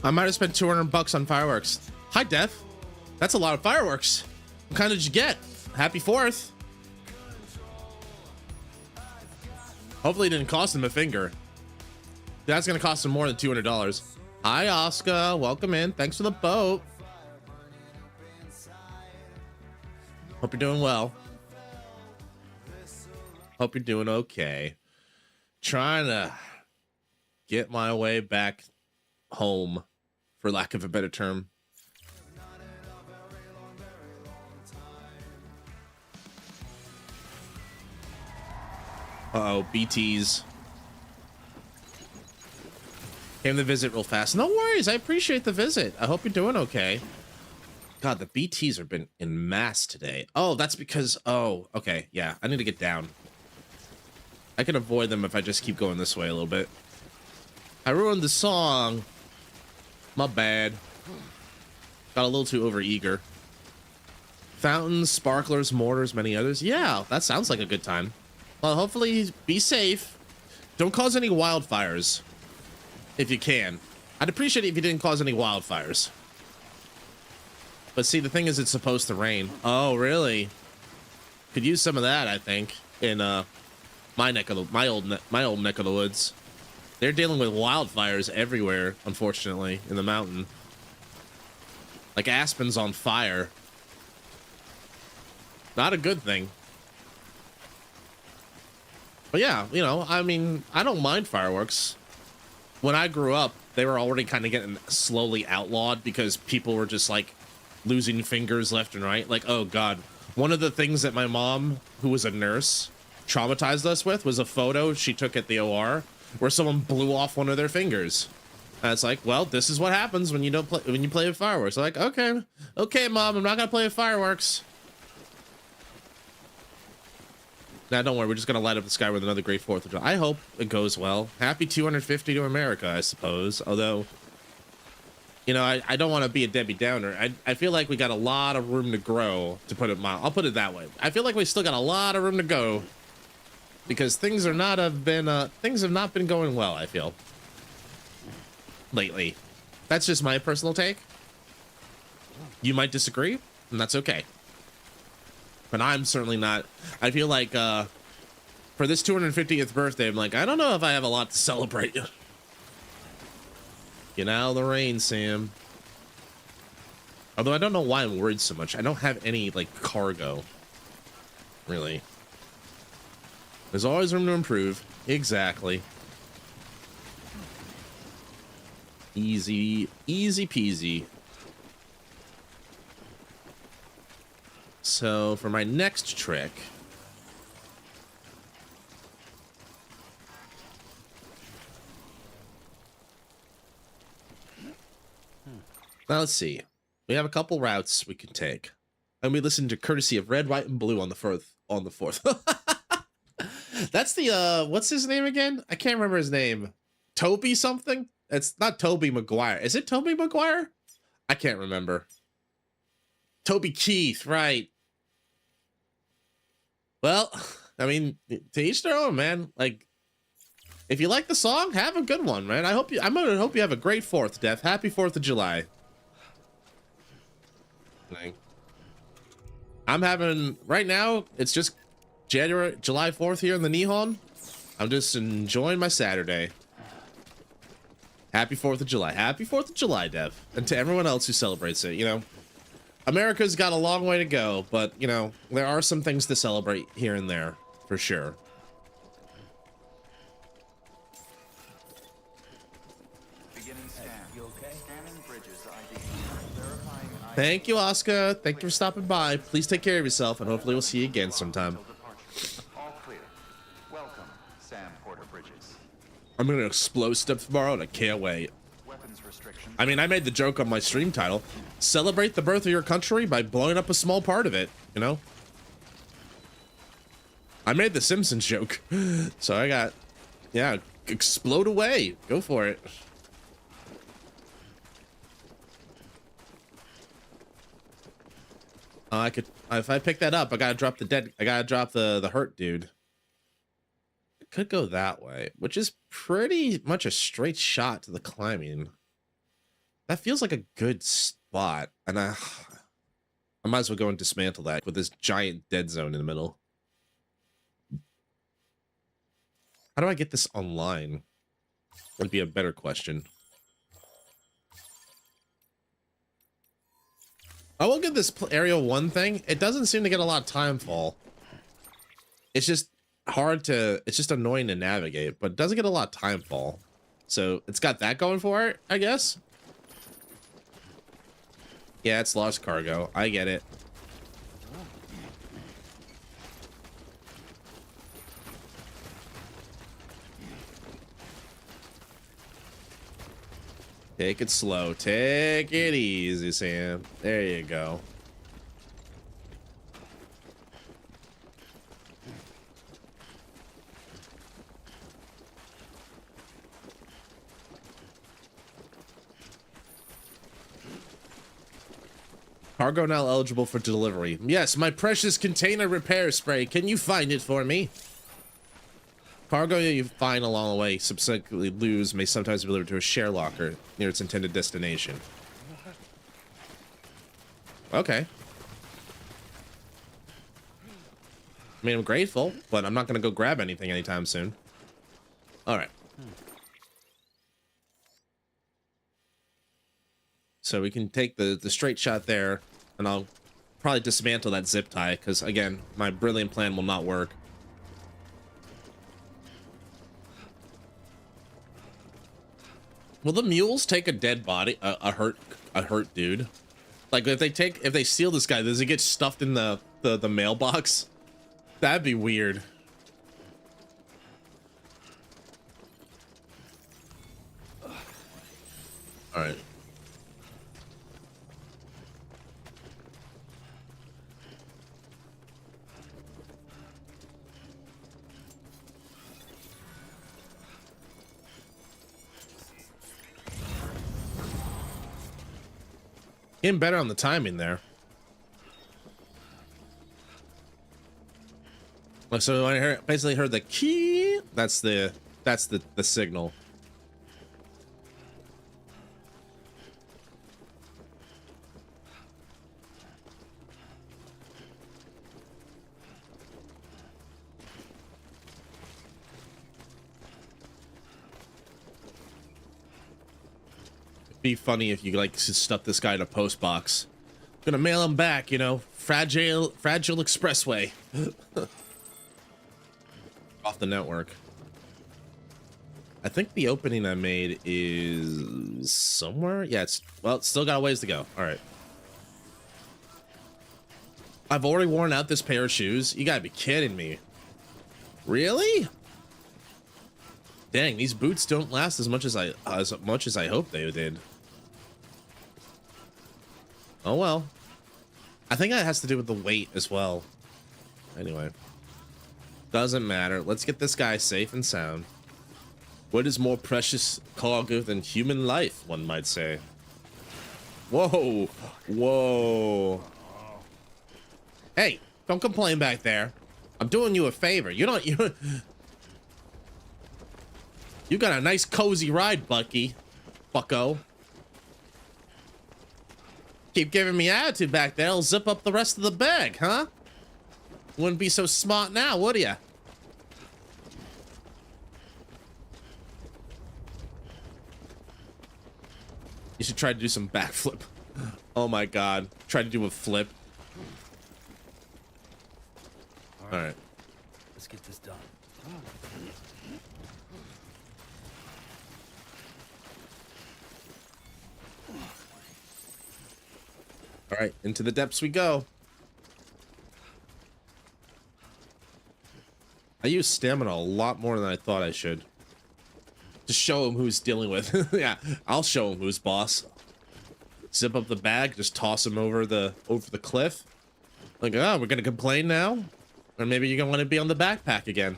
I might have spent $200 on fireworks. Hi, Def. That's a lot of fireworks. What kind did you get? Happy 4th. Hopefully it didn't cost him a finger. That's going to cost him more than $200. Hi, Oscar. Welcome in. Thanks for the boat. Hope you're doing well. Hope you're doing okay. Trying to get my way back home, for lack of a better term. Uh-oh, BTs. Came to visit real fast. No worries, I appreciate the visit. I hope you're doing okay. God, the BTs have been in mass today. Oh, that's because... Oh, okay, yeah. I need to get down. I can avoid them if I just keep going this way a little bit. I ruined the song. My bad. Got a little too overeager. Fountains, sparklers, mortars, many others. Yeah, that sounds like a good time. Well, hopefully be safe. Don't cause any wildfires. If you can. I'd appreciate it if you didn't cause any wildfires. But see, the thing is, it's supposed to rain. Oh, really? Could use some of that, I think, in my neck of the, my old neck of the woods. They're dealing with wildfires everywhere, unfortunately, in the mountain. Like Aspen's on fire. Not a good thing. But yeah, you know, I mean, I don't mind fireworks. When I grew up, they were already kind of getting slowly outlawed because people were just like losing fingers left and right. Like, oh God. One of the things that my mom, who was a nurse, traumatized us with was a photo she took at the OR where someone blew off one of their fingers. And it's like, well, this is what happens when you don't play, when you play with fireworks. I'm like, okay, Mom, I'm not gonna play with fireworks. Now, don't worry, we're just gonna light up the sky with another great 4th of July. I hope it goes well. Happy 250 to America, I suppose. Although, you know, I don't want to be a Debbie Downer. I feel like we got a lot of room to grow, to put it mild. I'll put it that way. I feel like we still got a lot of room to go because things have not been going well, I feel, lately. That's just my personal take. You might disagree, and that's okay. But I'm certainly not. I feel like for this 250th birthday, I'm like, I don't know if I have a lot to celebrate. Get out of the rain, Sam. Although I don't know why I'm worried so much. I don't have any, like, cargo. Really. There's always room to improve. Exactly. Easy peasy. So for my next trick, now let's see. We have a couple routes we can take, and we listen to courtesy of Red, White, and Blue on the fourth. That's the what's his name again? I can't remember his name. Toby something? It's not Toby Maguire. Is it Toby Maguire? I can't remember. Toby Keith, right? Well, I mean, to each their own, man. Like, if you like the song, have a good one, man. I'm gonna hope you have a great 4th, Def. Happy 4th of July. I'm having, right now, it's just July 4th here in the Nihon. I'm just enjoying my Saturday. Happy 4th of July. Happy 4th of July, Dev. And to everyone else who celebrates it, you know. America's got a long way to go, but, you know, there are some things to celebrate here and there, for sure. Beginning scan. You okay? Scanning bridges ID. Verifying ID. Thank you, Oscar. Thank you for stopping by. Please take care of yourself, and hopefully we'll see you again sometime. All clear. Welcome, Sam Porter Bridges. I'm gonna explode stuff tomorrow, and I can't wait. Weapons restrictions. I mean, I made the joke on my stream title. Celebrate the birth of your country by blowing up a small part of it, you know? I made the Simpsons joke. So I got, yeah, explode away. Go for it. I could, if I pick that up, I gotta drop the hurt dude. It could go that way, which is pretty much a straight shot to the climbing. That feels like a good spot, and I might as well go and dismantle that with this giant dead zone in the middle. How do I get this online? Would be a better question. I will give this area one thing. It doesn't seem to get a lot of time fall. It's just hard to, it's just annoying to navigate, but it doesn't get a lot of time fall. So it's got that going for it, I guess. Yeah, it's lost cargo. I get it. Take it slow. Take it easy, Sam. There you go. Cargo now eligible for delivery. Yes, my precious container repair spray. Can you find it for me? Cargo you find along the way, subsequently lose, may sometimes be delivered to a share locker near its intended destination. Okay. I mean, I'm grateful, but I'm not going to go grab anything anytime soon. All right. So we can take the straight shot there, and I'll probably dismantle that zip tie, because, again, my brilliant plan will not work. Will the mules take a dead body, a hurt dude? Like if they steal this guy, does he get stuffed in the mailbox? That'd be weird. All right. Getting better on the timing there. So I basically heard the key. That's the signal. Be funny if you like stuff this guy in a post box. Gonna mail him back, you know, fragile expressway. Off the network. I think the opening I made is somewhere. Yeah, it's still got a ways to go. All right. I've already worn out this pair of shoes. You gotta be kidding me. Really? Dang, these boots don't last as much as I hoped they did. Oh well. I think that has to do with the weight as well. Anyway. Doesn't matter. Let's get this guy safe and sound. What is more precious cargo than human life, one might say. Whoa. Whoa. Hey, don't complain back there. I'm doing you a favor. You got a nice cozy ride, Bucky. Bucko. Keep giving me attitude back there. I'll zip up the rest of the bag, huh? Wouldn't be so smart now, would ya? You should try to do some backflip. Oh my god. Try to do a flip. All right. Let's get this done. All right, into the depths we go. I use stamina a lot more than I thought I should. To show him who's dealing with. Yeah, I'll show him who's boss. Zip up the bag, just toss him over the cliff. Like, oh, we're gonna complain now? Or maybe you're gonna want to be on the backpack again.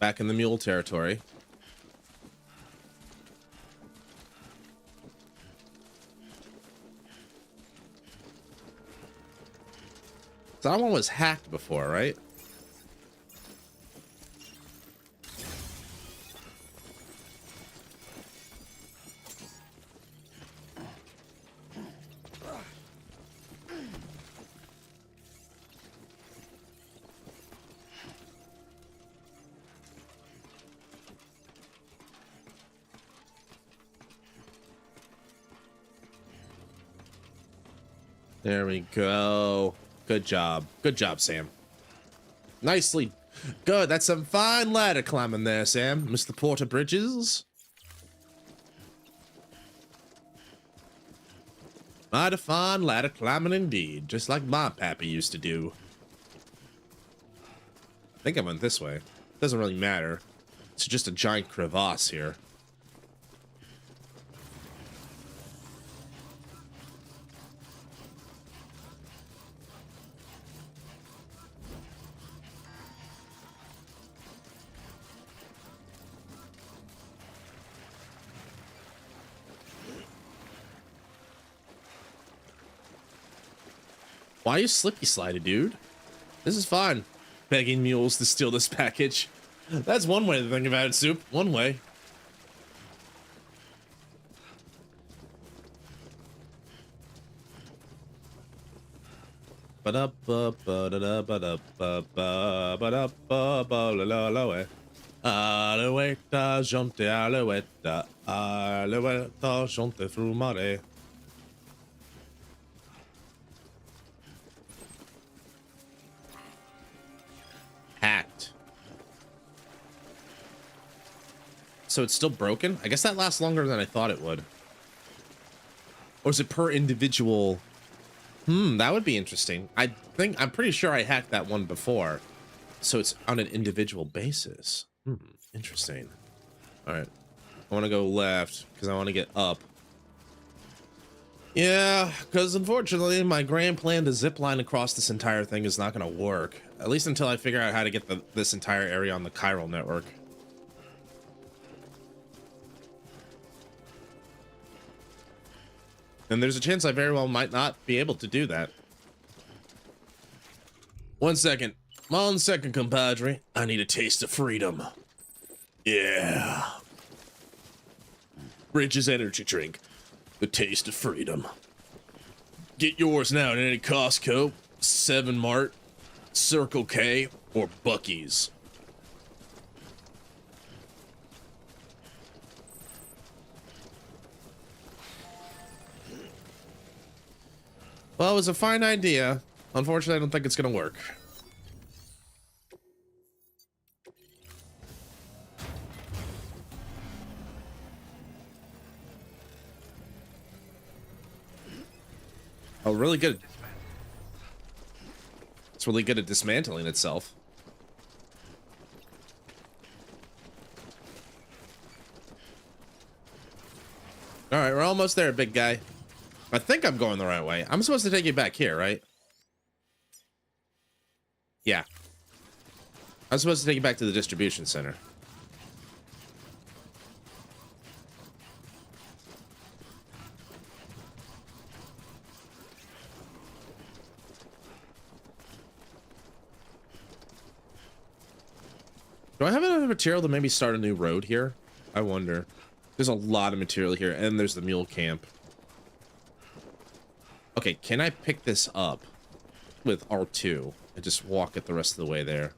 Back in the mule territory. That one was hacked before, right? There we go. Good job. Good job, Sam. Nicely. Good. That's some fine ladder climbing there, Sam. Mr. Porter Bridges. Mighty fine ladder climbing indeed. Just like my pappy used to do. I think I went this way. Doesn't really matter. It's just a giant crevasse here. Why are you slippy slided, dude? This is fine. Begging mules to steal this package. That's one way to think about it, Soup. One way. Alouette, jante, alouette, alouette, jante frumare. Hacked. So it's still broken? I guess that lasts longer than I thought it would. Or is it per individual? That would be interesting. I'm pretty sure I hacked that one before. So it's on an individual basis. Interesting. All right. I want to go left because I want to get up. Yeah, because unfortunately my grand plan to zip line across this entire thing is not going to work. At least until I figure out how to get this entire area on the chiral network. And there's a chance I very well might not be able to do that. 1 second. 1 second, compadre. I need a taste of freedom. Yeah. Bridges energy drink. The taste of freedom. Get yours now at any Costco, 7 Mart, Circle K, or Buc-ee's. Well, it was a fine idea. Unfortunately, I don't think it's going to work. Oh, really good. It's really good at dismantling itself. All right, we're almost there, big guy. I think I'm going the right way. I'm supposed to take you back here, right? Yeah. I'm supposed to take you back to the distribution center. Do I have enough material to maybe start a new road here? I wonder. There's a lot of material here, and there's the mule camp. Okay, can I pick this up with R2 and just walk it the rest of the way there?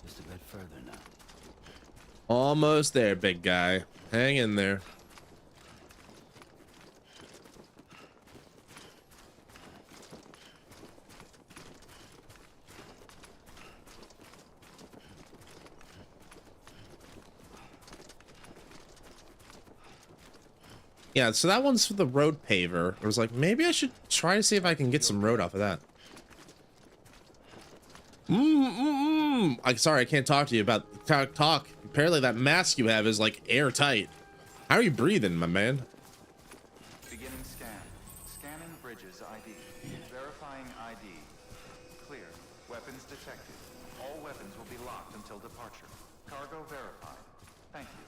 Just a bit further now. Almost there, big guy. Hang in there. Yeah, so that one's for the road paver. I was like, maybe I should try to see if I can get some road off of that. I'm sorry, I can't talk to you about talk. Apparently that mask you have is like airtight. How are you breathing, my man? Beginning scan. Scanning bridges ID. Verifying ID. Clear. Weapons detected. All weapons will be locked until departure. Cargo verified. Thank you.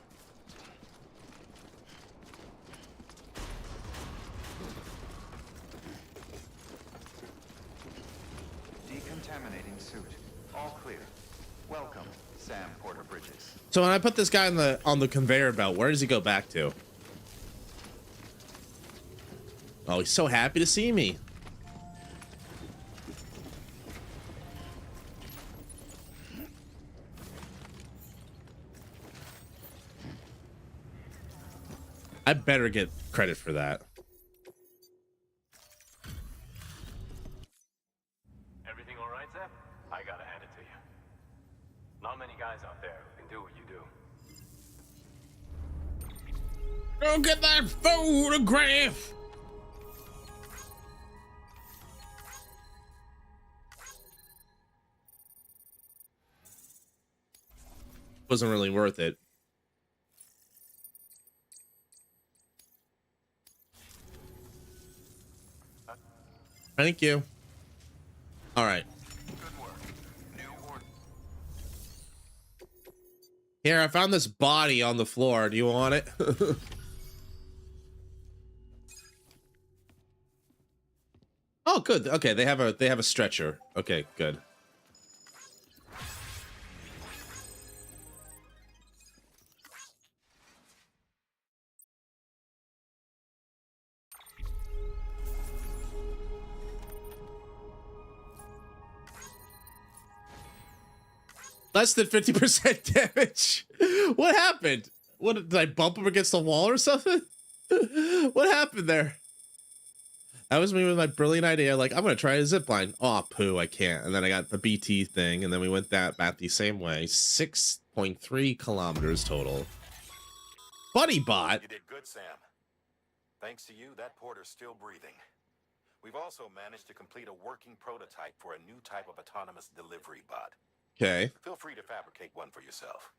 Decontaminating suit. All clear. Welcome, Sam Porter Bridges. So when I put this guy on the conveyor belt, where does he go back to? Oh, he's so happy to see me. I better get credit for that. Everything all right, Zep? I gotta hand it to you. Not many guys out there who can do what you do. Go get that photograph. Wasn't really worth it. Thank you. All right. Here, I found this body on the floor. Do you want it? Oh, good. Okay, they have a stretcher. Okay, good. Less than 50% damage. What happened? What did I bump him against the wall or something? What happened there? That was me with my brilliant idea. Like, I'm gonna try a zipline. Oh, poo, I can't. And then I got the BT thing, and then we went that back the same way. 6.3 kilometers total. Buddy bot. You did good, Sam. Thanks to you, that porter's still breathing. We've also managed to complete a working prototype for a new type of autonomous delivery bot. Okay. Feel free to fabricate one for yourself.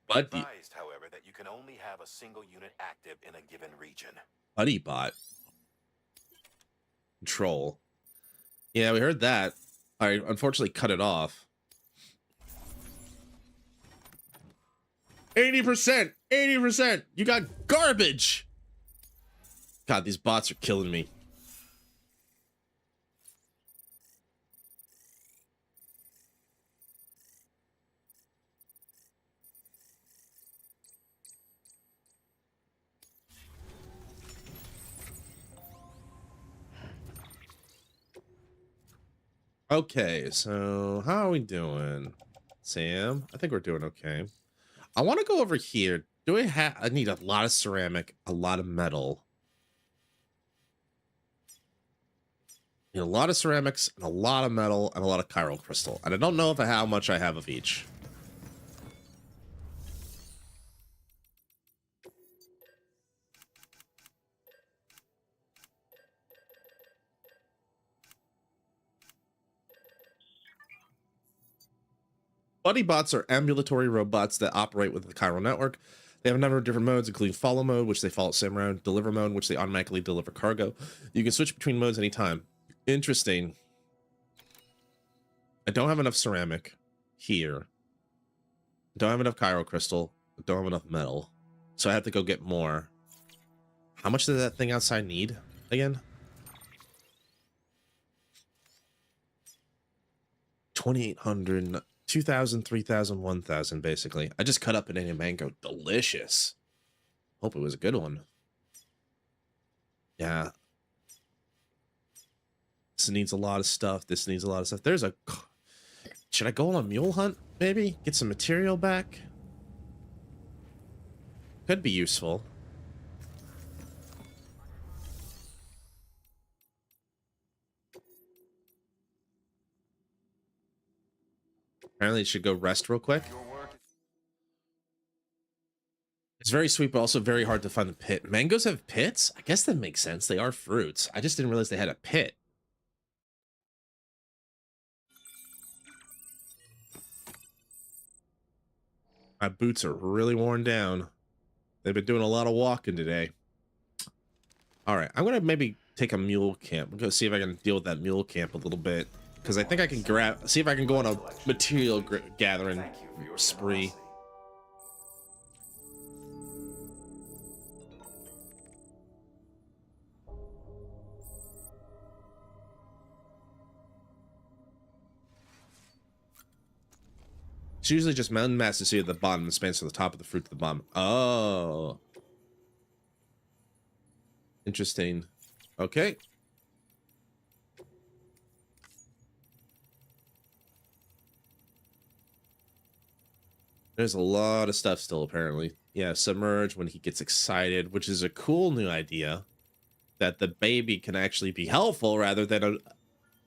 Buddy. Be advised, however, that you can only have a single unit active in a given region. Buddy bot. Control. Yeah, we heard that. I unfortunately cut it off. 80%! 80%! You got garbage! God, these bots are killing me. Okay, so how are we doing? Sam, I think we're doing okay. I want to go over here. Do I need a lot of ceramic, a lot of metal. Need a lot of ceramics, and a lot of metal, and a lot of chiral crystal. And I don't know how much I have of each. Buddy bots are ambulatory robots that operate with the chiral network. They have a number of different modes, including follow mode, which they follow Sam around, deliver mode, which they automatically deliver cargo. You can switch between modes anytime. Interesting. I don't have enough ceramic here. I don't have enough chiral crystal. I don't have enough metal. So I have to go get more. How much does that thing outside need again? 2,800, 2,000, 3,000, 1,000, basically. I just cut up an a mango. Delicious. Hope it was a good one. Yeah. This needs a lot of stuff. This needs a lot of stuff. There's a... Should I go on a mule hunt, maybe? Get some material back? Could be useful. Apparently it should go rest real quick. It's very sweet, but also very hard to find the pit. Mangoes have pits? I guess that makes sense. They are fruits. I just didn't realize they had a pit. My boots are really worn down. They've been doing a lot of walking today. All right, I'm going to maybe take a mule camp. I'm going to see if I can deal with that mule camp a little bit. Because I think I can see if I can go on a material gathering spree. It's usually just mountain mass to see at the bottom and spans to the top of the fruit to the bottom. Oh. Interesting. Okay. There's a lot of stuff still, apparently. Yeah, submerge when he gets excited, which is a cool new idea. That the baby can actually be helpful rather than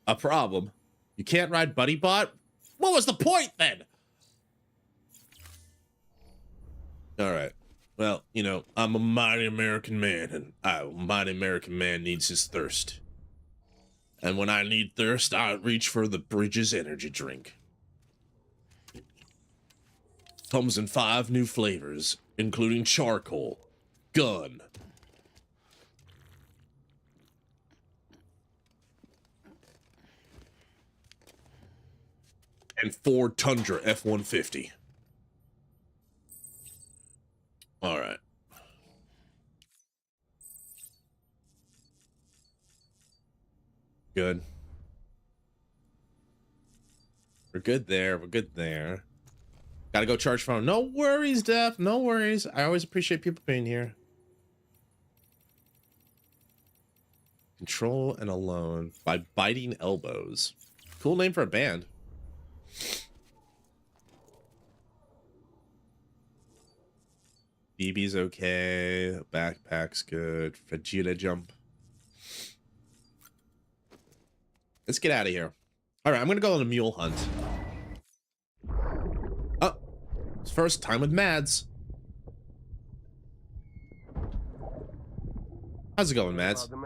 a problem. You can't ride Buddy Bot? What was the point, then? All right. Well, you know, I'm a mighty American man, and a mighty American man needs his thirst. And when I need thirst, I reach for the Bridges energy drink. Comes in 5 new flavors, including charcoal, gun, and Ford Tundra F-150. All right. Good. We're good there. We're good there. Gotta go charge phone. No worries, Def. No worries. I always appreciate people being here. Control and Alone by Biting Elbows. Cool name for a band. BB's okay. Backpack's good. Vegeta jump. Let's get out of here. All right, I'm gonna go on a mule hunt. Oh, it's first time with Mads. How's it going, Mads? I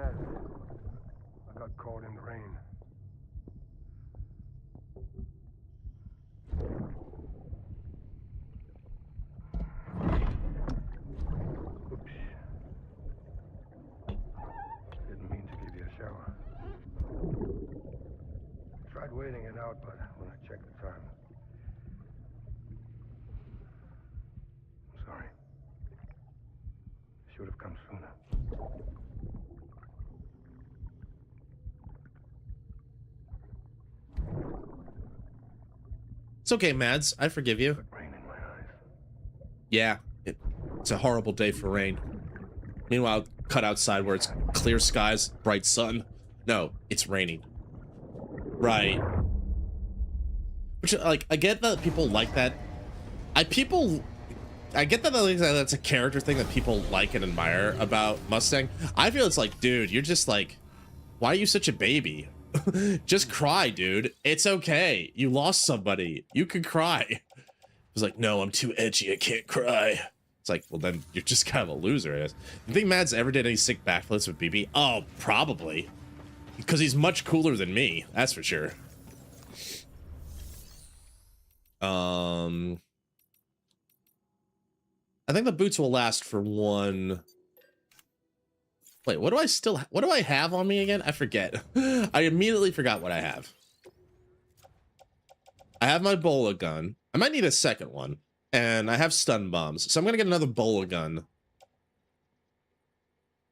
got caught in the rain. Oops. Didn't mean to give you a shower. Tried waiting it out, but when I checked the time. I'm sorry. Should have come sooner. It's okay, Mads. I forgive you. Yeah, it's a horrible day for rain. Meanwhile, cut outside where it's clear skies, bright sun. No, it's raining. Right. Which, like, I get that people like that. I get that that's a character thing that people like and admire about Mustang. I feel it's like, dude, you're just like, why are you such a baby? Just cry, dude. It's okay. You lost somebody. You can cry. It's like, no, I'm too edgy. I can't cry. It's like, well, then you're just kind of a loser, I guess. You think Mads ever did any sick backflips with BB? Oh, probably. Because he's much cooler than me. That's for sure. I think the boots will last for one. Wait, what do I have on me again? I forget. I immediately forgot what I have. I have my bola gun. I might need a second one. And I have stun bombs. So I'm gonna get another bola gun.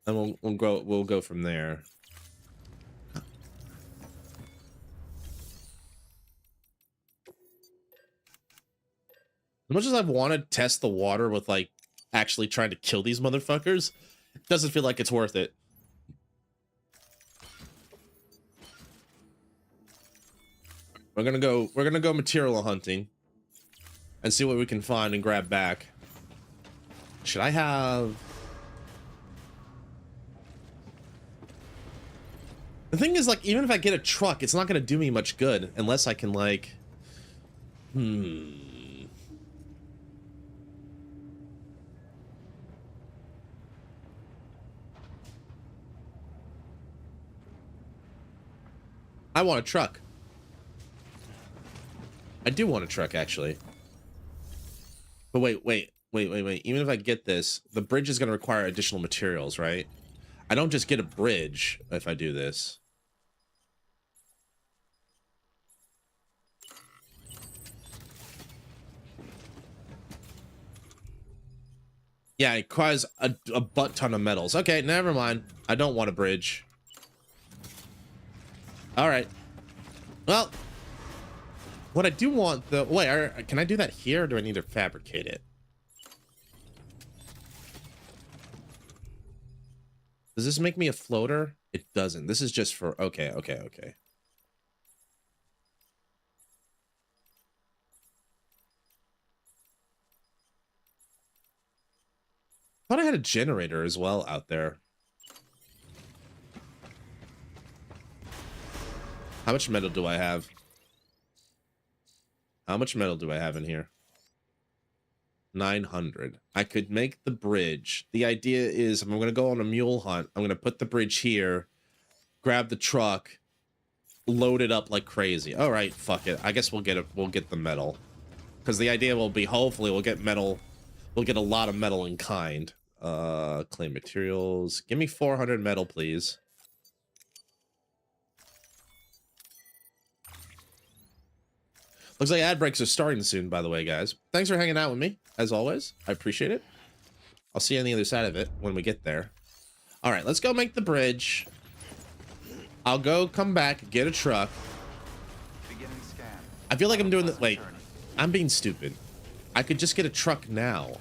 And we'll go from there. As much as I've wanted to test the water with, like, actually trying to kill these motherfuckers, it doesn't feel like it's worth it. We're gonna go material hunting and see what we can find and grab back. Should I have... The thing is, like, even if I get a truck, it's not gonna do me much good unless I can, like... I want a truck. I do want a truck, actually. But wait. Even if I get this, the bridge is going to require additional materials, right? I don't just get a bridge if I do this. Yeah, it requires a butt ton of metals. Okay, never mind. I don't want a bridge. All right. Well, what I do want, though... Wait, can I do that here, or do I need to fabricate it? Does this make me a floater? It doesn't. This is just for... Okay. I thought I had a generator as well out there. How much metal do I have? How much metal do I have in here? 900. I could make the bridge. The idea is I'm going to go on a mule hunt. I'm going to put the bridge here, grab the truck, load it up like crazy. All right, fuck it. I guess we'll get it. We'll get the metal. Because the idea will be hopefully we'll get metal. We'll get a lot of metal in kind. Claim materials. Give me 400 metal, please. Looks like ad breaks are starting soon, by the way, guys. Thanks for hanging out with me, as always. I appreciate it. I'll see you on the other side of it when we get there. All right, let's go make the bridge. I'll go come back, get a truck. Beginning scan. I feel like I'm doing that. Wait, I'm being stupid. I could just get a truck now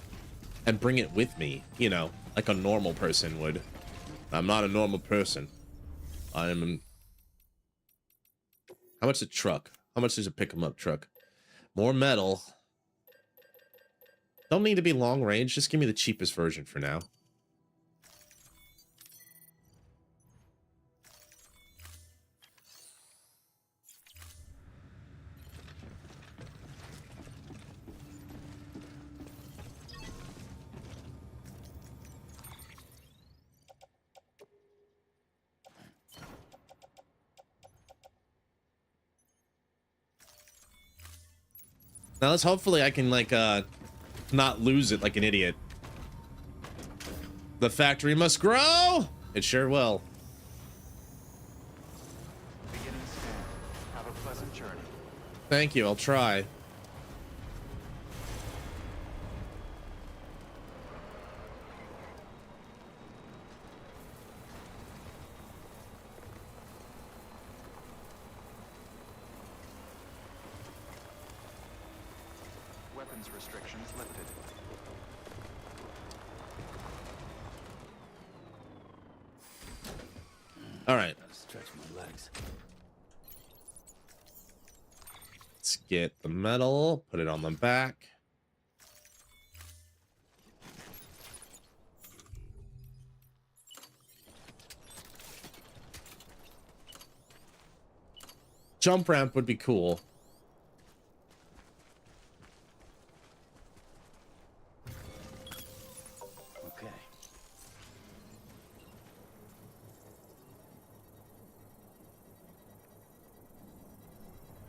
and bring it with me, you know, like a normal person would. I'm not a normal person. I'm... How much is a truck? How much is a pick 'em up truck? More metal. Don't need to be long range. Just give me the cheapest version for now. Now let's hopefully I can like not lose it like an idiot. The factory must grow. It sure will. Beginning scan. Have a pleasant journey. Thank you. I'll try. Weapons restrictions lifted. All right. Stretch my legs. Let's get the metal, put it on the back. Jump ramp would be cool. Okay.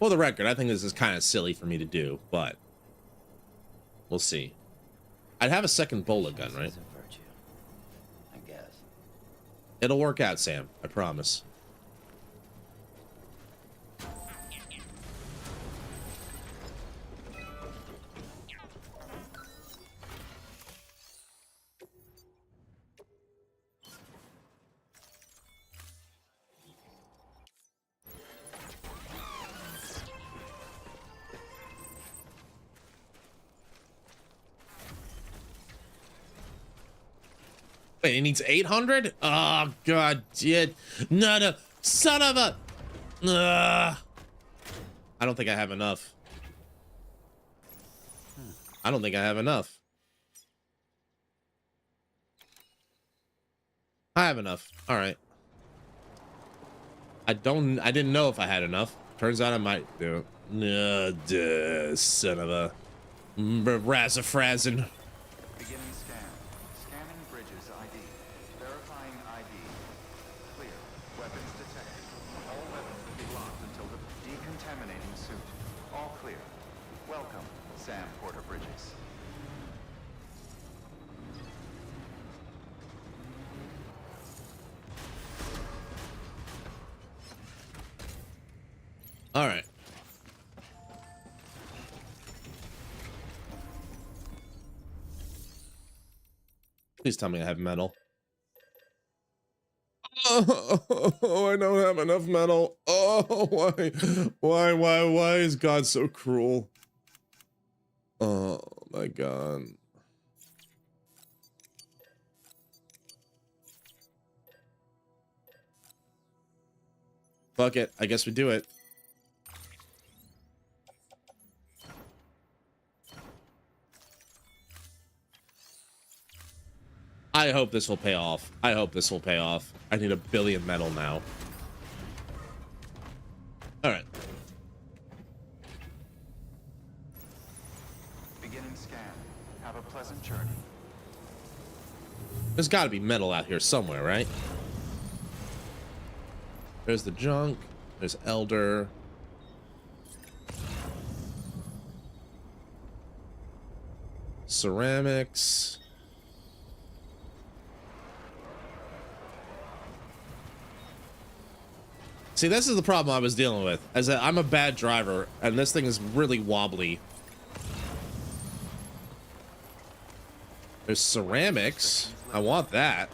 For the record, I think this is kind of silly for me to do, but we'll see. I'd have a second bola gun, right? Virtue, I guess. It'll work out, Sam. I promise. Wait, it needs 800? Oh, god, dude. No, son of a... I don't think I have enough. I don't think I have enough. I have enough. All right. I didn't know if I had enough. Turns out I might do. Son of a... Razzafrazzin'. Beginning scan. Scanning bridges ID. Verifying ID. Clear. Weapons detected. All weapons will be locked until the decontaminating suit. All clear. Welcome, Sam Porter Bridges. All right. Please tell me I have metal. Oh, I don't have enough metal. Oh, why is God so cruel? Oh my God. Fuck it. I guess we do it. I hope this will pay off. I hope this will pay off. I need 1 billion metal now. All right. Beginning scan. Have a pleasant journey. There's got to be metal out here somewhere, right? There's the junk. There's Elder. Ceramics. See, this is the problem I was dealing with. As that I'm a bad driver, and this thing is really wobbly. There's ceramics. I want that.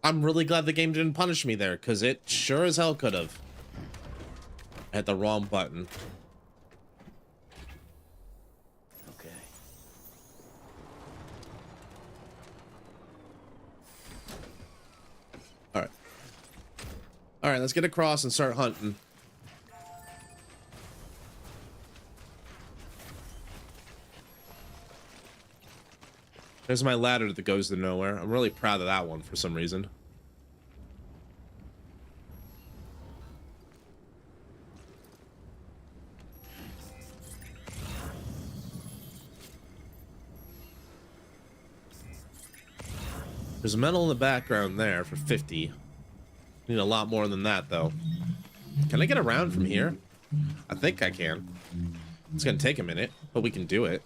I'm really glad the game didn't punish me there, because it sure as hell could have. I hit the wrong button. Okay. Alright. Alright, let's get across and start hunting. There's my ladder that goes to nowhere. I'm really proud of that one for some reason. There's metal in the background there for 50. Need a lot more than that, though. Can I get around from here? I think I can. It's gonna take a minute, but we can do it.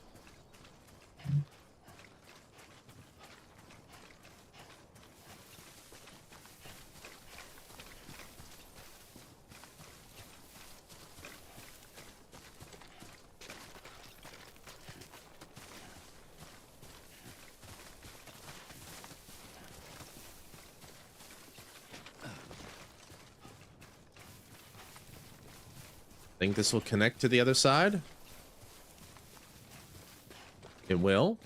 Think this will connect to the other side? It will.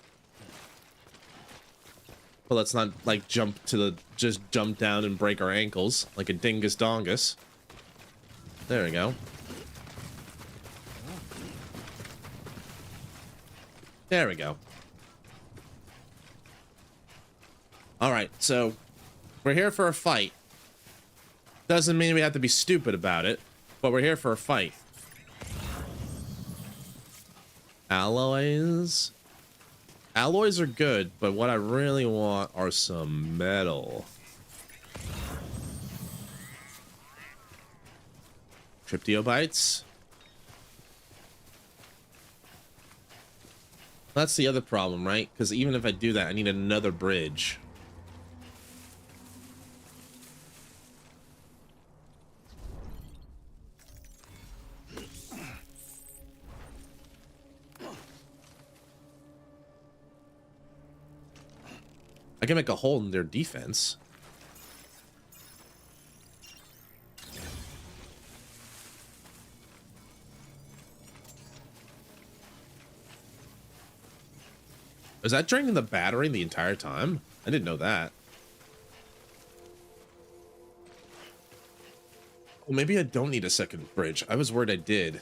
But let's not like jump to the just jump down and break our ankles like a dingus dongus. There we go. There we go. All right, so we're here for a fight. Doesn't mean we have to be stupid about it, but we're here for a fight. Alloys. Alloys are good, but what I really want are some metal. Cryptobites. That's the other problem, right? Because even if I do that, I need another bridge. I can make a hole in their defense. Is that draining the battery the entire time? I didn't know that. Well, maybe I don't need a second bridge. I was worried I did.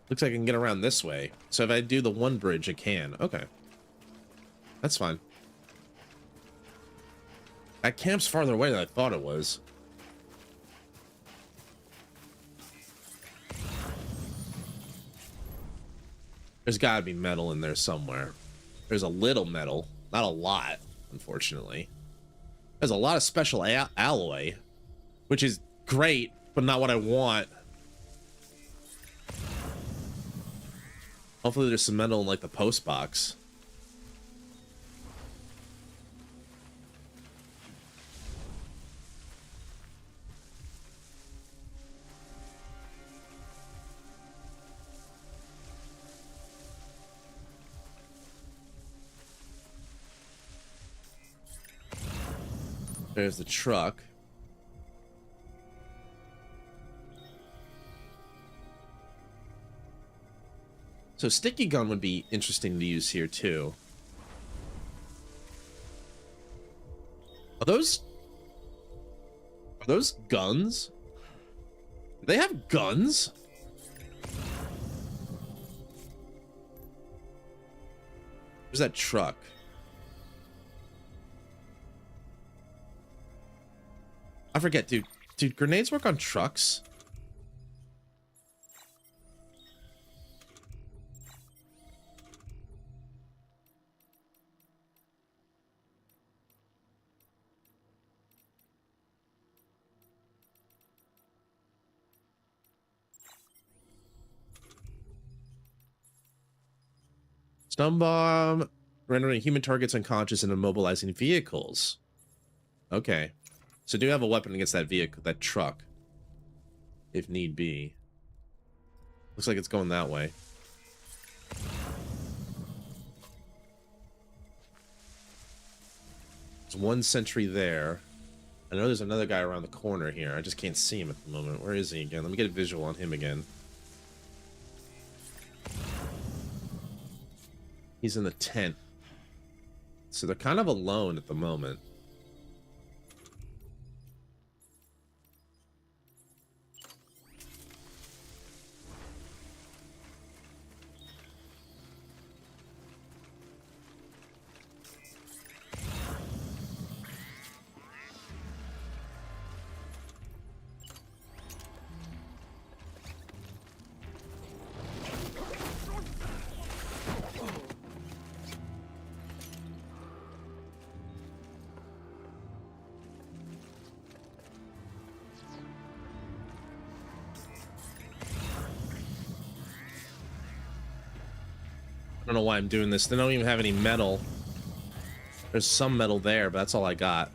Looks like I can get around this way. So if I do the one bridge, I can. Okay. That's fine. That camp's farther away than I thought it was. There's gotta be metal in there somewhere. There's a little metal. Not a lot, unfortunately. There's a lot of special alloy, which is great, but not what I want. Hopefully there's some metal in like the post box. There's the truck. So sticky gun would be interesting to use here too. Are those guns? Do they have guns? Where's that truck? I forget, dude. Dude, grenades work on trucks? Stun bomb, rendering human targets unconscious and immobilizing vehicles. Okay. So do have a weapon against that vehicle, that truck, if need be. Looks like it's going that way. There's one sentry there. I know there's another guy around the corner here. I just can't see him at the moment. Where is he again? Let me get a visual on him again. He's in the tent. So they're kind of alone at the moment. I don't know why I'm doing this. They don't even have any metal. There's some metal there, but that's all I got.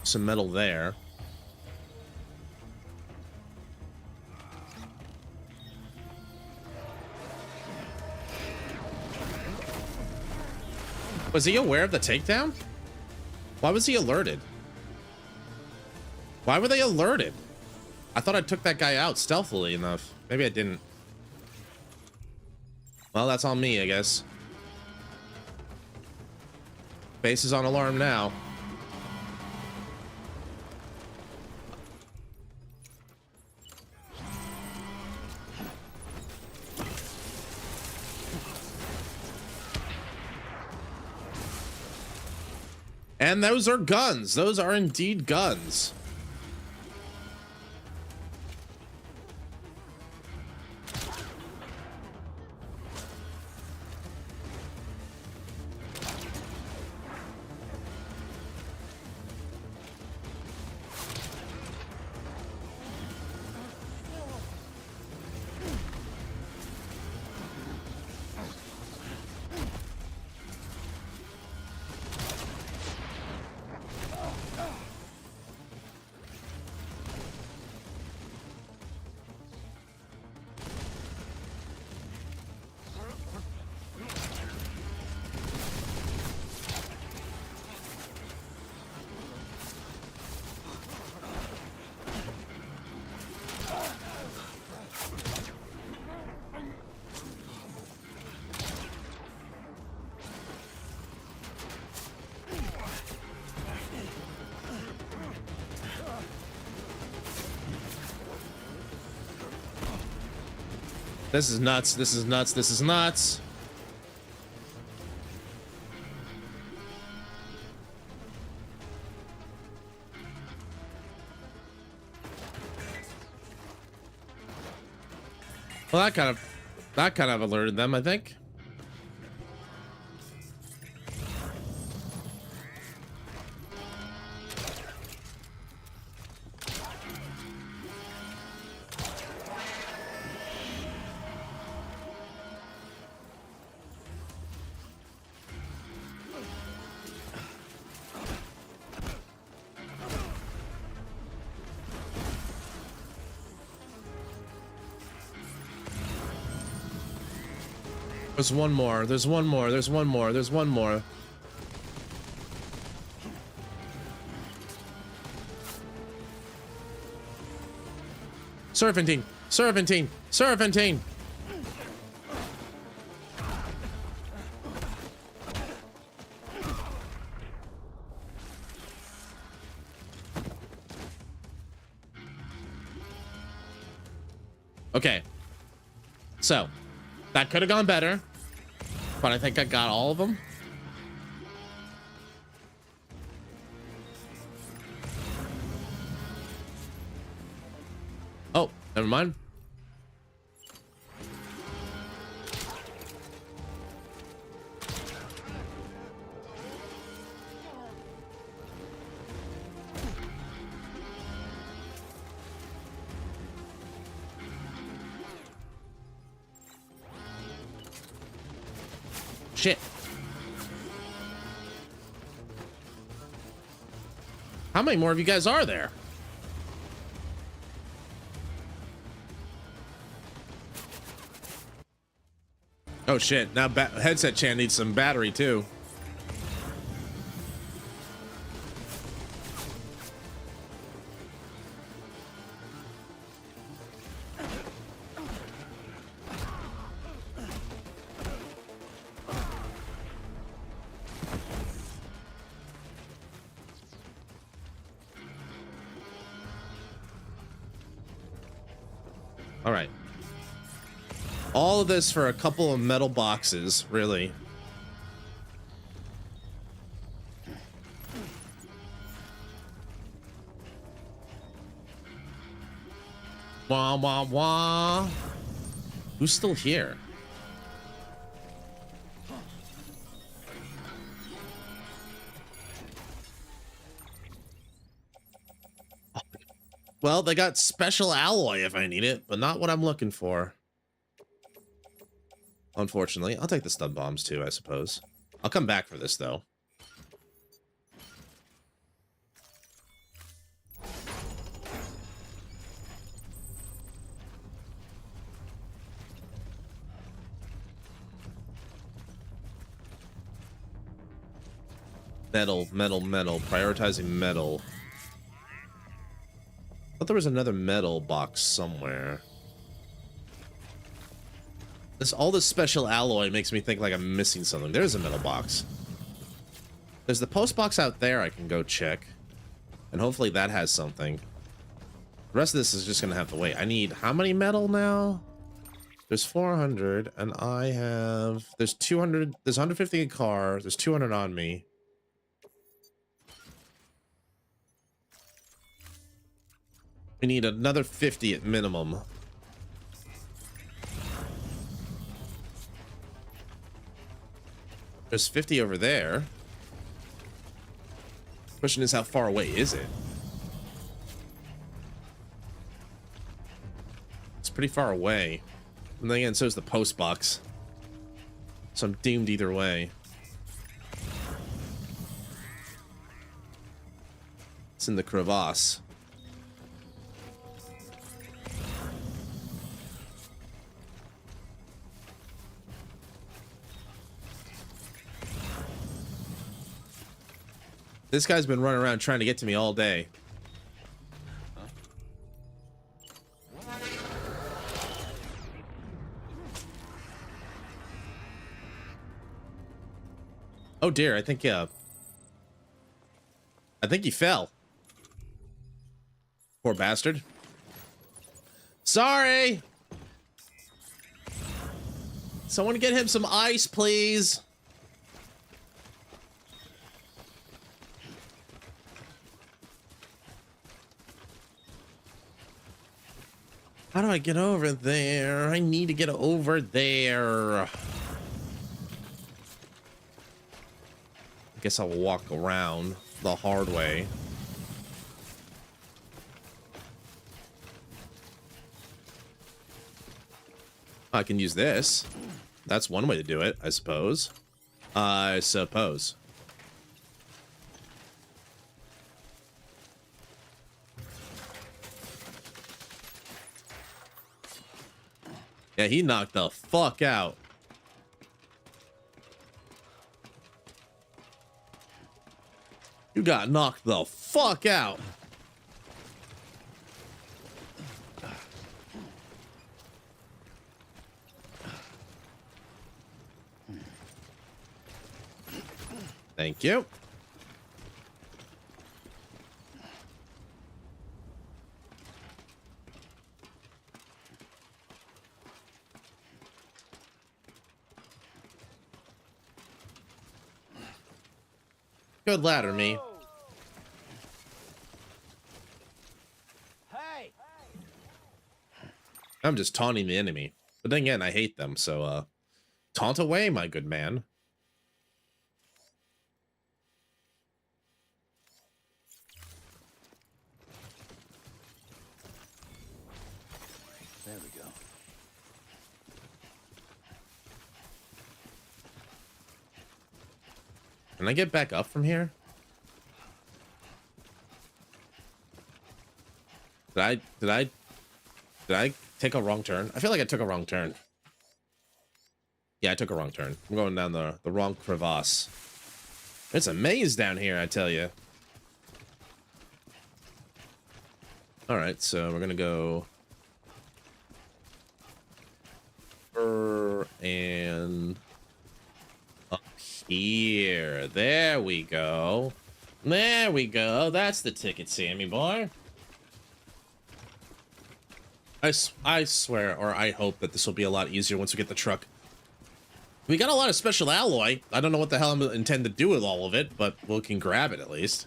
Some metal there. Was he aware of the takedown? Why was he alerted? Why were they alerted? I thought I took that guy out stealthily enough. Maybe I didn't. Well, that's on me, I guess. Base is on alarm now. And those are guns. Those are indeed guns. This is nuts. This is nuts. This is nuts. Well, that kind of alerted them, I think. There's one more. There's one more. There's one more. There's one more. Serpentine. Serpentine. Serpentine. Okay. So, that could have gone better, but I think I got all of them. Oh, never mind. How many more of you guys are there? Oh shit, now headset chan needs some battery too. All right. All of this for a couple of metal boxes, really. Wah, wah, wah. Who's still here? Well, they got special alloy if I need it, but not what I'm looking for. Unfortunately, I'll take the stun bombs too, I suppose. I'll come back for this though. Metal, metal, metal. Prioritizing metal. I thought there was another metal box somewhere. All this special alloy makes me think like I'm missing something. There's a metal box. There's the post box out there I can go check. And hopefully that has something. The rest of this is just gonna have to wait. I need how many metal now? There's 400 and I have... There's 200... There's 150 in car. There's 200 on me. We need another 50 at minimum. There's 50 over there. Question is, how far away is it? It's pretty far away. And then again, so is the post box. So I'm doomed either way. It's in the crevasse. This guy's been running around trying to get to me all day. Oh dear, I think he fell. Poor bastard. Sorry. Someone get him some ice, please. How do I get over there? I need to get over there. I guess I'll walk around the hard way. I can use this. That's one way to do it, I suppose. I suppose. Yeah, he knocked the fuck out. You got knocked the fuck out. Thank you. Good ladder, me. Hey. I'm just taunting the enemy. But then again, I hate them, so taunt away, my good man. There we go. Can I get back up from here? Did I take a wrong turn? I feel like I took a wrong turn. Yeah, I took a wrong turn. I'm going down the wrong crevasse. It's a maze down here, I tell you. All right, so we're gonna go and up here. There we go. There we go. That's the ticket, Sammy boy. I swear, or I hope that this will be a lot easier once we get the truck. We got a lot of special alloy. I don't know what the hell I'm intend to do with all of it, but we can grab it at least.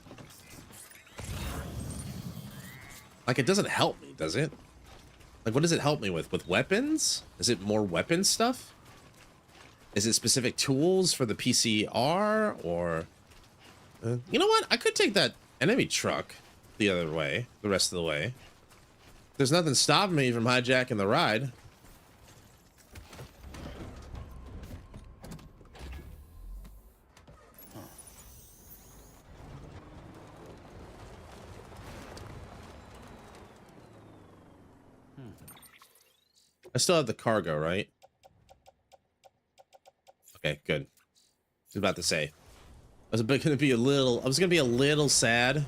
Like, it doesn't help me, does it? Like, what does it help me with? With weapons? Is it more weapon stuff? Is it specific tools for the PCR? Or... you know what? I could take that enemy truck the other way, the rest of the way. There's nothing stopping me from hijacking the ride. I still have the cargo, right? Okay, good. I was about to say. I was gonna be a little sad.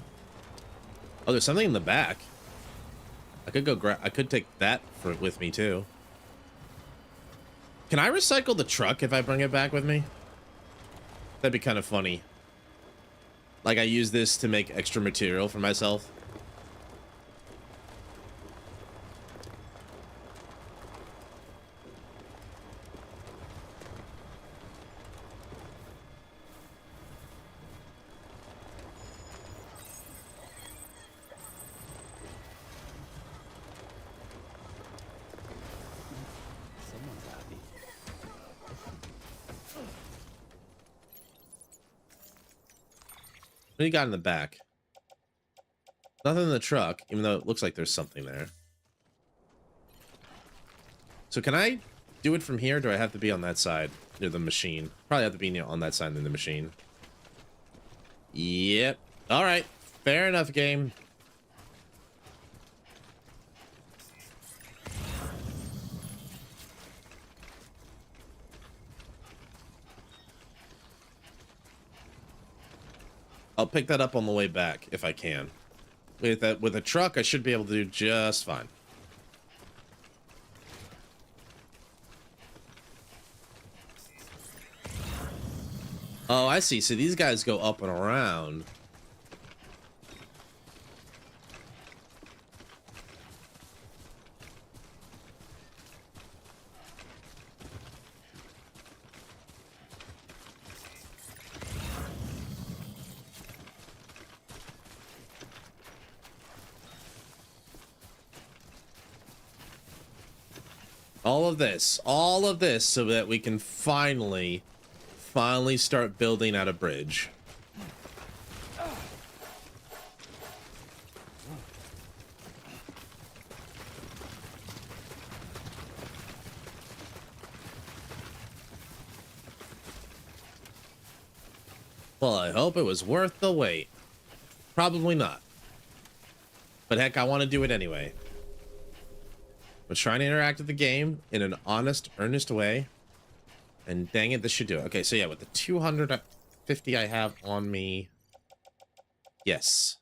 Oh, there's something in the back. I could go grab. I could take that with me too. Can I recycle the truck if I bring it back with me? That'd be kind of funny. Like, I use this to make extra material for myself. What do you got in the back? Nothing in the truck, even though it looks like there's something there. So can I do it from here, or do I have to be on that side near the machine? Probably have to be on that side near the machine. Yep. All right. Fair enough, game. I'll pick that up on the way back if I can. With a truck, I should be able to do just fine. Oh, I see. So these guys go up and around. All of this so that we can finally start building out a bridge. Well, I hope it was worth the wait. Probably not. But heck, I want to do it anyway. I'm trying to interact with the game in an honest, earnest way. And dang it, this should do it. Okay, so yeah, with the 250 I have on me. Yes.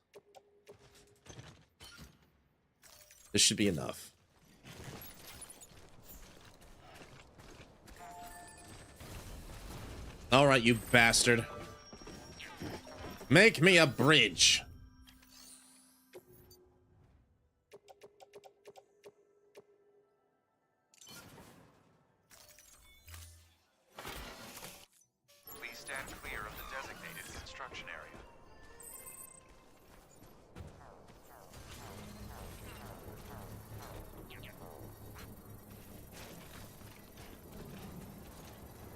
This should be enough. All right, you bastard. Make me a bridge.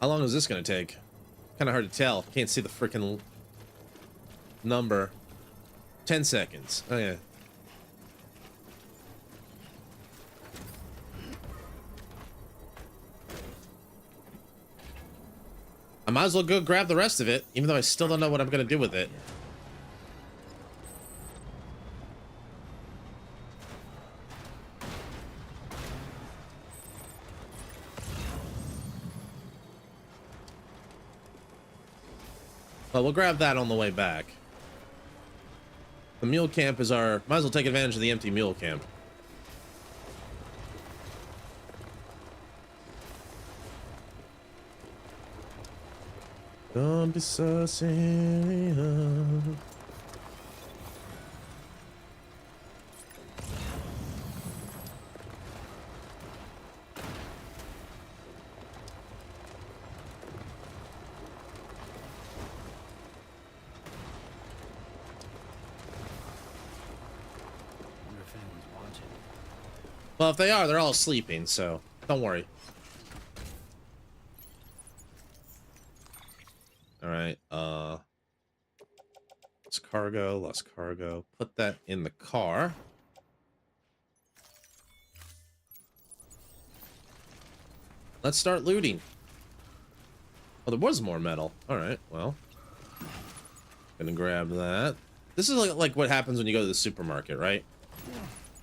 How long is this gonna take? Kind of hard to tell. Can't see the freaking number. 10 seconds. Oh yeah. I might as well go grab the rest of it, even though I still don't know what I'm gonna do with it. But we'll grab that on the way back. The mule camp is our... Might as well take advantage of the empty mule camp. Don't be so serious. Well, if they are, they're all sleeping, so don't worry. All right, lost cargo. Put that in the car. Let's start looting. Oh, there was more metal. All right, well, gonna grab that. This is like what happens when you go to the supermarket, right?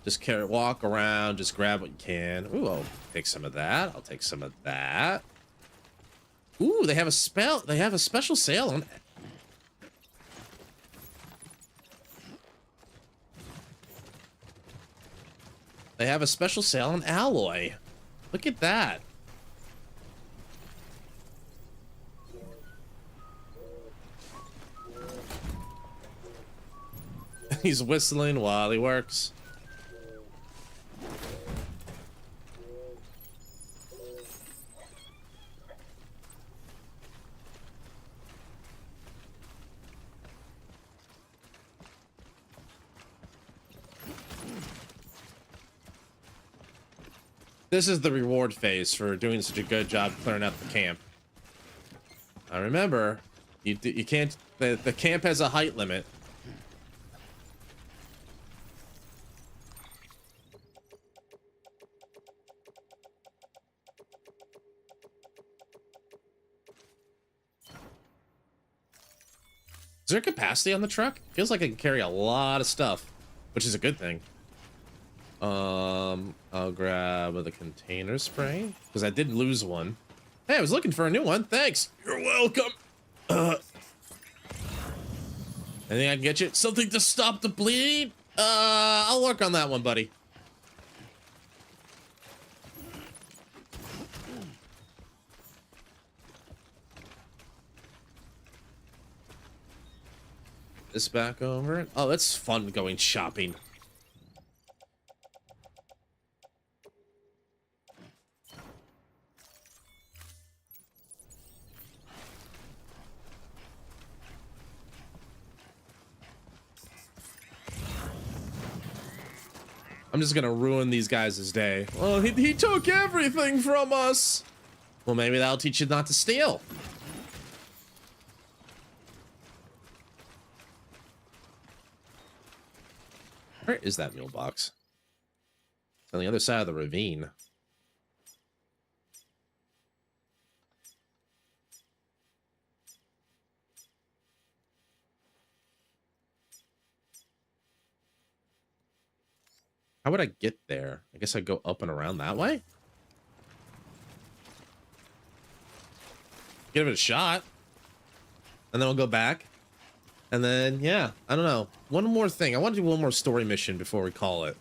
Just walk around, just grab what you can. Ooh, I'll take some of that. I'll take some of that. Ooh, they have a special sale on. They have a special sale on alloy. Look at that. He's whistling while he works. This is the reward phase for doing such a good job clearing out the camp. I remember, you can't. The camp has a height limit. Is there capacity on the truck? Feels like it can carry a lot of stuff, which is a good thing. I'll grab the container spray because I did lose one. Hey, I was looking for a new one. Thanks. You're welcome. Anything I can get you? Something to stop the bleed? I'll work on that one, buddy. This back over. Oh, that's fun going shopping. I'm just gonna ruin these guys' day. Well, he took everything from us. Well, maybe that'll teach you not to steal. Where is that mule box? It's on the other side of the ravine. How would I get there? I guess I'd go up and around that way? Give it a shot. And then we'll go back. And then, yeah, I don't know. One more thing. I want to do one more story mission before we call it.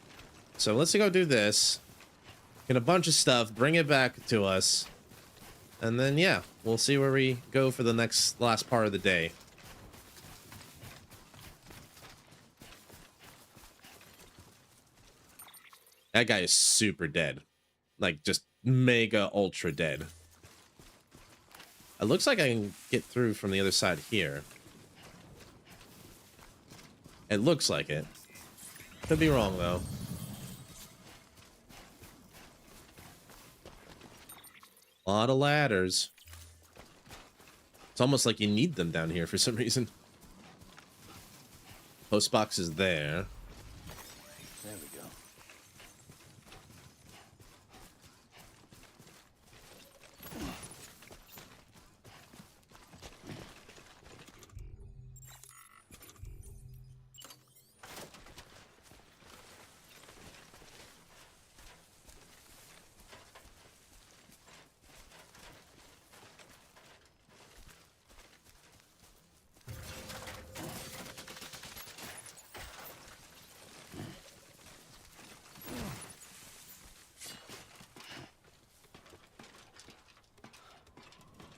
So let's go do this. Get a bunch of stuff. Bring it back to us. And then, yeah, we'll see where we go for the last part of the day. That guy is super dead. Like, just mega ultra dead. It looks like I can get through from the other side here. It looks like it. Could be wrong, though. A lot of ladders. It's almost like you need them down here for some reason. Post box is there. There we go.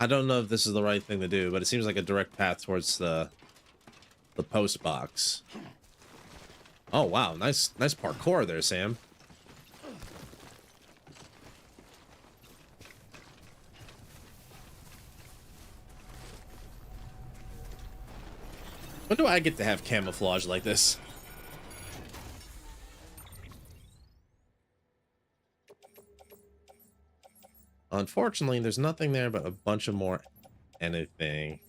I don't know if this is the right thing to do, but it seems like a direct path towards the post box. Oh wow, nice parkour there, Sam. When do I get to have camouflage like this? Unfortunately, there's nothing there but a bunch of more anything.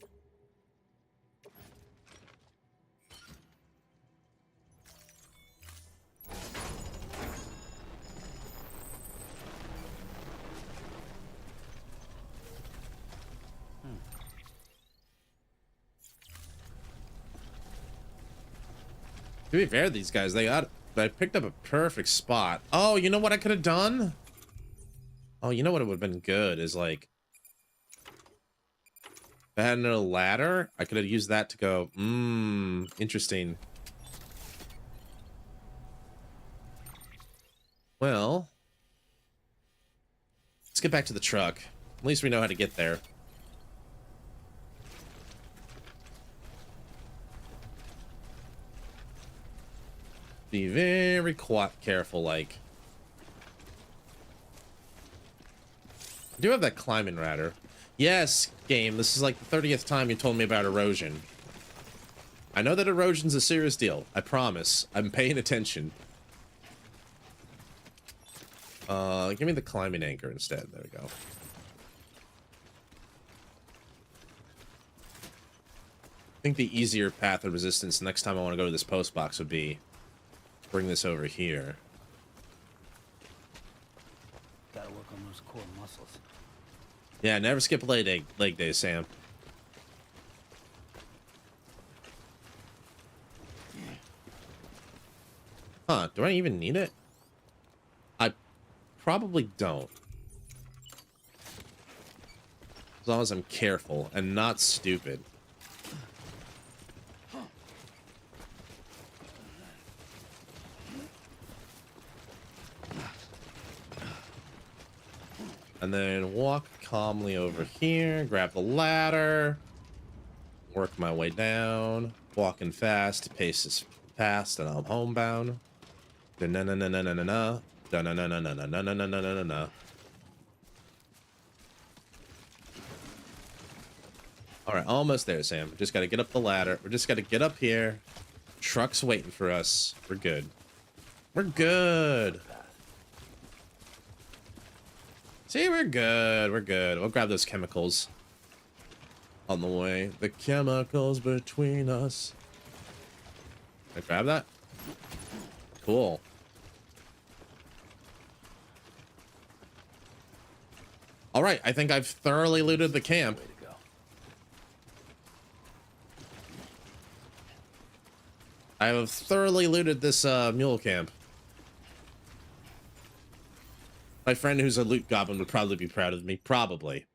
To be fair, these guys, I picked up a perfect spot. Oh, you know what I could have done? Oh, you know what it would have been good is like, if I had no ladder, I could have used that to go, interesting. Well, let's get back to the truck. At least we know how to get there. Be very careful, like. I do have that climbing ladder. Yes, game, this is like the 30th time you told me about erosion. I know that erosion's a serious deal. I promise. I'm paying attention. Give me the climbing anchor instead. There we go. I think the easier path of resistance next time I want to go to this post box would be bring this over here. Gotta work on those core muscles. Yeah, never skip leg day, Sam. Huh, do I even need it? I probably don't. As long as I'm careful and not stupid. And then walk calmly over here, grab the ladder, work my way down, walking fast, pace is fast, and I'm homebound. Da-na-na-na-na-na-na, da-na-na-na-na-na-na-na-na-na-na. All right, almost there, Sam. Just gotta get up the ladder. We just gotta get up here. Truck's waiting for us. We're good. We're good. See, we're good. We're good. We'll grab those chemicals on the way. The chemicals between us. Can I grab that? Cool. All right, I think I've thoroughly looted the camp. I have thoroughly looted this mule camp. My friend who's a loot goblin would probably be proud of me. Probably.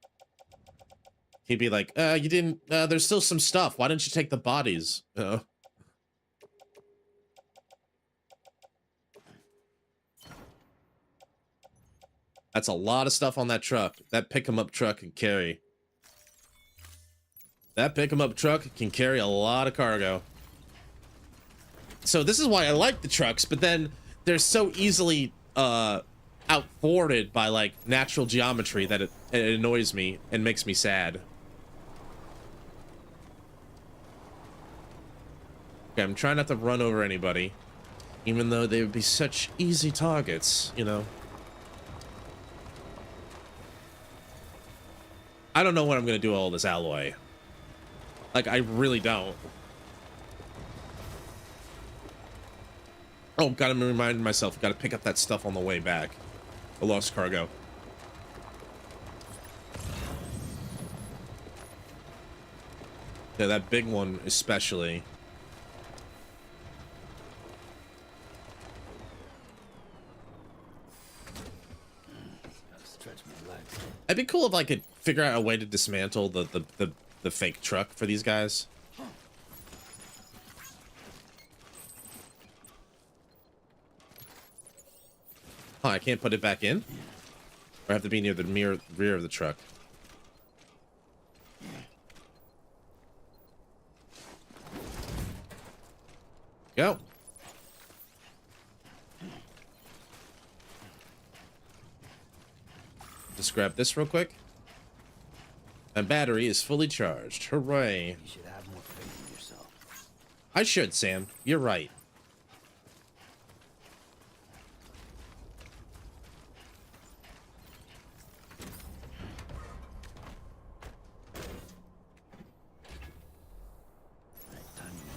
He'd be like, you didn't, there's still some stuff. Why didn't you take the bodies? That's a lot of stuff on that truck. That pick-em-up truck can carry. That pick-em-up truck can carry a lot of cargo. So this is why I like the trucks, but then they're so easily, outthwarted by like natural geometry that it annoys me and makes me sad. Okay, I'm trying not to run over anybody, even though they would be such easy targets, you know. I don't know when I'm gonna do all this alloy. Like, I really don't. Oh, gotta remind myself, gotta pick up that stuff on the way back. I lost cargo. Yeah, that big one especially. It'd be cool if I could figure out a way to dismantle the fake truck for these guys. Oh, I can't put it back in? Or I have to be near the rear of the truck? Go. Just grab this real quick. My battery is fully charged. Hooray. You should have more faith in yourself. I should, Sam. You're right. Time to go.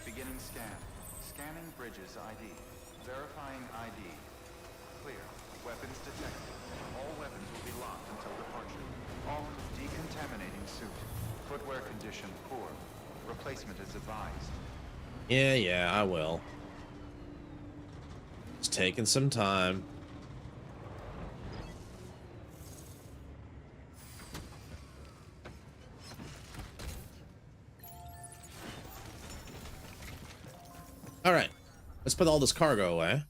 Beginning scan. Scanning bridges ID. Verifying ID. Clear. Weapons detected. All weapons will be locked until departure. All decontaminating suit. Footwear condition poor. Replacement is advised. Yeah, I will. It's taking some time. All right, let's put all this cargo away.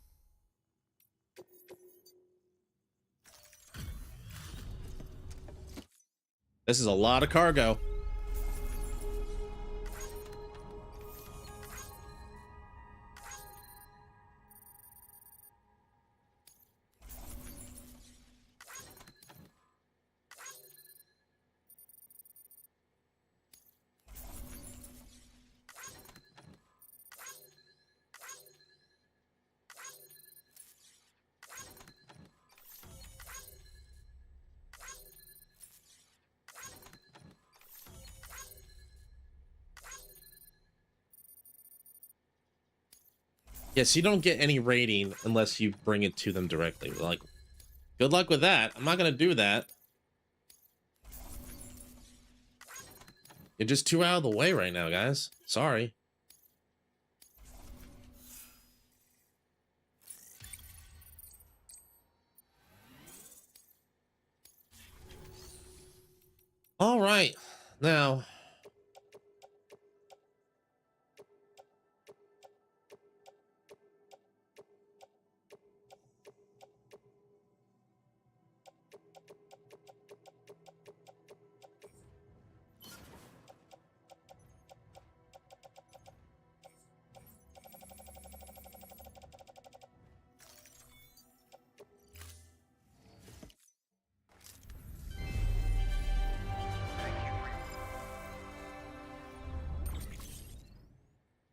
This is a lot of cargo. Yes, you don't get any rating unless you bring it to them directly. Like, good luck with that. I'm not gonna do that. You're just too out of the way right now, guys. Sorry. All right, now.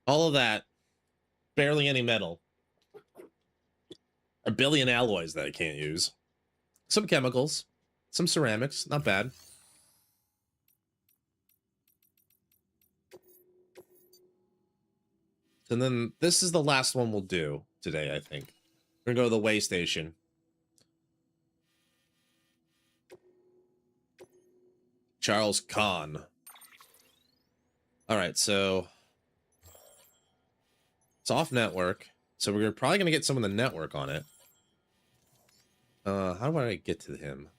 All of that, barely any metal. A billion alloys that I can't use. Some chemicals, some ceramics, not bad. And then this is the last one we'll do today, I think. We're gonna go to the way station. Charles Kahn. All right, so it's off network. So we're probably gonna get some of the network on it. How do I get to him?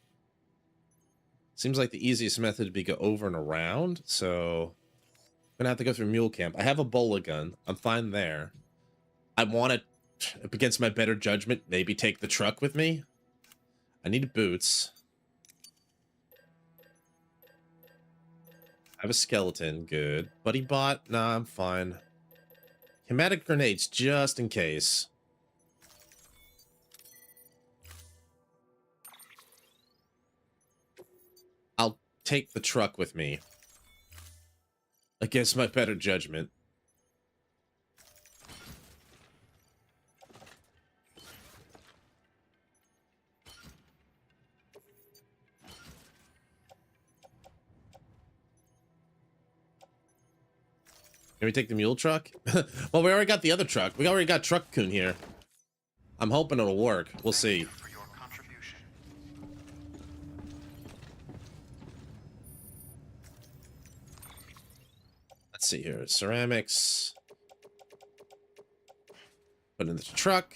Seems like the easiest method would be go over and around. So I'm gonna have to go through Mule Camp. I have a bola gun. I'm fine there. I want to, against my better judgment, maybe take the truck with me. I need boots. I have a skeleton. Good. Buddy bot? Nah, I'm fine. Chematic grenades, just in case. I'll take the truck with me. Against my better judgment. Can we take the mule truck? Well, we already got the other truck. We already got Truck Coon here. I'm hoping it'll work. We'll see. Let's see here. Ceramics. Put in the truck.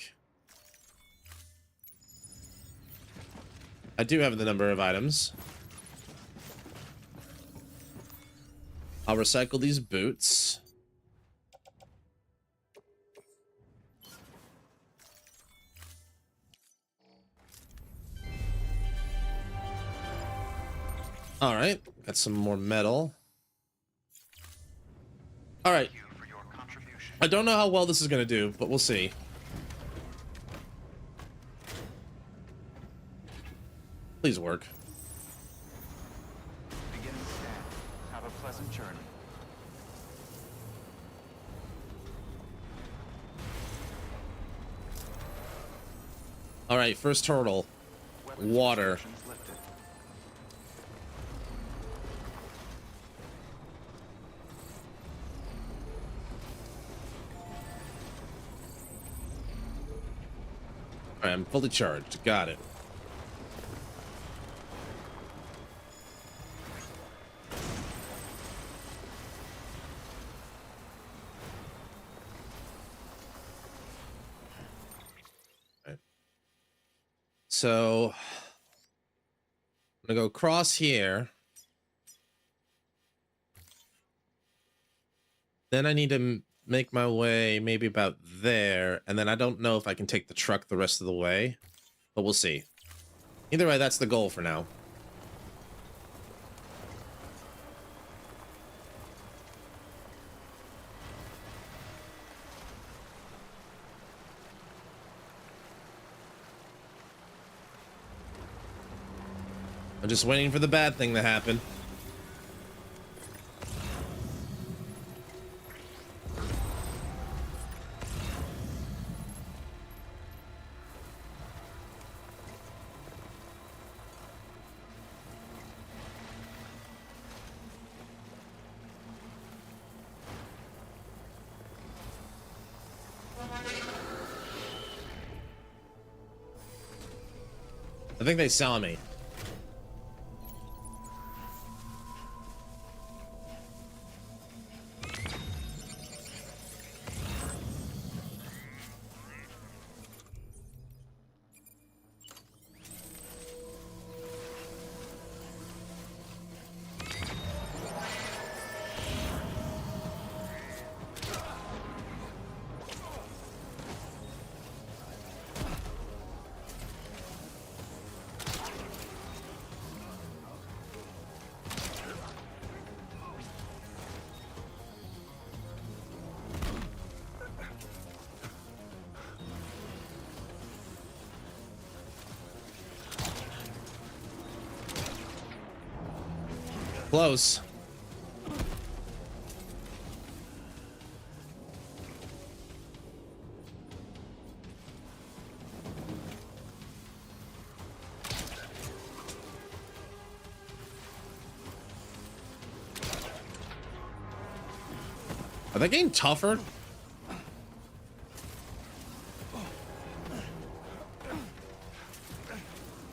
I do have the number of items. I'll recycle these boots. All right, got some more metal. All right. I don't know how well this is gonna do, but we'll see. Please work. Beginning scan. Have a pleasant journey. All right, first turtle. Water. All right, I'm fully charged. Got it. So I'm gonna go across here. Then I need to make my way maybe about there, and then I don't know if I can take the truck the rest of the way, but we'll see. Either way, that's the goal for now. I'm just waiting for the bad thing to happen. I think they saw me. Close. Are they getting tougher?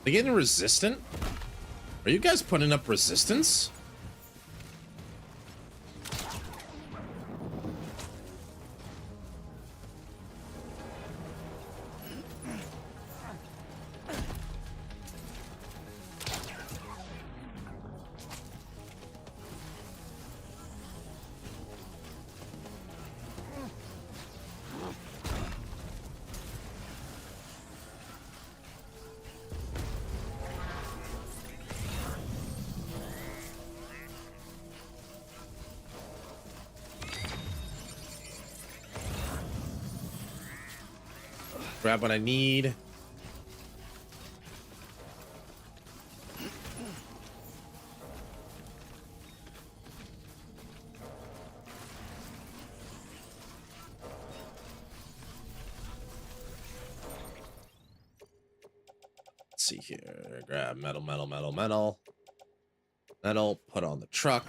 They getting resistant? Are you guys putting up resistance? Grab what I need. Let's see here. Grab metal, metal, metal, metal. Metal, put on the truck.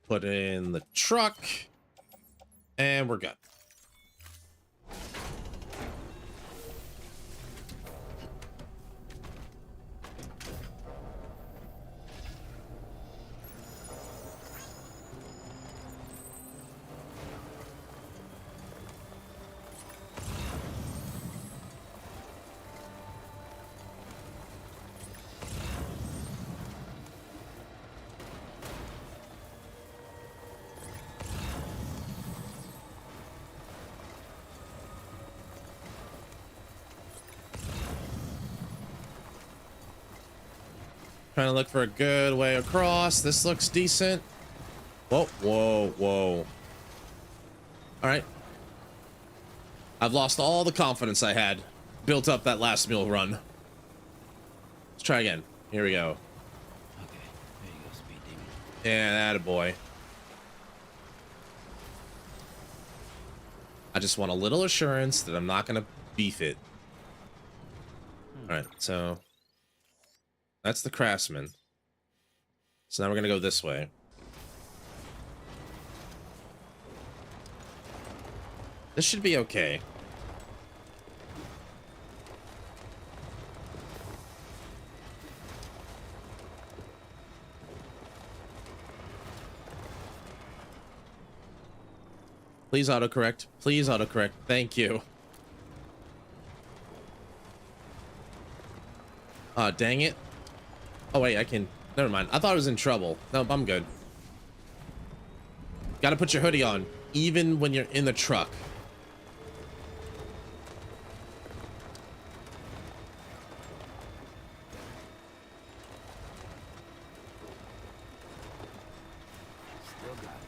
Put in the truck, and we're good. Trying to look for a good way across. This looks decent. Whoa, whoa, whoa. All right. I've lost all the confidence I had built up that last mule run. Let's try again. Here we go. Okay, there you go, Speed Demon. Yeah, attaboy. I just want a little assurance that I'm not gonna beef it. All right, so that's the Craftsman. So now we're gonna go this way. This should be okay. Please autocorrect. Please autocorrect. Thank you. Dang it. Oh, wait, I can... Never mind. I thought I was in trouble. Nope, I'm good. Gotta put your hoodie on, even when you're in the truck. Still got it.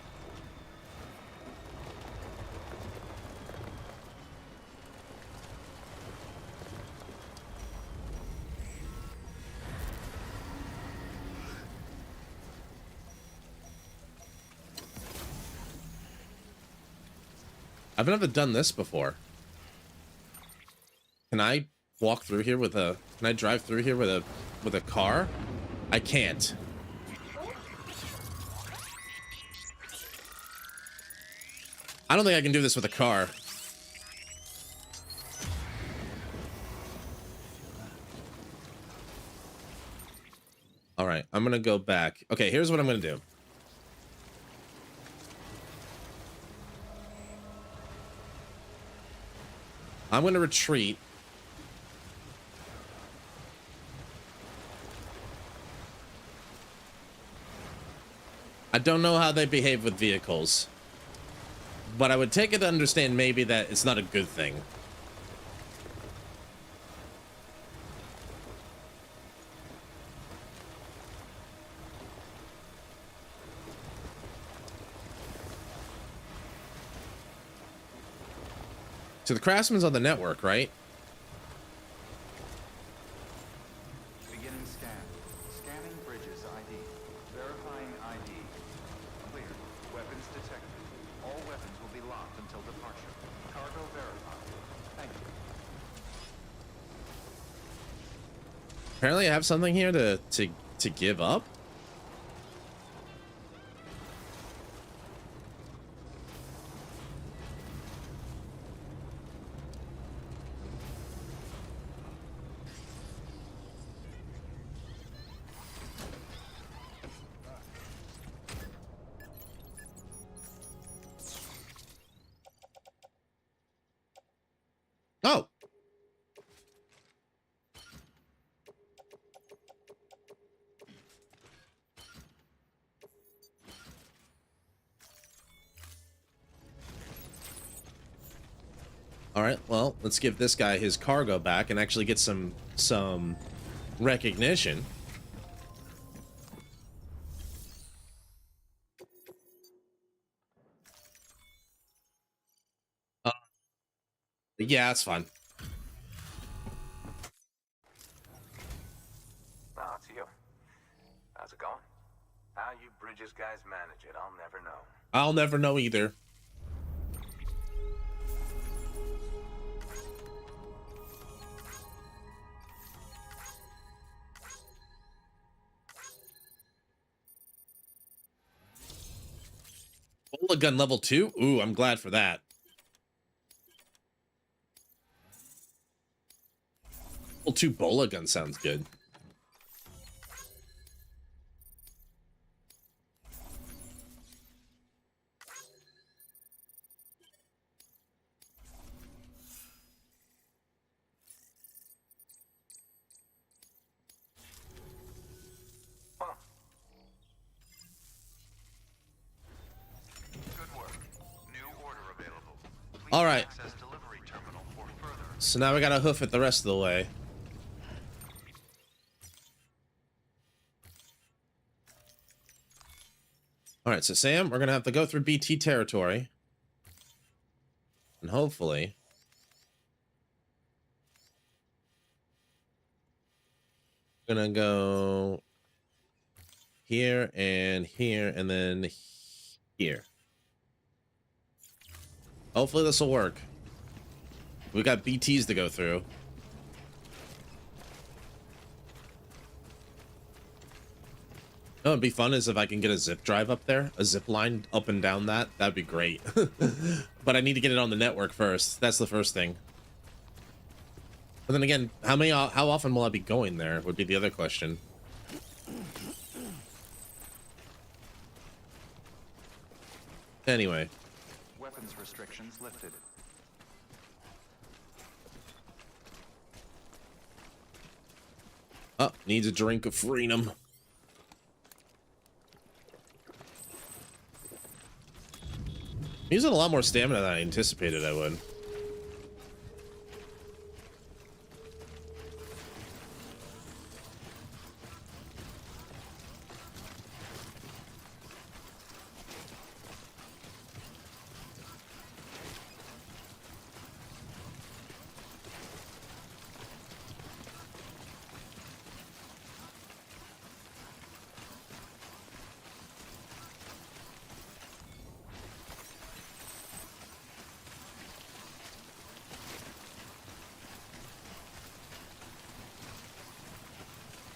I've never done this before. Can I walk through here with a... Can I drive through here with a car? I can't. I don't think I can do this with a car. All right, I'm gonna go back. Okay, here's what I'm gonna do. I'm gonna retreat. I don't know how they behave with vehicles, but I would take it to understand maybe that it's not a good thing. So the Craftsman's on the network, right? Beginning scan. Scanning bridges ID. Verifying ID. Clear. Weapons detected. All weapons will be locked until departure. Cargo verified. Thank you. Apparently I have something here to give up. Oh. All right, well, let's give this guy his cargo back and actually get some recognition. Yeah, that's fine. Oh, it's you. How's it going? How you Bridges guys manage it, I'll never know. I'll never know either. Bola gun level 2? Ooh, I'm glad for that. Level 2 bola gun sounds good. All right. So now we gotta hoof it the rest of the way. All right, so Sam, we're gonna have to go through BT territory, and hopefully gonna go here and here and then here. Hopefully this will work. We got BTs to go through. Oh, it'd be fun is if I can get a zip drive up there, a zip line up and down that. That'd be great. But I need to get it on the network first. That's the first thing. But then again, how often will I be going there would be the other question. Anyway. Weapons restrictions lifted. Oh, needs a drink of freedom. I'm using a lot more stamina than I anticipated I would.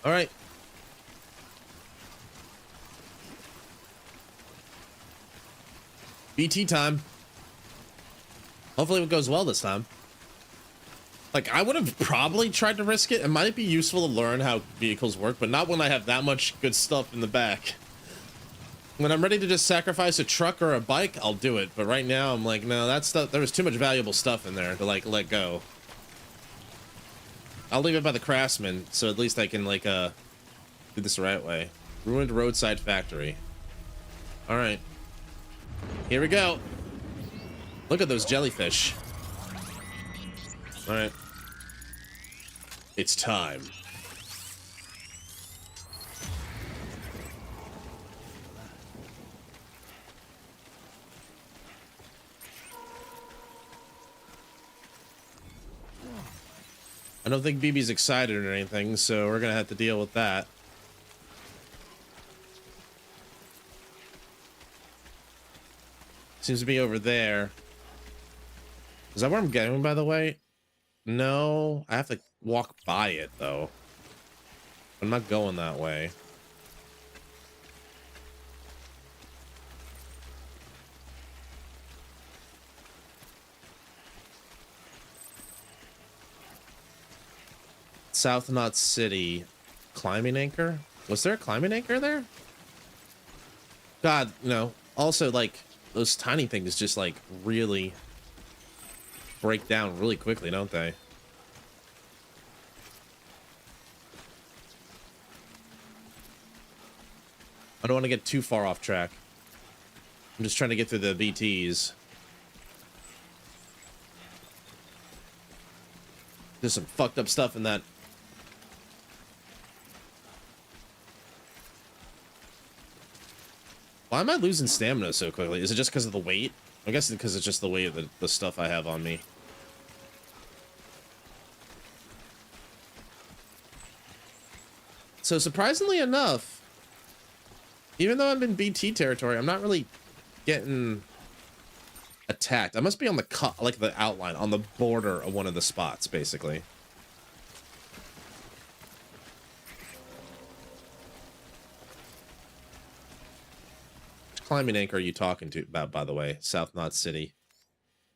All right. BT time. Hopefully it goes well this time. Like, I would have probably tried to risk it. It might be useful to learn how vehicles work, but not when I have that much good stuff in the back. When I'm ready to just sacrifice a truck or a bike, I'll do it. But right now, I'm like, no, that stuff, there was too much valuable stuff in there to, like, let go. I'll leave it by the craftsman, so at least I can, like, do this the right way. Ruined roadside factory. All right. Here we go. Look at those jellyfish. All right. It's time. I don't think BB's excited or anything, so we're gonna have to deal with that. Seems to be over there. Is that where I'm going, by the way? No, I have to walk by it, though. I'm not going that way. South Knot City. Climbing anchor? Was there a climbing anchor there? God, no. Also, like, those tiny things just, like, really break down really quickly, don't they? I don't want to get too far off track. I'm just trying to get through the BTs. There's some fucked up stuff in that. Why am I losing stamina so quickly? Is it just because of the weight? I guess it's because it's just the weight of the stuff I have on me. So surprisingly enough, even though I'm in BT territory, I'm not really getting attacked. I must be on the like the outline, on the border of one of the spots, basically. Climbing anchor are you talking to about, by the way? South Knot City.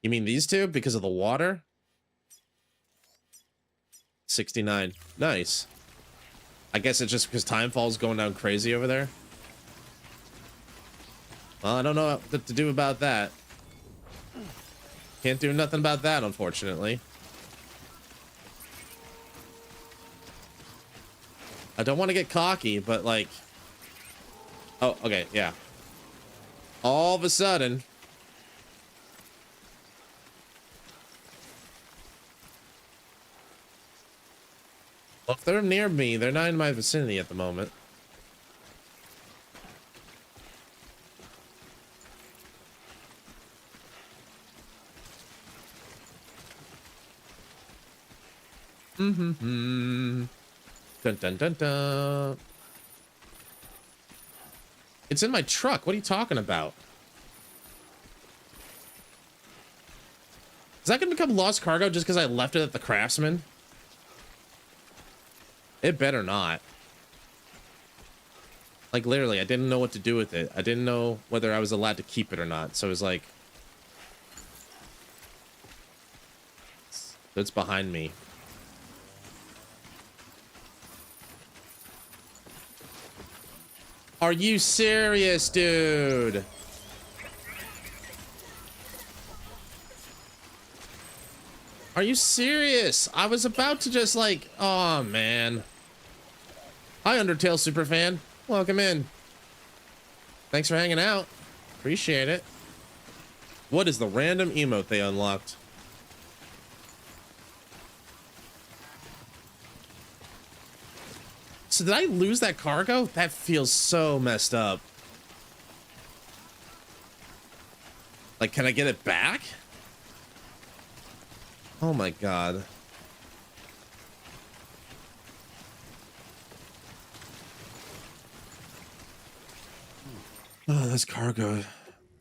You mean these two because of the water? 69. Nice. I guess it's just because Timefall's going down crazy over there. Well, I don't know what to do about that. Can't do nothing about that, unfortunately. I don't want to get cocky, but like... Oh, okay, yeah. All of a sudden... Well, if they're near me, they're not in my vicinity at the moment. Mm-hmm. Dun dun dun dun. It's in my truck. What are you talking about? Is that gonna become lost cargo just because I left it at the craftsman? It better not. Like, literally, I didn't know what to do with it. I didn't know whether I was allowed to keep it or not. So it was like... It's behind me. Are you serious, dude? Are you serious? I was about to just like... Oh, man. Hi, Undertale superfan. Welcome in. Thanks for hanging out. Appreciate it. What is the random emote they unlocked? So did I lose that cargo? That feels so messed up. Like, can I get it back? Oh my god. Oh, this cargo.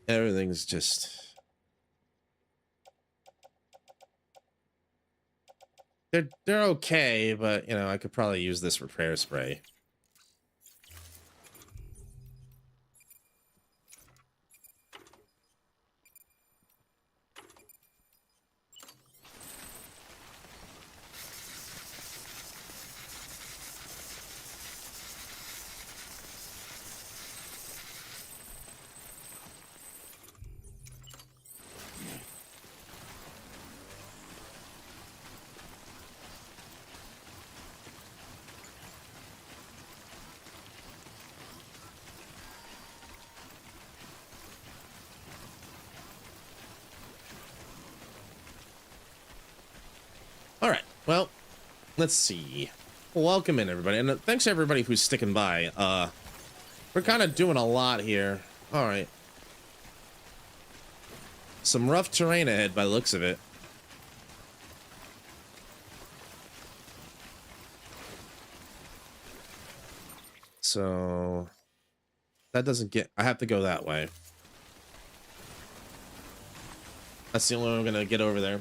Everything's just... They're okay, but, you know, I could probably use this repair spray. All right, well, let's see. Welcome in, everybody, and thanks to everybody who's sticking by. We're kind of doing a lot here. All right. Some rough terrain ahead by the looks of it. So that doesn't get... I have to go that way. That's the only way I'm gonna get over there.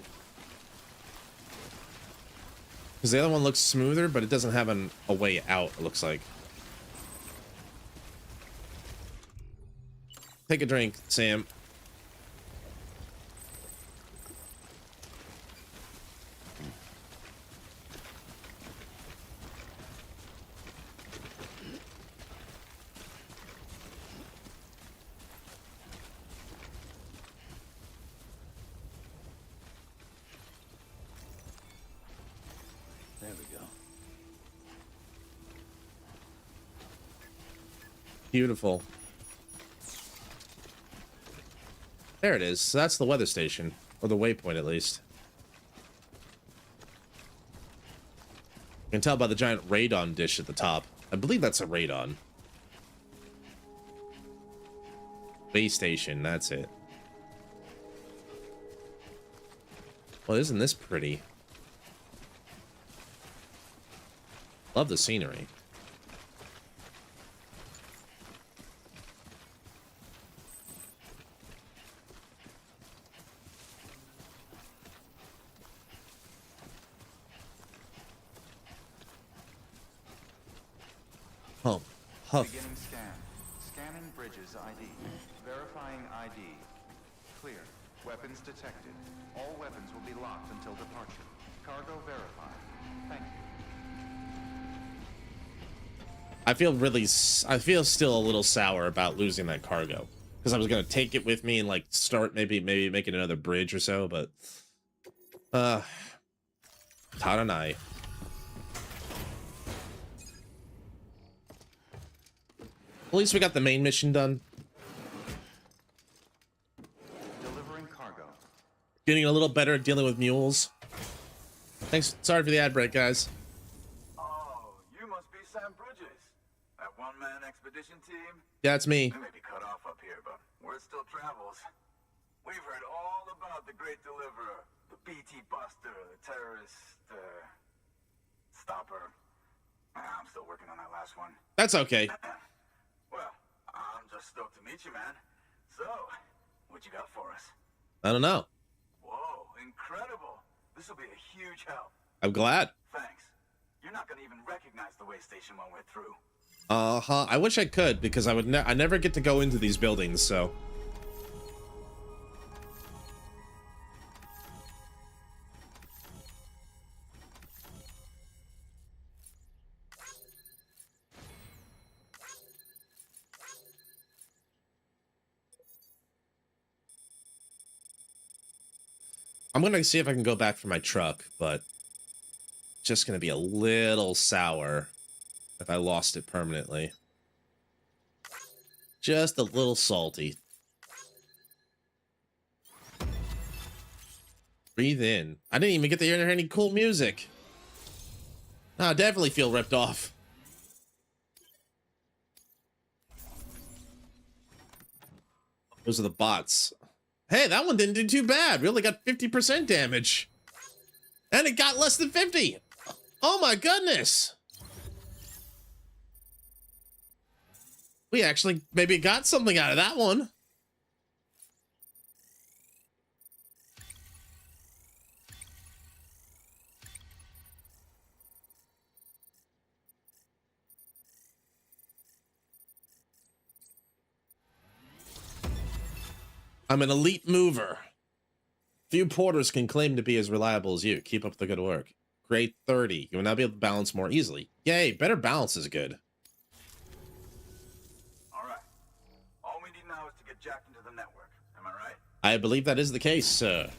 Because the other one looks smoother, but it doesn't have a way out, it looks like. Take a drink, Sam. There we go. Beautiful. There it is. So that's the weather station, or the waypoint at least. You can tell by the giant radon dish at the top. I believe that's a radon. Base station, that's it. Well, isn't this pretty? Love the scenery. Oh, huff. Beginning scan. Scanning bridges ID. Verifying ID. Clear. Weapons detected. All weapons will be locked until departure. Cargo verified. Thank you. I feel still a little sour about losing that cargo, because I was gonna take it with me and like start maybe making another bridge or so, but Taranai. At least we got the main mission done. Delivering cargo. Getting a little better at dealing with mules. Thanks. Sorry for the ad break, guys. Oh, you must be Sam Bridges. That one-man expedition team? Yeah, it's me. We may be cut off up here, but word still travels. We've heard all about the Great Deliverer, the BT Buster, the terrorist, stopper. I'm still working on that last one. That's okay. Well, I'm just stoked to meet you, man. So, what you got for us? I don't know. Whoa, incredible. This will be a huge help. I'm glad. Thanks. You're not gonna even recognize the way station when we're through. Uh-huh. I wish I could, because I never get to go into these buildings, so. I'm gonna see if I can go back for my truck, but it's just gonna be a little sour if I lost it permanently. Just a little salty. Breathe in. I didn't even get to hear any cool music. No, I definitely feel ripped off. Those are the bots. Hey, that one didn't do too bad. We only got 50% damage. And it got less than 50. Oh my goodness. We actually maybe got something out of that one. I'm an elite mover. Few porters can claim to be as reliable as you. Keep up the good work. Grade 30. You will now be able to balance more easily. Yay, better balance is good. Alright. All we need now is to get jacked into the network. Am I right? I believe that is the case, sir.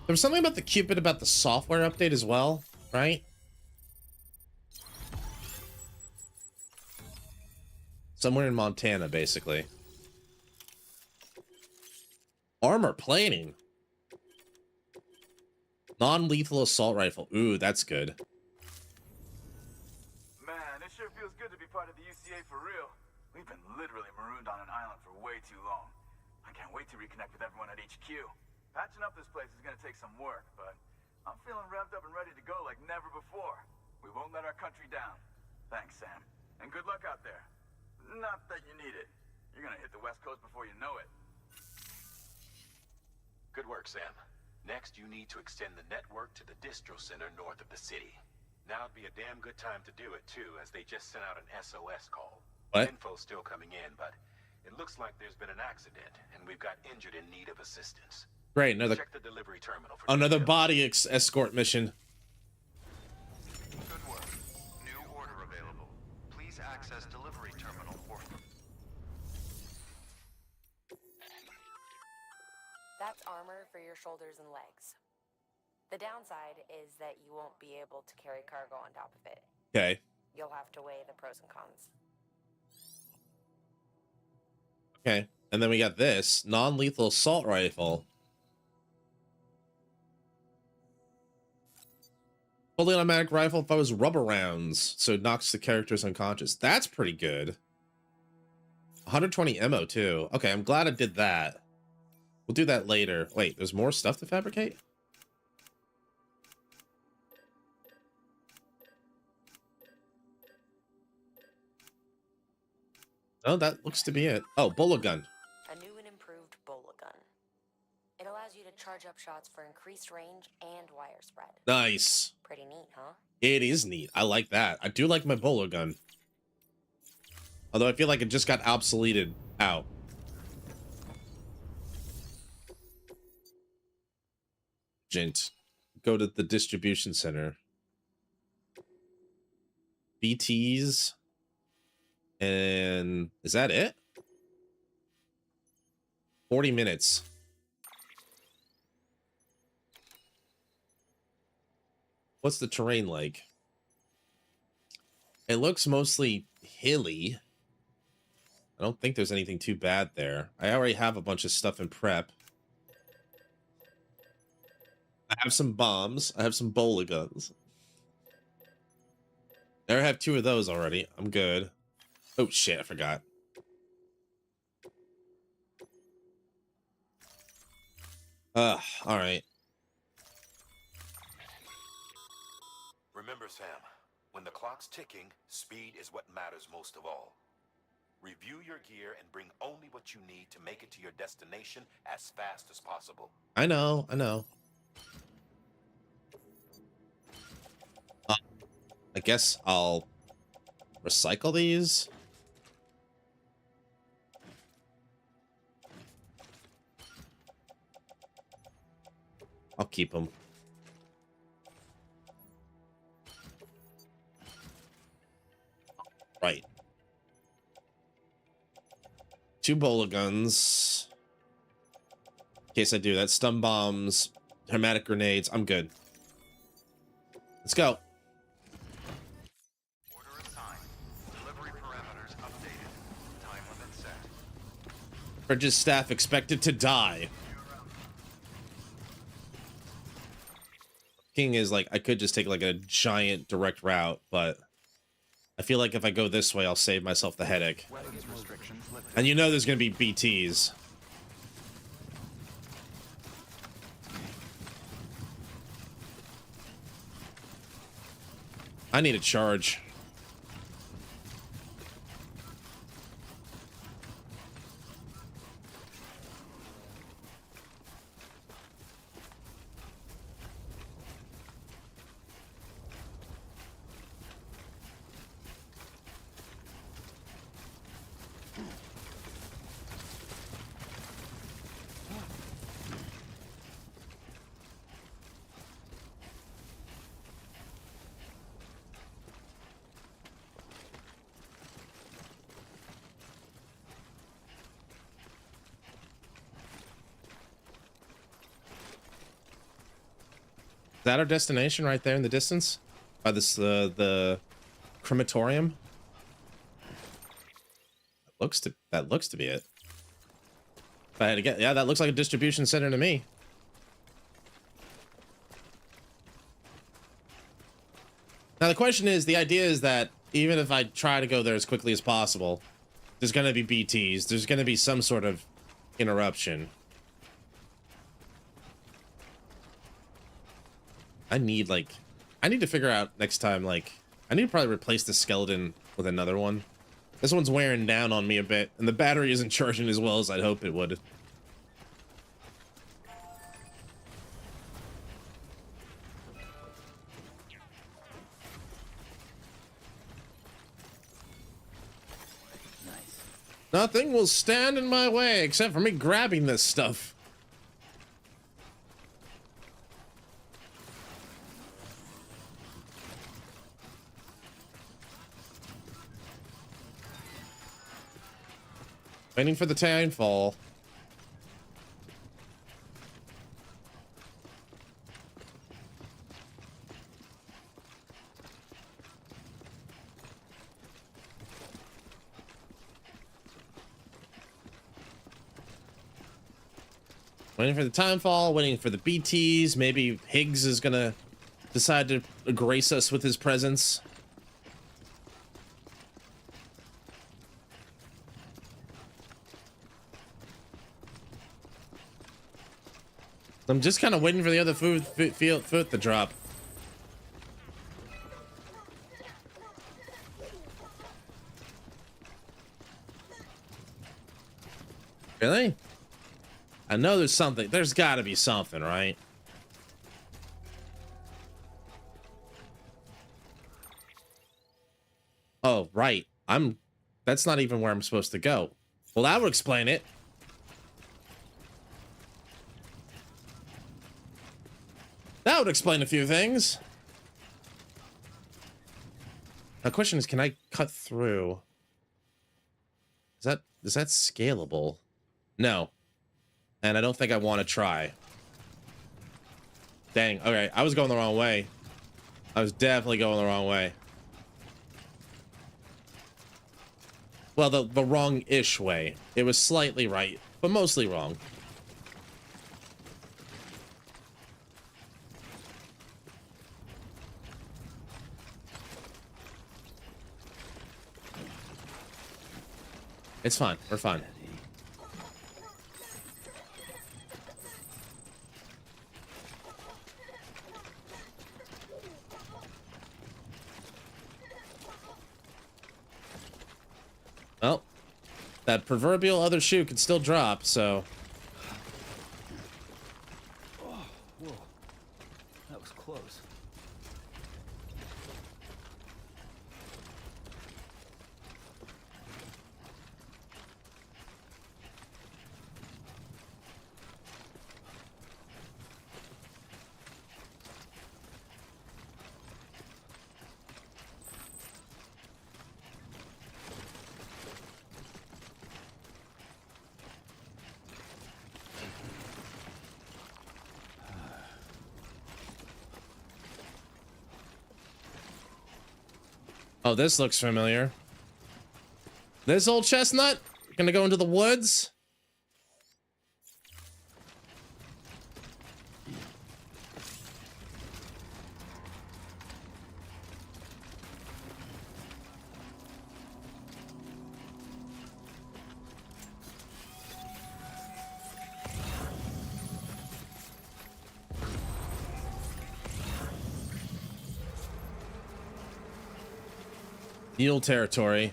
There was something about the Cupid about the software update as well, right? Somewhere in Montana, basically. Armor plating. Non-lethal assault rifle. Ooh, that's good. Man, it sure feels good to be part of the UCA for real. We've been literally marooned on an island for way too long. I can't wait to reconnect with everyone at HQ. Patching up this place is gonna take some work, but I'm feeling revved up and ready to go like never before. We won't let our country down. Thanks, Sam. And good luck out there. Not that you need it. You're gonna hit the West Coast before you know it. Good work, Sam. Next, you need to extend the network to the distro center north of the city. Now would be a damn good time to do it, too, as they just sent out an SOS call. What? Info's still coming in, but it looks like there's been an accident, and we've got injured in need of assistance. Great, another Check the delivery terminal for another details. body escort mission. Good work. New order available. Please access delivery terminal or... That's armor for your shoulders and legs. The downside is that you won't be able to carry cargo on top of it. Okay. You'll have to weigh the pros and cons. Okay. And then we got this non-lethal assault rifle. Fully automatic rifle fires rubber rounds, so it knocks the characters unconscious. That's pretty good. 120 ammo too. Okay, I'm glad I did that. We'll do that later. Wait, there's more stuff to fabricate? Oh, that looks to be it. Oh, bullet gun. A new and improved bullet gun. It allows you to charge up shots for increased range and wire spread. Nice. Pretty neat, huh? It is neat. I like that. I do like my bullet gun. Although I feel like it just got obsoleted out. Gent. Go to the distribution center. BTs. And is that it? 40 minutes. What's the terrain like? It looks mostly hilly. I don't think there's anything too bad there. I already have a bunch of stuff in prep. I have some bombs. I have some bowler guns. I have 2 of those already. I'm good. Oh shit, I forgot. Alright. Remember, Sam, when the clock's ticking, speed is what matters most of all. Review your gear and bring only what you need to make it to your destination as fast as possible. I know, I know. I guess I'll recycle these. I'll keep them. Right. 2 bowler guns. In case I do that. Stun bombs, hermetic grenades. I'm good. Let's go. Order assigned. Delivery parameters updated. Time limit set. Bridges staff expected to die. King is like, I could just take like a giant direct route, but I feel like if I go this way, I'll save myself the headache. And you know there's going to be BTs. I need a charge. Is that our destination right there in the distance? By this, the crematorium? That looks to be it. If I had to get, yeah, that looks like a distribution center to me. Now the question is, the idea is that even if I try to go there as quickly as possible, there's gonna be BTs. There's gonna be some sort of interruption. I need to figure out next time, like, I need to probably replace the skeleton with another one. This one's wearing down on me a bit, and the battery isn't charging as well as I'd hope it would. Nice. Nothing will stand in my way except for me grabbing this stuff. Waiting for the timefall. Waiting for the timefall, waiting for the BTs. Maybe Higgs is gonna decide to grace us with his presence. I'm just kind of waiting for the other foot to drop. Really? I know there's something. There's got to be something, right? Oh, right. That's not even where I'm supposed to go. Well, that would explain it. That would explain a few things. The question is, can I cut through? Is that scalable? No. And I don't think I want to try. Dang. Okay, I was going the wrong way. I was definitely going the wrong way. Well, the wrong-ish way. It was slightly right, but mostly wrong. It's fine. We're fine. Well, that proverbial other shoe can still drop, so... Oh, whoa. That was close. Oh, this looks familiar. This old chestnut? Gonna go into the woods? Mule territory.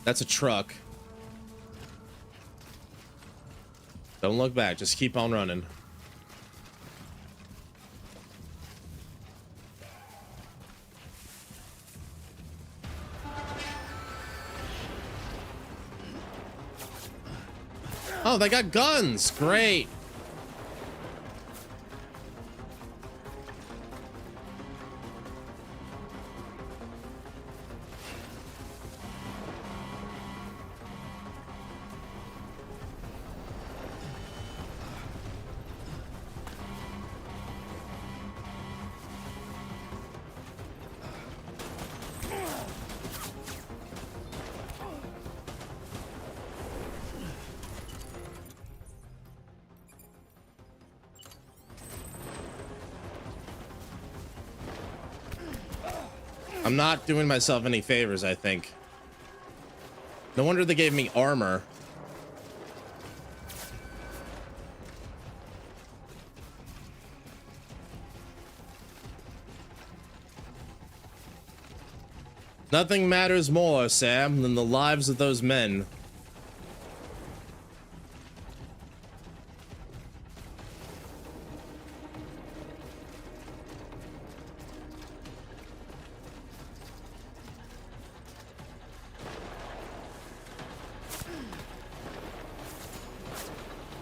That's a truck. Don't look back, just keep on running. Oh, they got guns. Great. I'm not doing myself any favors, I think. No wonder they gave me armor. Nothing matters more, Sam, than the lives of those men.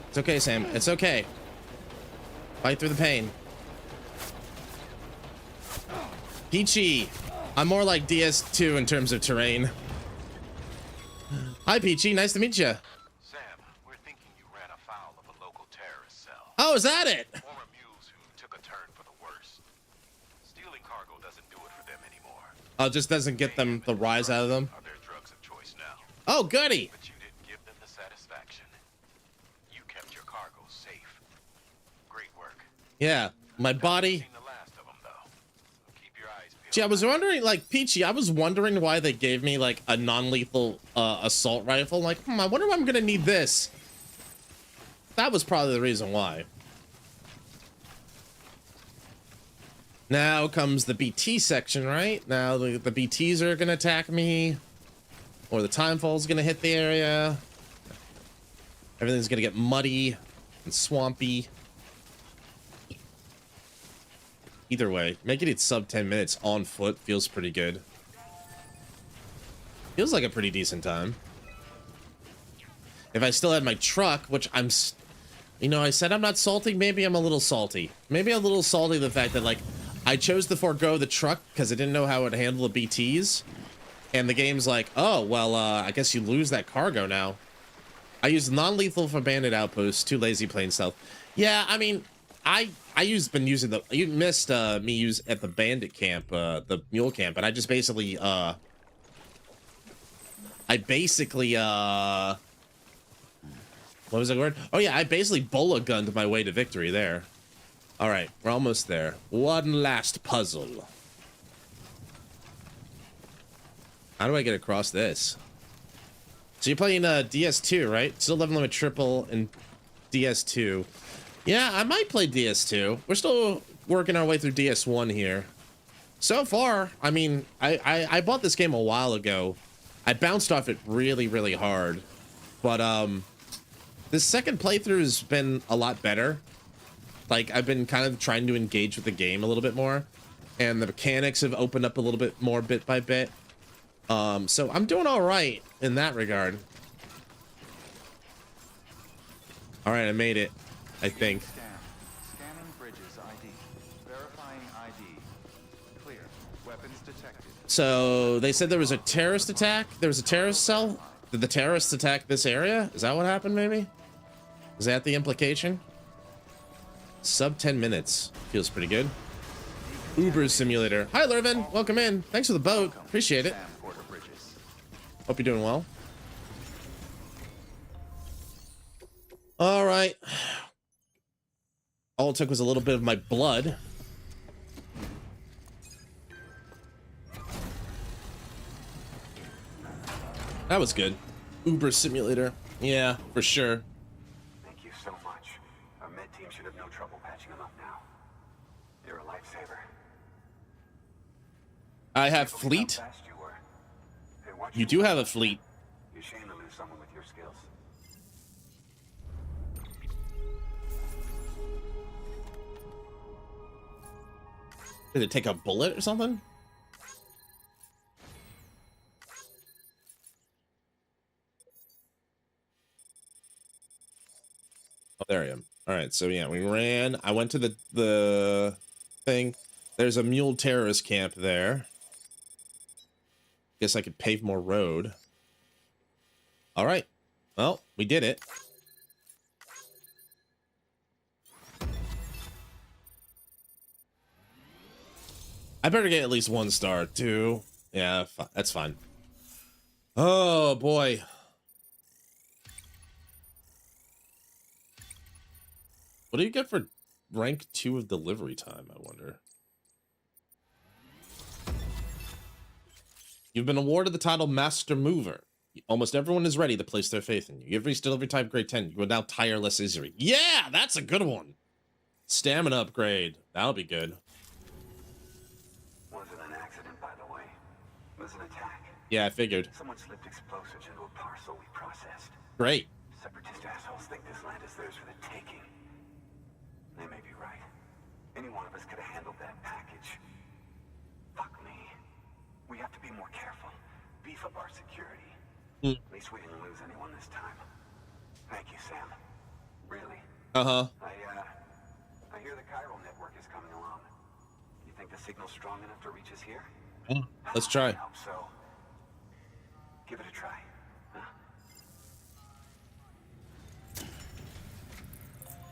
It's okay, Sam. It's okay. Fight through the pain. Peachy. I'm more like DS2 in terms of terrain. Hi, Peachy. Nice to meet you. Sam, we're thinking you ran afoul of a local terrorist cell. Oh, is that it? Former mules who took a turn for the worse. Stealing cargo doesn't do it for them anymore. Oh, it just doesn't get them the rise out of them. Are their drugs of choice now? Oh, goody. But you didn't give them the satisfaction. You kept your cargo safe. Great work. Yeah, my body. Seen the last of them, though. Keep your eyes peeled. Gee, I was wondering, like, Peachy, I was wondering why they gave me, like, a non-lethal assault rifle. Like, I wonder if I'm gonna need this. That was probably the reason why. Now comes the BT section, right? Now the BTs are gonna attack me. Or the timefall's gonna hit the area. Everything's gonna get muddy and swampy. Either way, making it sub 10 minutes on foot feels pretty good. Feels like a pretty decent time. If I still had my truck, which I'm... You know, I said I'm not salty. Maybe I'm a little salty. Maybe I'm a little salty the fact that, like, I chose to forego the truck because I didn't know how it would handle the BTs. And the game's like, oh, well, I guess you lose that cargo now. I used non-lethal for bandit outposts, too lazy plain stealth. Yeah, I mean, been using the, you missed me use at the bandit camp, the mule camp, and I just basically what was the word? Oh yeah, I basically bola gunned my way to victory there. All right, we're almost there. One last puzzle. How do I get across this? So you're playing DS2, right? Still level limit triple and DS2. Yeah, I might play DS2. We're still working our way through DS1 here. So far, I mean, I bought this game a while ago. I bounced off it really, really hard. But this second playthrough has been a lot better. Like, I've been kind of trying to engage with the game a little bit more. And the mechanics have opened up a little bit more bit by bit. So I'm doing all right in that regard. All right, I made it, I think. Scanning bridges ID. Verifying ID. Clear. Weapons detected. So they said there was a terrorist attack. There was a terrorist cell. Did the terrorists attack this area? Is that what happened, maybe? Is that the implication? Sub 10 minutes. Feels pretty good. Uber simulator. Hi, Lurvin. Welcome in. Thanks for the boat. Appreciate it. Hope you're doing well. All right. All it took was a little bit of my blood. That was good. Uber simulator. Yeah, for sure. Thank you so much. Our med team should have no trouble patching him up now. You're a lifesaver. I have fleet. You do have a fleet. You're ashamed to lose someone with your skills. Did it take a bullet or something? Oh, there I am. All right, so yeah, we ran. I went to the thing. There's a mule terrorist camp there. Guess I could pave more road. All right. Well, we did it. I better get at least 1 star, too. Yeah, that's fine. Oh, boy. What do you get for rank 2 of delivery time, I wonder? You've been awarded the title Master Mover. Almost everyone is ready to place their faith in you. You've reached delivery type grade 10. You are now tireless Izuri. Yeah, that's a good one. Stamina upgrade. That'll be good. Wasn't an accident, by the way. It was an attack. Yeah, I figured. Someone slipped explosives into a parcel we processed. Great. Separatist assholes think this land is theirs for the taking. They may be right. Any one of us could have handled that package. Fuck me. We have to be more careful. Beef up our security. At least we didn't lose anyone this time. Thank you, Sam. Really. Uh-huh. I hear the chiral network is coming along. You think the signal's strong enough to reach us here? Let's try. I hope so. Give it a try.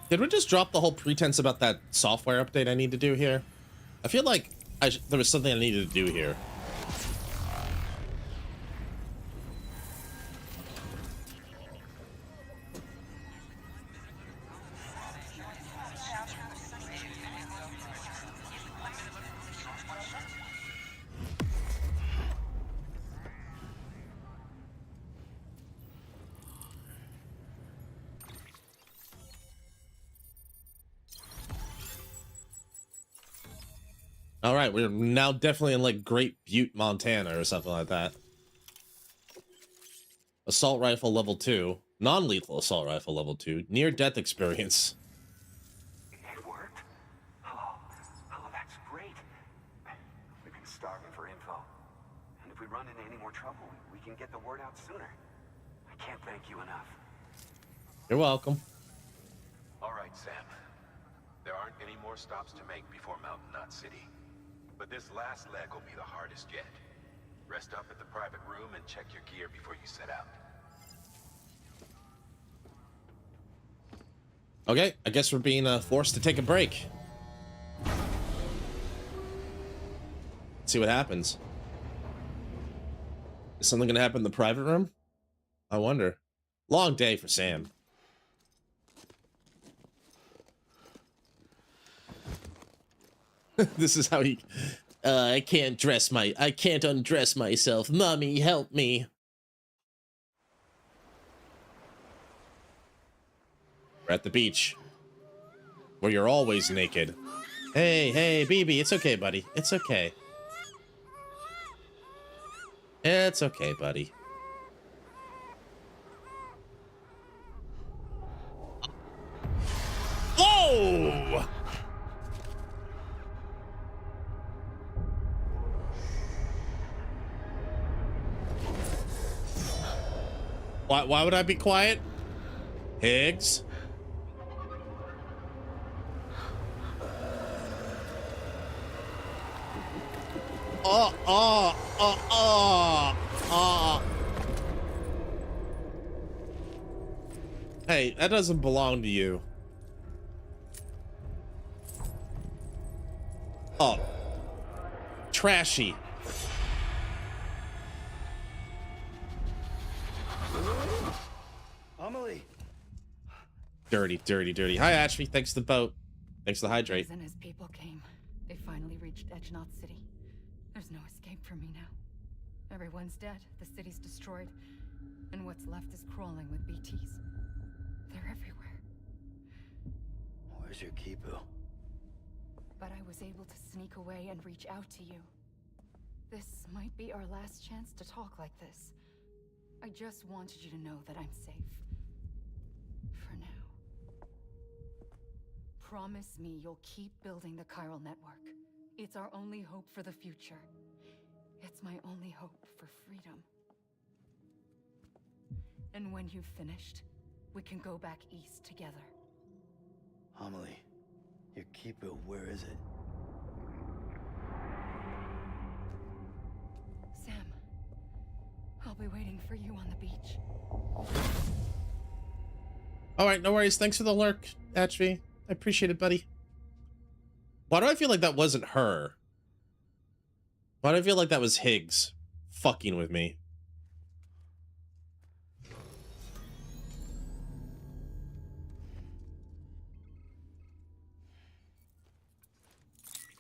Did we just drop the whole pretense about that software update I need to do here? I feel like there was something I needed to do here. All right, we're now definitely in like Great Butte, Montana or something like that. Assault rifle level 2. Non-lethal assault rifle level 2. Near-death experience. It worked? Oh, that's great. We've been starving for info. And if we run into any more trouble, we can get the word out sooner. I can't thank you enough. You're welcome. All right, Sam. There aren't any more stops to make before Mountain Knot City. But this last leg will be the hardest yet. Rest up at the private room and check your gear before you set out. Okay, I guess we're being forced to take a break. Let's see what happens. Is something gonna happen in the private room? I wonder. Long day for Sam. This is how he... I can't undress myself. Mommy, help me. We're at the beach. Where you're always naked. Hey, BB, it's okay, buddy. It's okay. It's okay, buddy. Oh! Why would I be quiet? Higgs? Hey, that doesn't belong to you. Oh. Trashy. Amelie. Dirty. Hi, Ashby. Thanks for the boat. Thanks for the hydrate. And his people came. They finally reached Edgenot City. There's no escape for me now. Everyone's dead. The city's destroyed. And what's left is crawling with BTs. They're everywhere. Where's your Kipu? But I was able to sneak away and reach out to you. This might be our last chance to talk like this. I just wanted you to know that I'm safe. For now. Promise me you'll keep building the Chiral network. It's our only hope for the future. It's my only hope for freedom. And when you've finished, we can go back east together. Amelie, your Kipu, where is it? Sam, I'll be waiting for you on the beach. All right, no worries. Thanks for the lurk, Ashby. I appreciate it, buddy. Why do I feel like that wasn't her? Why do I feel like that was Higgs fucking with me?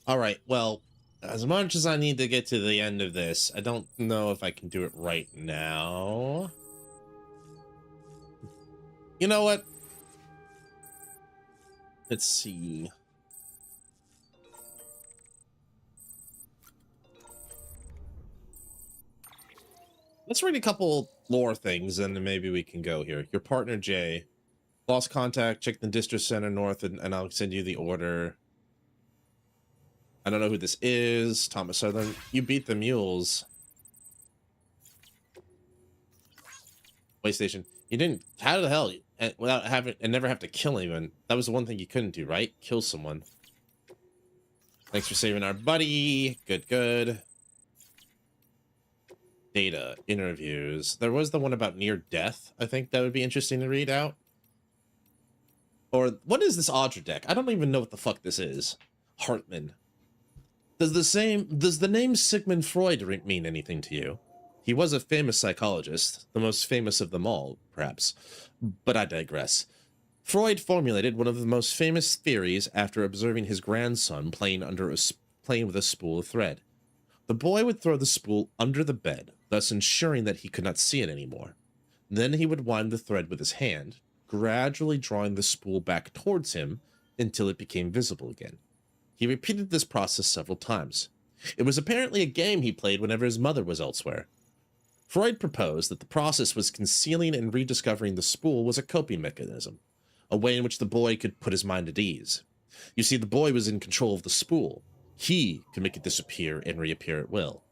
All right, well, as much as I need to get to the end of this, I don't know if I can do it right now. You know what? Let's see. Let's read a couple lore things, and then maybe we can go here. Your partner, Jay. Lost contact, check the district center north, and I'll send you the order. I don't know who this is. Thomas Southern. You beat the mules. PlayStation. You didn't... How the hell? Without having... And never have to kill anyone. That was the one thing you couldn't do, right? Kill someone. Thanks for saving our buddy. Good. Data. Interviews. There was the one about near death. I think that would be interesting to read out. Or... What is this Audra deck? I don't even know what the fuck this is. Hartman. Does the name Sigmund Freud mean anything to you? He was a famous psychologist, the most famous of them all, perhaps. But I digress. Freud formulated one of the most famous theories after observing his grandson playing with a spool of thread. The boy would throw the spool under the bed, thus ensuring that he could not see it anymore. Then he would wind the thread with his hand, gradually drawing the spool back towards him until it became visible again. He repeated this process several times. It was apparently a game he played whenever his mother was elsewhere. Freud proposed that the process was concealing and rediscovering the spool was a coping mechanism, a way in which the boy could put his mind at ease. You see, the boy was in control of the spool. He could make it disappear and reappear at will.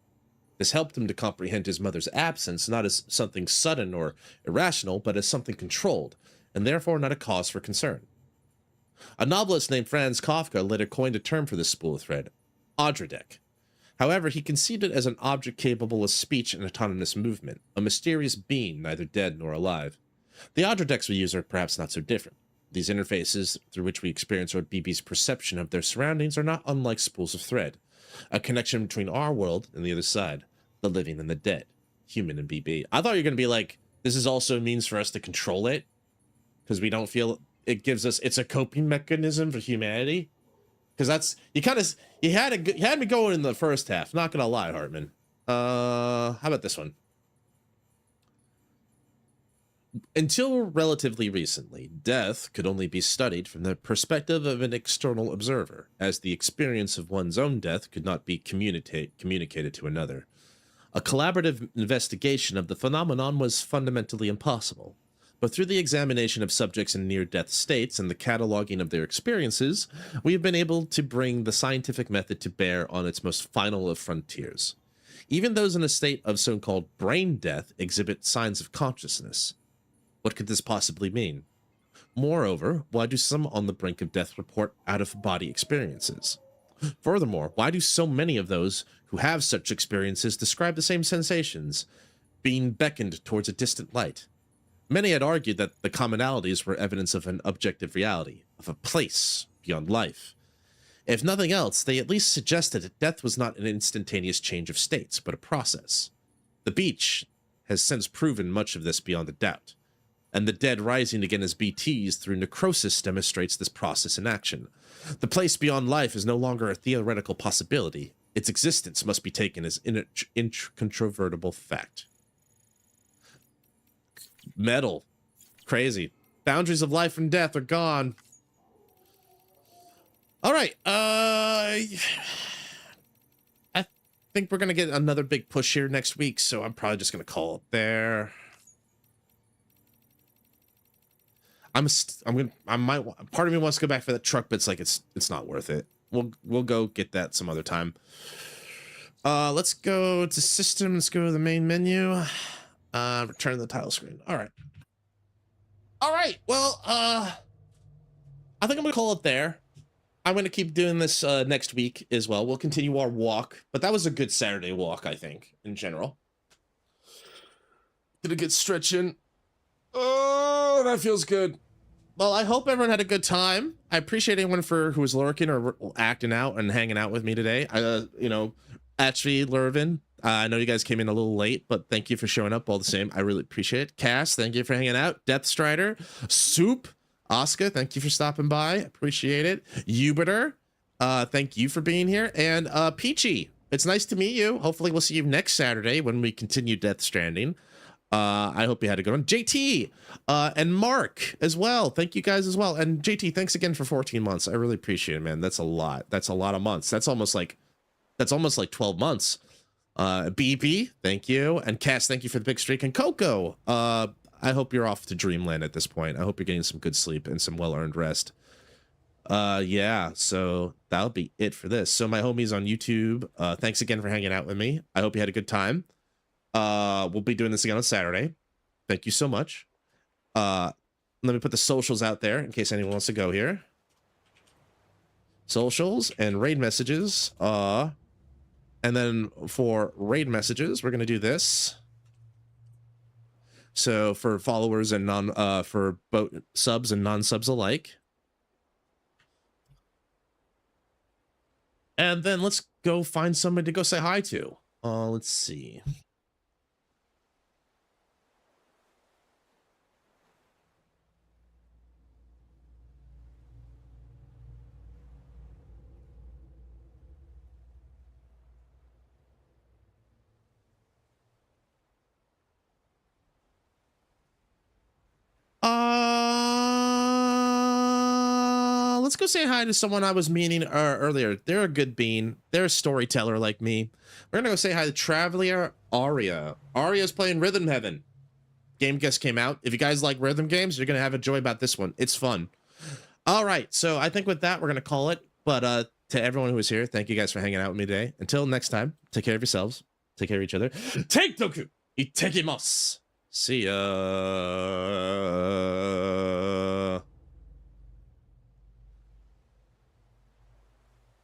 This helped him to comprehend his mother's absence not as something sudden or irrational, but as something controlled, and therefore not a cause for concern. A novelist named Franz Kafka later coined a term for this spool of thread, Odradek. However, he conceived it as an object capable of speech and autonomous movement, a mysterious being neither dead nor alive. The Odradeks we use are perhaps not so different. These interfaces through which we experience BB's perception of their surroundings are not unlike spools of thread, a connection between our world and the other side, the living and the dead, human and BB. I thought you were going to be like, this is also a means for us to control it, because we don't feel it gives us, it's a coping mechanism for humanity. Because that's, you had me going in the first half, not going to lie, Hartman. How about this one? Until relatively recently, death could only be studied from the perspective of an external observer, as the experience of one's own death could not be communicated to another. A collaborative investigation of the phenomenon was fundamentally impossible, but through the examination of subjects in near-death states and the cataloging of their experiences, we have been able to bring the scientific method to bear on its most final of frontiers. Even those in a state of so-called brain death exhibit signs of consciousness. What could this possibly mean? Moreover, why do some on the brink of death report out-of-body experiences? Furthermore, why do so many of those who have such experiences describe the same sensations, being beckoned towards a distant light? Many had argued that the commonalities were evidence of an objective reality, of a place beyond life. If nothing else, they at least suggested that death was not an instantaneous change of states, but a process. The beach has since proven much of this beyond a doubt, and the dead rising again as BTs through necrosis demonstrates this process in action. The place beyond life is no longer a theoretical possibility. Its existence must be taken as incontrovertible fact. Metal. Crazy. Boundaries of life and death are gone. All right. I think we're going to get another big push here next week, so I'm probably just going to call it there. Part of me wants to go back for that truck, but it's like it's not worth it. We'll go get that some other time. Let's go to system. Let's go to the main menu. Return to the title screen. All right. Well, I think I'm gonna call it there. I'm gonna keep doing this next week as well. We'll continue our walk, but that was a good Saturday walk, I think, in general. Did a good stretching. Oh, that feels good. Well, I hope everyone had a good time. I appreciate anyone who was lurking or acting out and hanging out with me today. Actually, Lurvin, I know you guys came in a little late, but thank you for showing up all the same. I really appreciate it. Cass, thank you for hanging out. Death Strider, Soup, Oscar, thank you for stopping by. Appreciate it. Ubiter, thank you for being here. And Peachy, it's nice to meet you. Hopefully we'll see you next Saturday when we continue Death Stranding. I hope you had a good one. JT and Mark as well. Thank you guys as well. And JT, thanks again for 14 months. I really appreciate it, man. That's a lot. That's a lot of months. That's almost like 12 months. BB, thank you. And Cass, thank you for the big streak. And Coco, I hope you're off to dreamland at this point. I hope you're getting some good sleep and some well-earned rest. Yeah, so that'll be it for this. So my homies on YouTube, thanks again for hanging out with me. I hope you had a good time. We'll be doing this again on Saturday. Thank you so much. Let me put the socials out there in case anyone wants to go here. Socials and raid messages. And then for raid messages, we're gonna do this. So for followers and for both subs and non-subs alike. And then let's go find somebody to go say hi to. Let's see. Let's go say hi to someone I was meeting earlier. They're a good bean. They're a storyteller like me. We're gonna go say hi to Traveler Aria. Aria's playing Rhythm Heaven. Game just came out. If you guys like rhythm games, you're gonna have a joy about this one. It's fun. All right, so I think with that we're gonna call it. But to everyone who was here, thank you guys for hanging out with me today. Until next time, take care of yourselves. Take care of each other. Take Doku. Itekimasu. See ya.